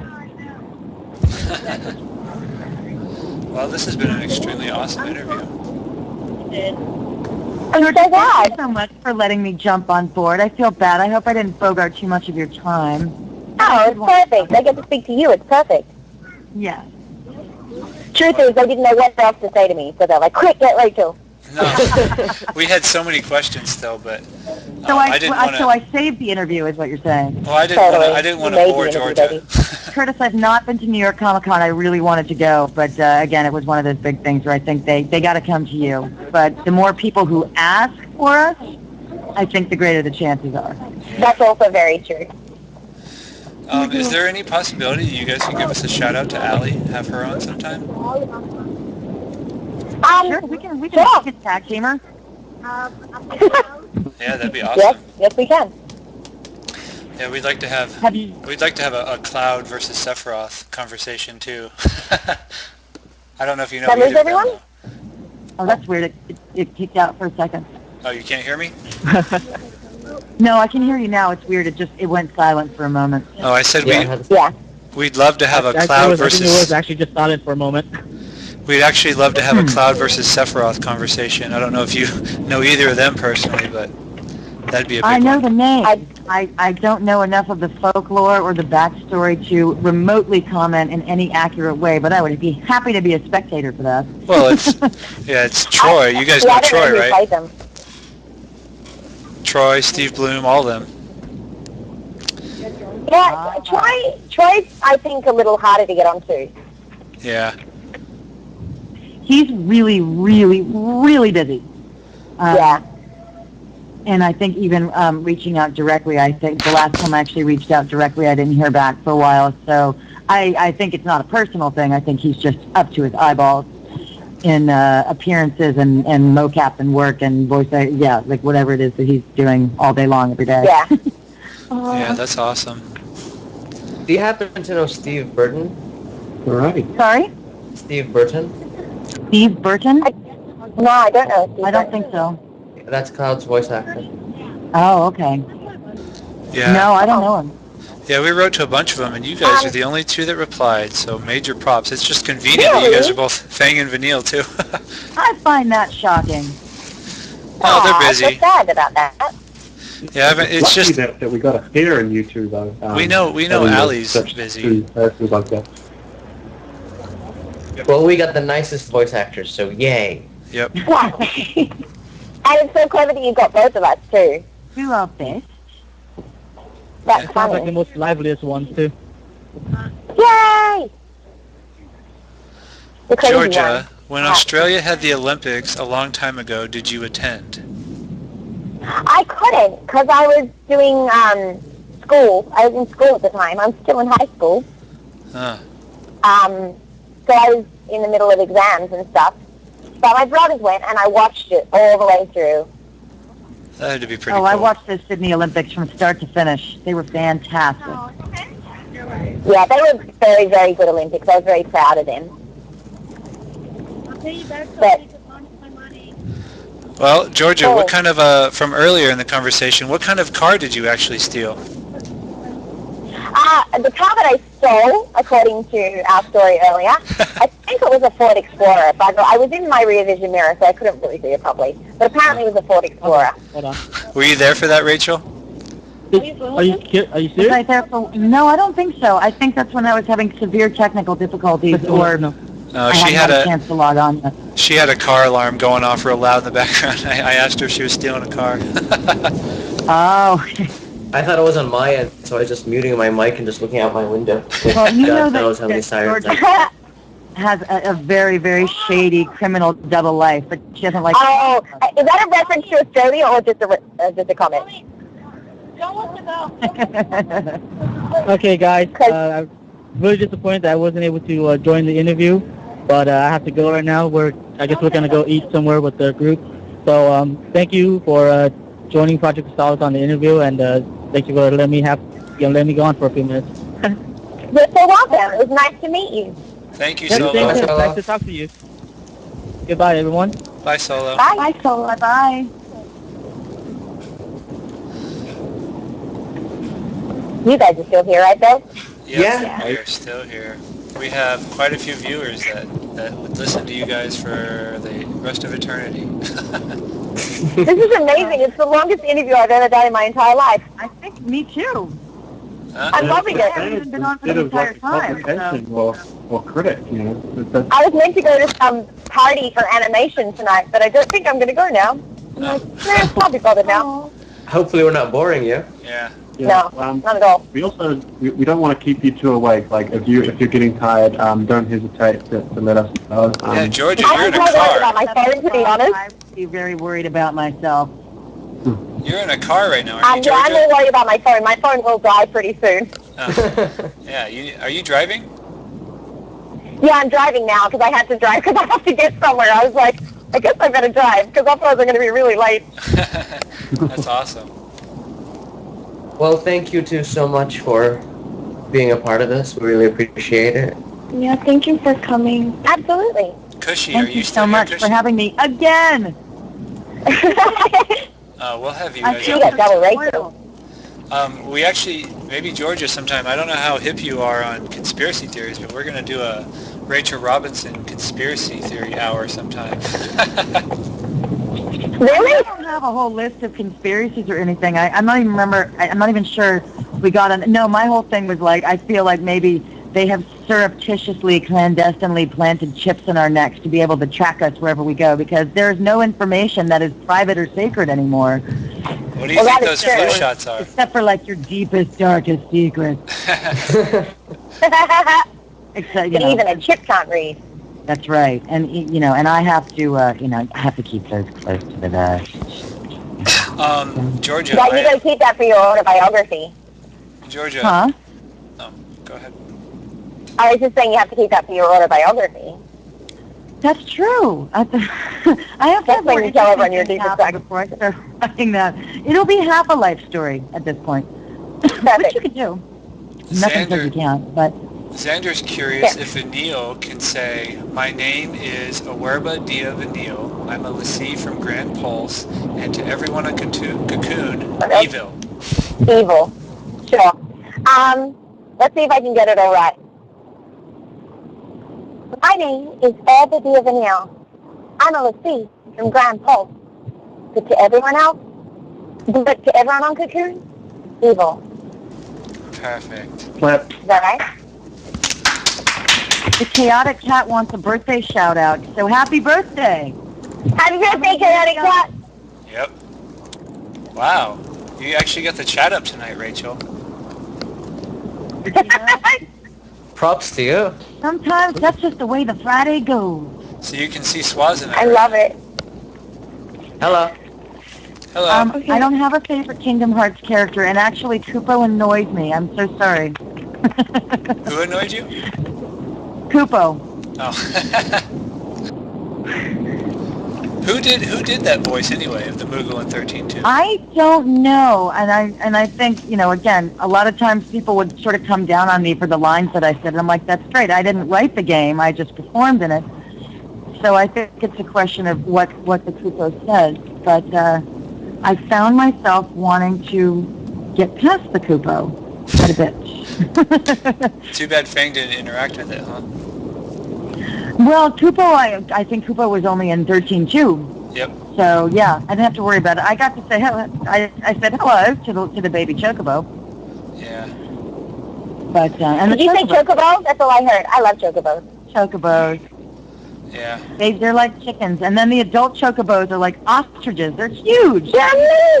Speaker 2: Well, this has been an extremely awesome interview.
Speaker 1: I'm so glad.
Speaker 5: Thank you so much for letting me jump on board. I feel bad. I hope I didn't bogart too much of your time.
Speaker 1: Oh, it's perfect. I get to speak to you. It's perfect.
Speaker 5: Yeah.
Speaker 1: Truth is, they didn't know what else to say to me, so they're like, quick, get Rachel.
Speaker 2: No, we had so many questions still, but
Speaker 5: So
Speaker 2: I didn't want to.
Speaker 5: So I saved the interview, is what you're saying.
Speaker 2: Well, I didn't want to bore Georgia.
Speaker 5: Curtis, I've not been to New York Comic Con. I really wanted to go, but again, it was one of those big things where I think they got to come to you. But the more people who ask for us, I think the greater the chances are.
Speaker 1: That's also very true.
Speaker 2: Is there any possibility you guys could give us a shout out to Allie? Have her on sometime?
Speaker 5: Sure, we can tag team her.
Speaker 2: Yeah, that'd be awesome.
Speaker 1: Yes, we can.
Speaker 2: Yeah, we'd like to have a Cloud versus Sephiroth conversation too. I don't know if you know.
Speaker 1: Did I lose everyone?
Speaker 5: Oh, that's weird. It kicked out for a second.
Speaker 2: Oh, you can't hear me?
Speaker 5: No, I can hear you now. It's weird. It went silent for a moment.
Speaker 2: Oh, I said we'd love to have a Cloud
Speaker 8: I think
Speaker 2: versus.
Speaker 8: it was actually just silent for a moment.
Speaker 2: We'd actually love to have a Cloud versus Sephiroth conversation. I don't know if you know either of them personally, but that'd be a big
Speaker 5: I know
Speaker 2: one.
Speaker 5: the name. I don't know enough of the folklore or the backstory to remotely comment in any accurate way, but I would be happy to be a spectator for that.
Speaker 2: Well, it's Troy. You guys know Troy, right? Troy, Steve Bloom, all of them.
Speaker 1: Yeah, Troy's, I think, a little harder to get onto.
Speaker 2: Yeah.
Speaker 5: He's really, really, really busy.
Speaker 1: Yeah.
Speaker 5: And I think even reaching out directly, I think the last time I actually reached out directly, I didn't hear back for a while. So I think it's not a personal thing. I think he's just up to his eyeballs in appearances and mocap and work and voice, like whatever it is that he's doing all day long every day.
Speaker 1: Yeah.
Speaker 2: Yeah, that's awesome.
Speaker 3: Do you happen to know Steve Burton?
Speaker 6: All right.
Speaker 5: Sorry?
Speaker 3: Steve Burton?
Speaker 5: Steve Burton?
Speaker 1: No, I don't know. Steve
Speaker 5: I don't
Speaker 1: Burton.
Speaker 5: think so.
Speaker 3: That's Cloud's voice actor.
Speaker 5: Oh, okay.
Speaker 2: Yeah.
Speaker 5: No, I don't know him.
Speaker 2: Yeah, we wrote to a bunch of them, and you guys are the only two that replied, so major props. It's just convenient that you guys are both Fang and Vanille, too.
Speaker 5: I find that shocking.
Speaker 2: Oh, they're busy.
Speaker 1: I'm so sad about that.
Speaker 2: Yeah, but it's
Speaker 6: Lucky
Speaker 2: just...
Speaker 6: that we got a hair in you two, though.
Speaker 2: we know Allie's busy.
Speaker 6: Characters like that.
Speaker 3: Well, we got the nicest voice actors, so yay.
Speaker 2: Yep.
Speaker 1: And it's so clever that you got both of us, too.
Speaker 5: You are best.
Speaker 1: That's
Speaker 8: Sounds like the
Speaker 1: funny.
Speaker 8: most liveliest ones too.
Speaker 1: Yay! The crazy
Speaker 2: Georgia,
Speaker 1: one.
Speaker 2: when Australia had the Olympics a long time ago, did you attend?
Speaker 1: I couldn't, because I was doing school. I was in school at the time. I'm still in high school.
Speaker 2: Huh.
Speaker 1: So I was in the middle of exams and stuff. But my brothers went, and I watched it all the way through.
Speaker 2: That had to be pretty
Speaker 5: Oh,
Speaker 2: cool.
Speaker 5: I watched the Sydney Olympics from start to finish. They were fantastic.
Speaker 1: Yeah, they were very, very good Olympics. I was very proud of them. But,
Speaker 2: Well, Georgia, what kind of, from earlier in the conversation, what kind of car did you actually steal?
Speaker 1: the car that I stole, according to our story earlier, I think it was a Ford Explorer. But I was in my rear vision mirror, so I couldn't really see it properly. But apparently it was a Ford Explorer.
Speaker 8: Hold on.
Speaker 2: Were you there for that, Rachel?
Speaker 8: Are you
Speaker 5: Was
Speaker 8: serious?
Speaker 5: I there for? No, I don't think so. I think that's when I was having severe technical difficulties, or
Speaker 8: No.
Speaker 5: I
Speaker 2: She
Speaker 5: hadn't
Speaker 2: had
Speaker 5: had a chance to log on yet.
Speaker 2: She had a car alarm going off real loud in the background. I asked her if she was stealing a car.
Speaker 5: Oh.
Speaker 3: I thought it was on my end, so I was just muting my mic and just looking out my window.
Speaker 5: Well, you know
Speaker 3: God knows how many
Speaker 5: that
Speaker 3: sirens
Speaker 5: Georgia has a very, very shady criminal double life, but she doesn't like.
Speaker 1: Oh, is that a reference to Australia or just a comment?
Speaker 8: Okay, guys. I'm really disappointed that I wasn't able to join the interview, but I have to go right now. I guess we're gonna go eat somewhere with the group. So thank you for joining Project Crystallis on the interview, and thank you for letting me go on for a few minutes.
Speaker 1: You're so welcome. It was nice to meet you.
Speaker 2: Thank you,
Speaker 8: Thank
Speaker 2: Solo.
Speaker 8: you. Nice to talk to you. Goodbye, everyone.
Speaker 2: Bye, Solo.
Speaker 1: Bye.
Speaker 5: Bye, Sola. Bye.
Speaker 1: You guys are still here, right, Bill?
Speaker 2: Yep,
Speaker 3: Yeah.
Speaker 2: we're still here. We have quite a few viewers that would listen to you guys for the rest of eternity.
Speaker 1: This is amazing. It's the longest interview I've ever done in my entire life.
Speaker 5: I think me too.
Speaker 2: Huh?
Speaker 1: I'm loving
Speaker 5: I
Speaker 1: it.
Speaker 5: haven't even been on for the entire time. So.
Speaker 6: Well, or critic. You know, that's,
Speaker 1: I was meant to go to some party for animation tonight, but I don't think I'm going to go now. I'm like, nah, can't be bothered now.
Speaker 3: Hopefully we're not boring you.
Speaker 2: Yeah.
Speaker 1: No, not at all.
Speaker 6: We also we don't want to keep you too awake. Like if you're getting tired, don't hesitate to let us know.
Speaker 2: Yeah, Georgia,
Speaker 1: I'm
Speaker 2: you're in a
Speaker 1: worried
Speaker 2: car.
Speaker 1: about my phone, to be honest.
Speaker 5: I'd be very worried about myself.
Speaker 2: You're in a car right now, aren't you,
Speaker 1: Yeah, I'm
Speaker 2: Georgia?
Speaker 1: more worried about my phone. My phone will die pretty soon.
Speaker 2: Oh. Yeah, are you driving?
Speaker 1: Yeah, I'm driving now because I had to drive because I have to get somewhere. I was like, I guess I better drive because otherwise I'm going to be really late.
Speaker 2: That's awesome.
Speaker 3: Well, thank you two so much for being a part of this. We really appreciate it.
Speaker 7: Yeah, thank you for coming.
Speaker 1: Absolutely.
Speaker 2: Cushy, are
Speaker 5: Thank
Speaker 2: you
Speaker 5: you
Speaker 2: still
Speaker 5: so
Speaker 2: here,
Speaker 5: much
Speaker 2: Cushy?
Speaker 5: for having me again.
Speaker 2: We'll have you
Speaker 5: I
Speaker 2: guys
Speaker 1: You
Speaker 5: feel
Speaker 1: got
Speaker 2: up.
Speaker 1: double rate
Speaker 5: spoiled.
Speaker 1: too.
Speaker 2: We actually, maybe Georgia sometime, I don't know how hip you are on conspiracy theories, but we're going to do a Rachel Robinson conspiracy theory hour sometime.
Speaker 1: Really?
Speaker 5: I don't have a whole list of conspiracies or anything. I'm not even remember. I'm not even sure we got on. No, my whole thing was like, I feel like maybe they have surreptitiously, clandestinely planted chips in our necks to be able to track us wherever we go because there is no information that is private or sacred anymore.
Speaker 2: What do you
Speaker 1: Well,
Speaker 2: think
Speaker 1: that
Speaker 2: those
Speaker 1: is true.
Speaker 2: flu shots are?
Speaker 5: Except for like your deepest, darkest secrets. Except, you know,
Speaker 1: Even a chip can't read.
Speaker 5: that's right. And, you know, and I have to, I have to keep those close to the vest.
Speaker 2: Georgia,
Speaker 1: Yeah, you got to keep that for your autobiography.
Speaker 2: Georgia.
Speaker 5: Huh?
Speaker 2: Oh, go ahead.
Speaker 1: I was just saying you have to keep that for your autobiography.
Speaker 5: That's true. I have to
Speaker 1: That's
Speaker 5: have more
Speaker 1: when you tell everyone your
Speaker 5: interesting
Speaker 1: deepest
Speaker 5: things happen
Speaker 1: secrets.
Speaker 5: before I start writing that. It'll be half a life story at this point. Which
Speaker 1: Perfect.
Speaker 5: you could do. Nothing says you can't, but
Speaker 2: Xander's curious if Vanille can say, my name is Awerba Dia Vanille. I'm a lessee from Grand Pulse, and to everyone on Cocoon, evil.
Speaker 1: Evil. Sure. Let's see if I can get it all right. My name is Awerba Dia Vanille. I'm a lessee from Grand Pulse. But to everyone else, but to everyone on Cocoon, evil.
Speaker 2: Perfect.
Speaker 6: Clap.
Speaker 1: Is that right?
Speaker 5: the chaotic cat wants a birthday shout out. So happy birthday!
Speaker 1: Happy birthday, Chaotic Cat!
Speaker 2: Yep. Wow. You actually got the chat up tonight, Rachel.
Speaker 3: Props to you.
Speaker 5: Sometimes that's just the way the Friday goes.
Speaker 2: So you can see Swaz in
Speaker 1: I
Speaker 2: it.
Speaker 1: love it.
Speaker 3: Hello.
Speaker 2: Hello.
Speaker 7: Okay.
Speaker 5: I don't have a favorite Kingdom Hearts character, and actually Kupo annoys me. I'm so sorry.
Speaker 2: Who annoyed you?
Speaker 5: Kupo.
Speaker 2: Oh. Who did that voice anyway of the Moogle in 13-2?
Speaker 5: I don't know, and I think, you know, again, a lot of times people would sort of come down on me for the lines that I said, and I'm like, that's great. I didn't write the game. I just performed in it. So I think it's a question of what the Kupo says. But I found myself wanting to get past the Kupo quite a bit.
Speaker 2: Too bad Fang didn't interact with it, huh?
Speaker 5: Well, Kupo, I think Kupo was only in 13-2.
Speaker 2: Yep.
Speaker 5: So, yeah, I didn't have to worry about it. I got to say hello. I said hello to the baby Chocobo.
Speaker 2: Yeah.
Speaker 5: But, and
Speaker 1: Did
Speaker 5: the
Speaker 1: you say
Speaker 5: Chocobo,
Speaker 1: Chocobo? That's all I heard. I love Chocobos.
Speaker 5: Chocobos.
Speaker 2: Yeah.
Speaker 5: They're like chickens. And then the adult Chocobos are like ostriches. They're huge.
Speaker 1: They're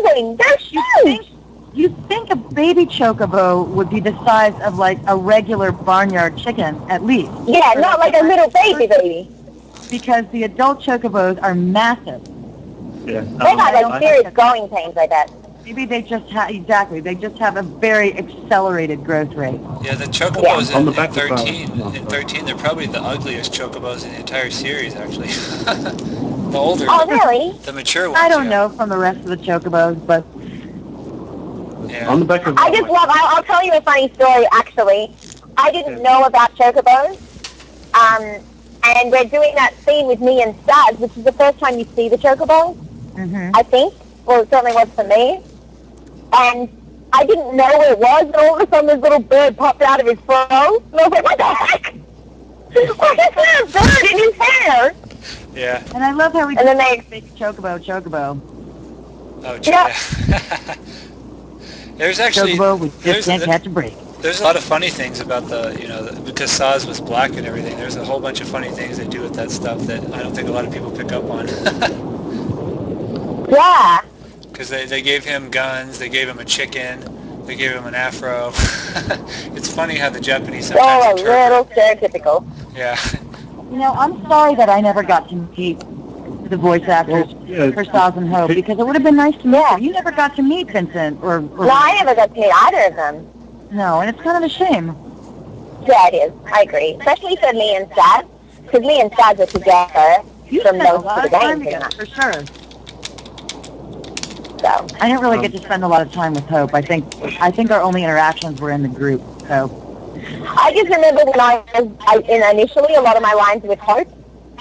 Speaker 1: amazing. They're huge.
Speaker 5: You think a baby Chocobo would be the size of like a regular barnyard chicken, at least.
Speaker 1: Yeah, not like a little baby.
Speaker 5: Because the adult Chocobos are massive.
Speaker 6: Yeah.
Speaker 1: They got like serious growing pains, I bet.
Speaker 5: Maybe they just have, exactly, they just have a very accelerated growth rate.
Speaker 2: Yeah, the Chocobos
Speaker 6: On the
Speaker 2: in
Speaker 6: back of the
Speaker 2: 13,
Speaker 6: phone.
Speaker 2: in 13, they're probably the ugliest Chocobos in the entire series, actually. The older,
Speaker 1: Oh, really?
Speaker 2: the mature ones.
Speaker 5: I don't
Speaker 2: yeah.
Speaker 5: know from the rest of the Chocobos, but
Speaker 2: Yeah.
Speaker 6: On the back of
Speaker 1: I just love, I'll tell you a funny story, actually. I didn't know about Chocobos. And we're doing that scene with me and Staz, which is the first time you see the Chocobos, I think. Well, it certainly was for me. And I didn't know what it was, and all of a sudden this little bird popped out of his fro. And I was like, what the heck? Why is there a bird in his hair?
Speaker 2: Yeah.
Speaker 5: and I love how we
Speaker 1: And
Speaker 5: just
Speaker 1: then they-
Speaker 5: big Chocobo.
Speaker 2: Oh,
Speaker 1: Yeah.
Speaker 2: There's actually
Speaker 5: Chocobo, we just
Speaker 2: there's,
Speaker 5: can't catch a break.
Speaker 2: There's a lot of funny things about because Saz was black and everything. There's a whole bunch of funny things they do with that stuff that I don't think a lot of people pick up on.
Speaker 1: Yeah.
Speaker 2: Because they gave him guns, they gave him a chicken, they gave him an afro. It's funny how the Japanese sometimes
Speaker 1: a little stereotypical.
Speaker 2: Yeah.
Speaker 5: I'm sorry that I never got to meet the voice actors for Saz and Hope, because it would have been nice to meet them. You never got to meet Vincent or
Speaker 1: No, I never got to meet either of them.
Speaker 5: No, and it's kind of a shame.
Speaker 1: Yeah, it is. I agree. Especially for me and Saz, because me and Saz are together for most of the game, pretty much.
Speaker 5: For sure.
Speaker 1: So
Speaker 5: I didn't really get to spend a lot of time with Hope. I think our only interactions were in the group. So
Speaker 1: I just remember when I initially a lot of my lines with Hope,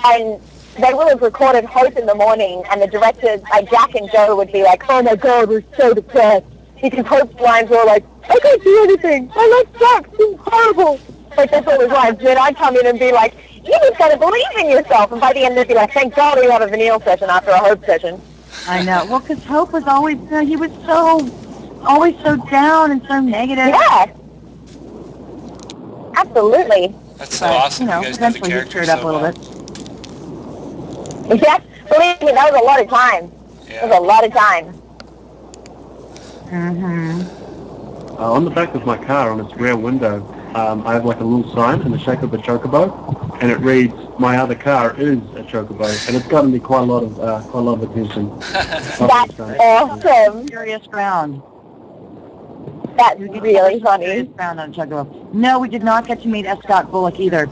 Speaker 1: and they would have recorded Hope in the morning, and the directors, like Jack and Joe, would be like, "Oh my God, we're so depressed," because Hope's lines were like, "I can't do anything. My life sucks. It's horrible." Like that's all his lines. Then I'd come in and be like, "You just gotta believe in yourself," and by the end they'd be like, "Thank God we have a Vanille session after a Hope session."
Speaker 5: I know. Well, because Hope was always he was always so down and so negative.
Speaker 1: Yeah. Absolutely.
Speaker 2: That's so awesome. You guys know the character so well.
Speaker 1: Yeah, believe me, that was a lot of time.
Speaker 2: Yeah.
Speaker 1: That was a lot of time.
Speaker 6: On the back of my car, on its rear window, I have like a little sign in the shape of a chocobo, and it reads, "My other car is a chocobo," and it's gotten me quite a lot of attention.
Speaker 1: That's awesome.
Speaker 5: Serious ground.
Speaker 1: That's really funny.
Speaker 5: Ground on chocobo. No, we did not get to meet F. Scott Bullock either.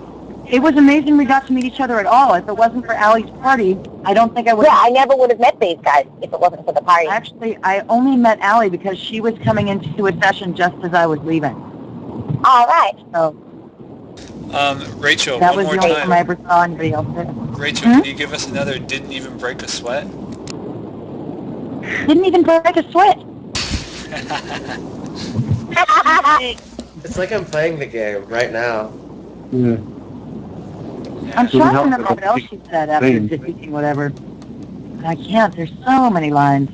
Speaker 5: It was amazing we got to meet each other at all. If it wasn't for Allie's party, I don't think I would.
Speaker 1: Yeah, I never would have met these guys if it wasn't for the party.
Speaker 5: Actually, I only met Allie because she was coming into a session just as I was leaving.
Speaker 1: All right.
Speaker 5: So
Speaker 2: Rachel,
Speaker 5: that
Speaker 2: one
Speaker 5: was
Speaker 2: more
Speaker 5: the only
Speaker 2: time.
Speaker 5: time I ever saw anybody else there.
Speaker 2: Rachel, can you give us another "didn't even break a sweat"?
Speaker 5: Didn't even break a sweat.
Speaker 3: It's like I'm playing the game right now.
Speaker 6: Yeah.
Speaker 5: I'm trying to remember what else she said after defeating whatever. I can't. There's so many lines.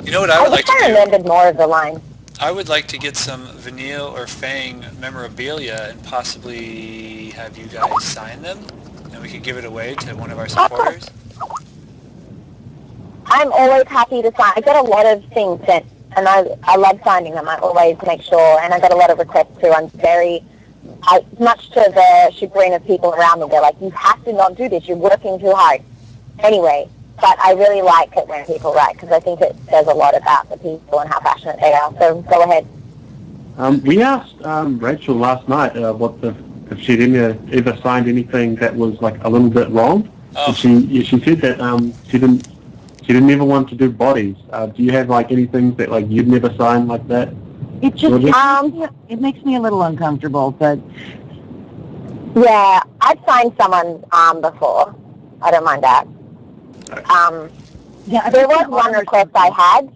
Speaker 2: You know what I would like to do?
Speaker 1: I remembered more of the lines.
Speaker 2: I would like to get some Vanille or Fang memorabilia and possibly have you guys sign them, and we could give it away to one of our supporters.
Speaker 1: I'm always happy to sign. I get a lot of things sent, and I love signing them. I always make sure, and I get a lot of requests too. I'm very, much to the chagrin of people around me. They're like, "You have to not do this. You're working too hard." Anyway, but I really like it when people write because I think it says a lot about the people and how passionate they are. So go ahead.
Speaker 6: We asked Rachel last night if she'd ever signed anything that was like a little bit wrong.
Speaker 2: Oh.
Speaker 6: And she said that she didn't ever want to do bodies. Do you have like anything that like you'd never sign like that?
Speaker 5: It just it makes me a little uncomfortable, but
Speaker 1: yeah, I've signed someone's arm before. I don't mind that.
Speaker 5: yeah,
Speaker 1: there was one request I had,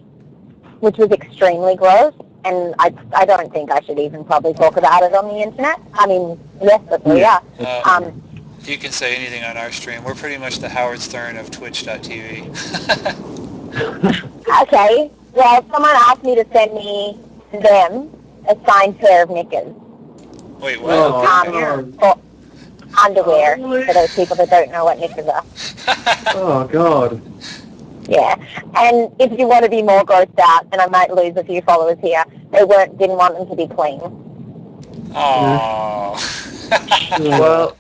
Speaker 1: which was extremely gross, and I don't think I should even probably talk about it on the internet. I mean, yes, but yeah.
Speaker 2: You can say anything on our stream. We're pretty much the Howard Stern of Twitch.tv.
Speaker 1: Okay. Well, someone asked me to send me them a signed pair of knickers.
Speaker 2: Wait, what?
Speaker 1: For underwear, for those people that don't know what knickers are.
Speaker 6: Oh, God.
Speaker 1: Yeah. And if you want to be more grossed out, and I might lose a few followers here, they didn't want them to be clean.
Speaker 2: Oh.
Speaker 3: Well,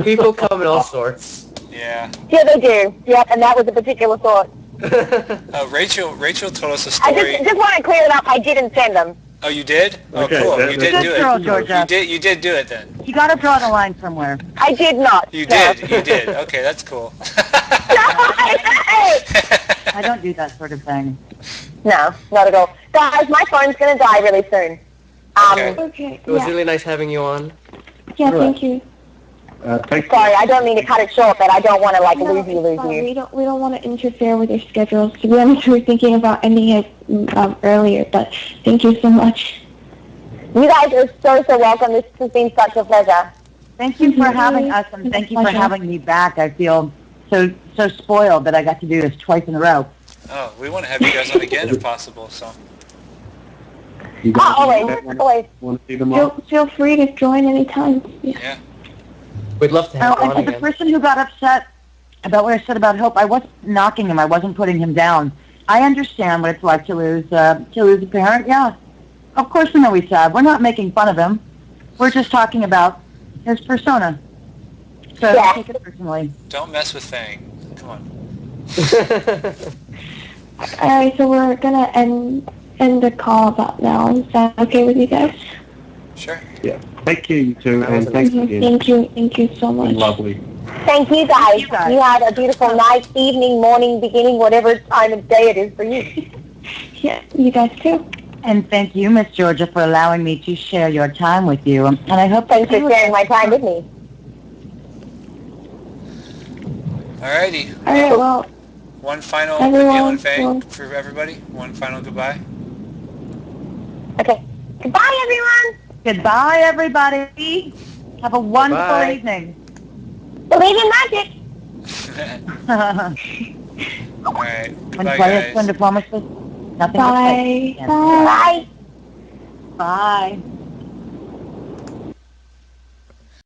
Speaker 3: people come in all sorts.
Speaker 2: Yeah.
Speaker 1: Yeah, they do. Yeah, and that was a particular thought.
Speaker 2: Rachel told us a story.
Speaker 1: I just want to clear it up. I didn't send them.
Speaker 2: Oh, you did?
Speaker 6: Okay,
Speaker 2: Oh, cool. You did do
Speaker 5: Good girl,
Speaker 2: it.
Speaker 5: Georgia.
Speaker 2: You did do it then.
Speaker 5: You got to draw the line somewhere.
Speaker 1: I did not.
Speaker 2: You did. Okay, that's cool.
Speaker 5: I don't do that sort of thing.
Speaker 1: No, not at all. Guys, my phone's going to die really soon.
Speaker 7: Okay.
Speaker 3: It was really nice having you on.
Speaker 7: Yeah, thank you.
Speaker 6: Thanks.
Speaker 1: Sorry, I don't mean to cut it short, but I don't want to lose you.
Speaker 7: We don't want to interfere with your schedules. To be honest, we were thinking about ending it earlier, but thank you so much.
Speaker 1: You guys are so welcome. This has been such a pleasure.
Speaker 5: Thank you for having us, and thank you for having me back. I feel so spoiled that I got to do this twice in a row.
Speaker 2: Oh, we want to have you guys on again if possible. So.
Speaker 6: You guys
Speaker 1: Always.
Speaker 6: want to see them all?
Speaker 7: Feel free to join anytime.
Speaker 2: Yeah.
Speaker 3: We'd love to have
Speaker 5: Oh,
Speaker 3: you on
Speaker 5: and the
Speaker 3: again.
Speaker 5: person who got upset about what I said about Hope, I wasn't knocking him. I wasn't putting him down. I understand what it's like to lose a parent. Yeah, of course we know he's sad. We're not making fun of him. We're just talking about his persona. So
Speaker 1: Yeah.
Speaker 5: don't take it personally.
Speaker 2: Don't mess with Fang. Come on.
Speaker 7: Alright, so we're gonna end the call about now. Is that okay with you guys?
Speaker 2: Sure.
Speaker 6: Yeah. Take care, you two, and thanks again.
Speaker 7: Thank you so
Speaker 6: It's
Speaker 7: much.
Speaker 6: been lovely.
Speaker 1: Thank you guys.
Speaker 5: Thank you guys.
Speaker 1: You had a beautiful night, evening, morning, beginning, whatever time of day it is for you.
Speaker 7: Yeah, you guys too.
Speaker 5: And thank you, Miss Georgia, for allowing me to share your time with you. And I hope
Speaker 1: Thanks for sharing my time with me.
Speaker 2: Alrighty.
Speaker 7: Alright, well,
Speaker 2: One final
Speaker 7: Everyone,
Speaker 2: Vanille and Fang
Speaker 7: well-
Speaker 2: for everybody. One final goodbye.
Speaker 1: Okay. Goodbye, everyone.
Speaker 5: Goodbye, everybody. Have a wonderful
Speaker 3: Bye-bye.
Speaker 5: evening.
Speaker 1: Believe in magic.
Speaker 2: Alright.
Speaker 5: When
Speaker 2: Goodbye,
Speaker 5: players
Speaker 2: guys.
Speaker 5: win diplomacy, nothing but
Speaker 7: bye.
Speaker 5: faith.
Speaker 7: Bye.
Speaker 1: Bye.
Speaker 5: Bye.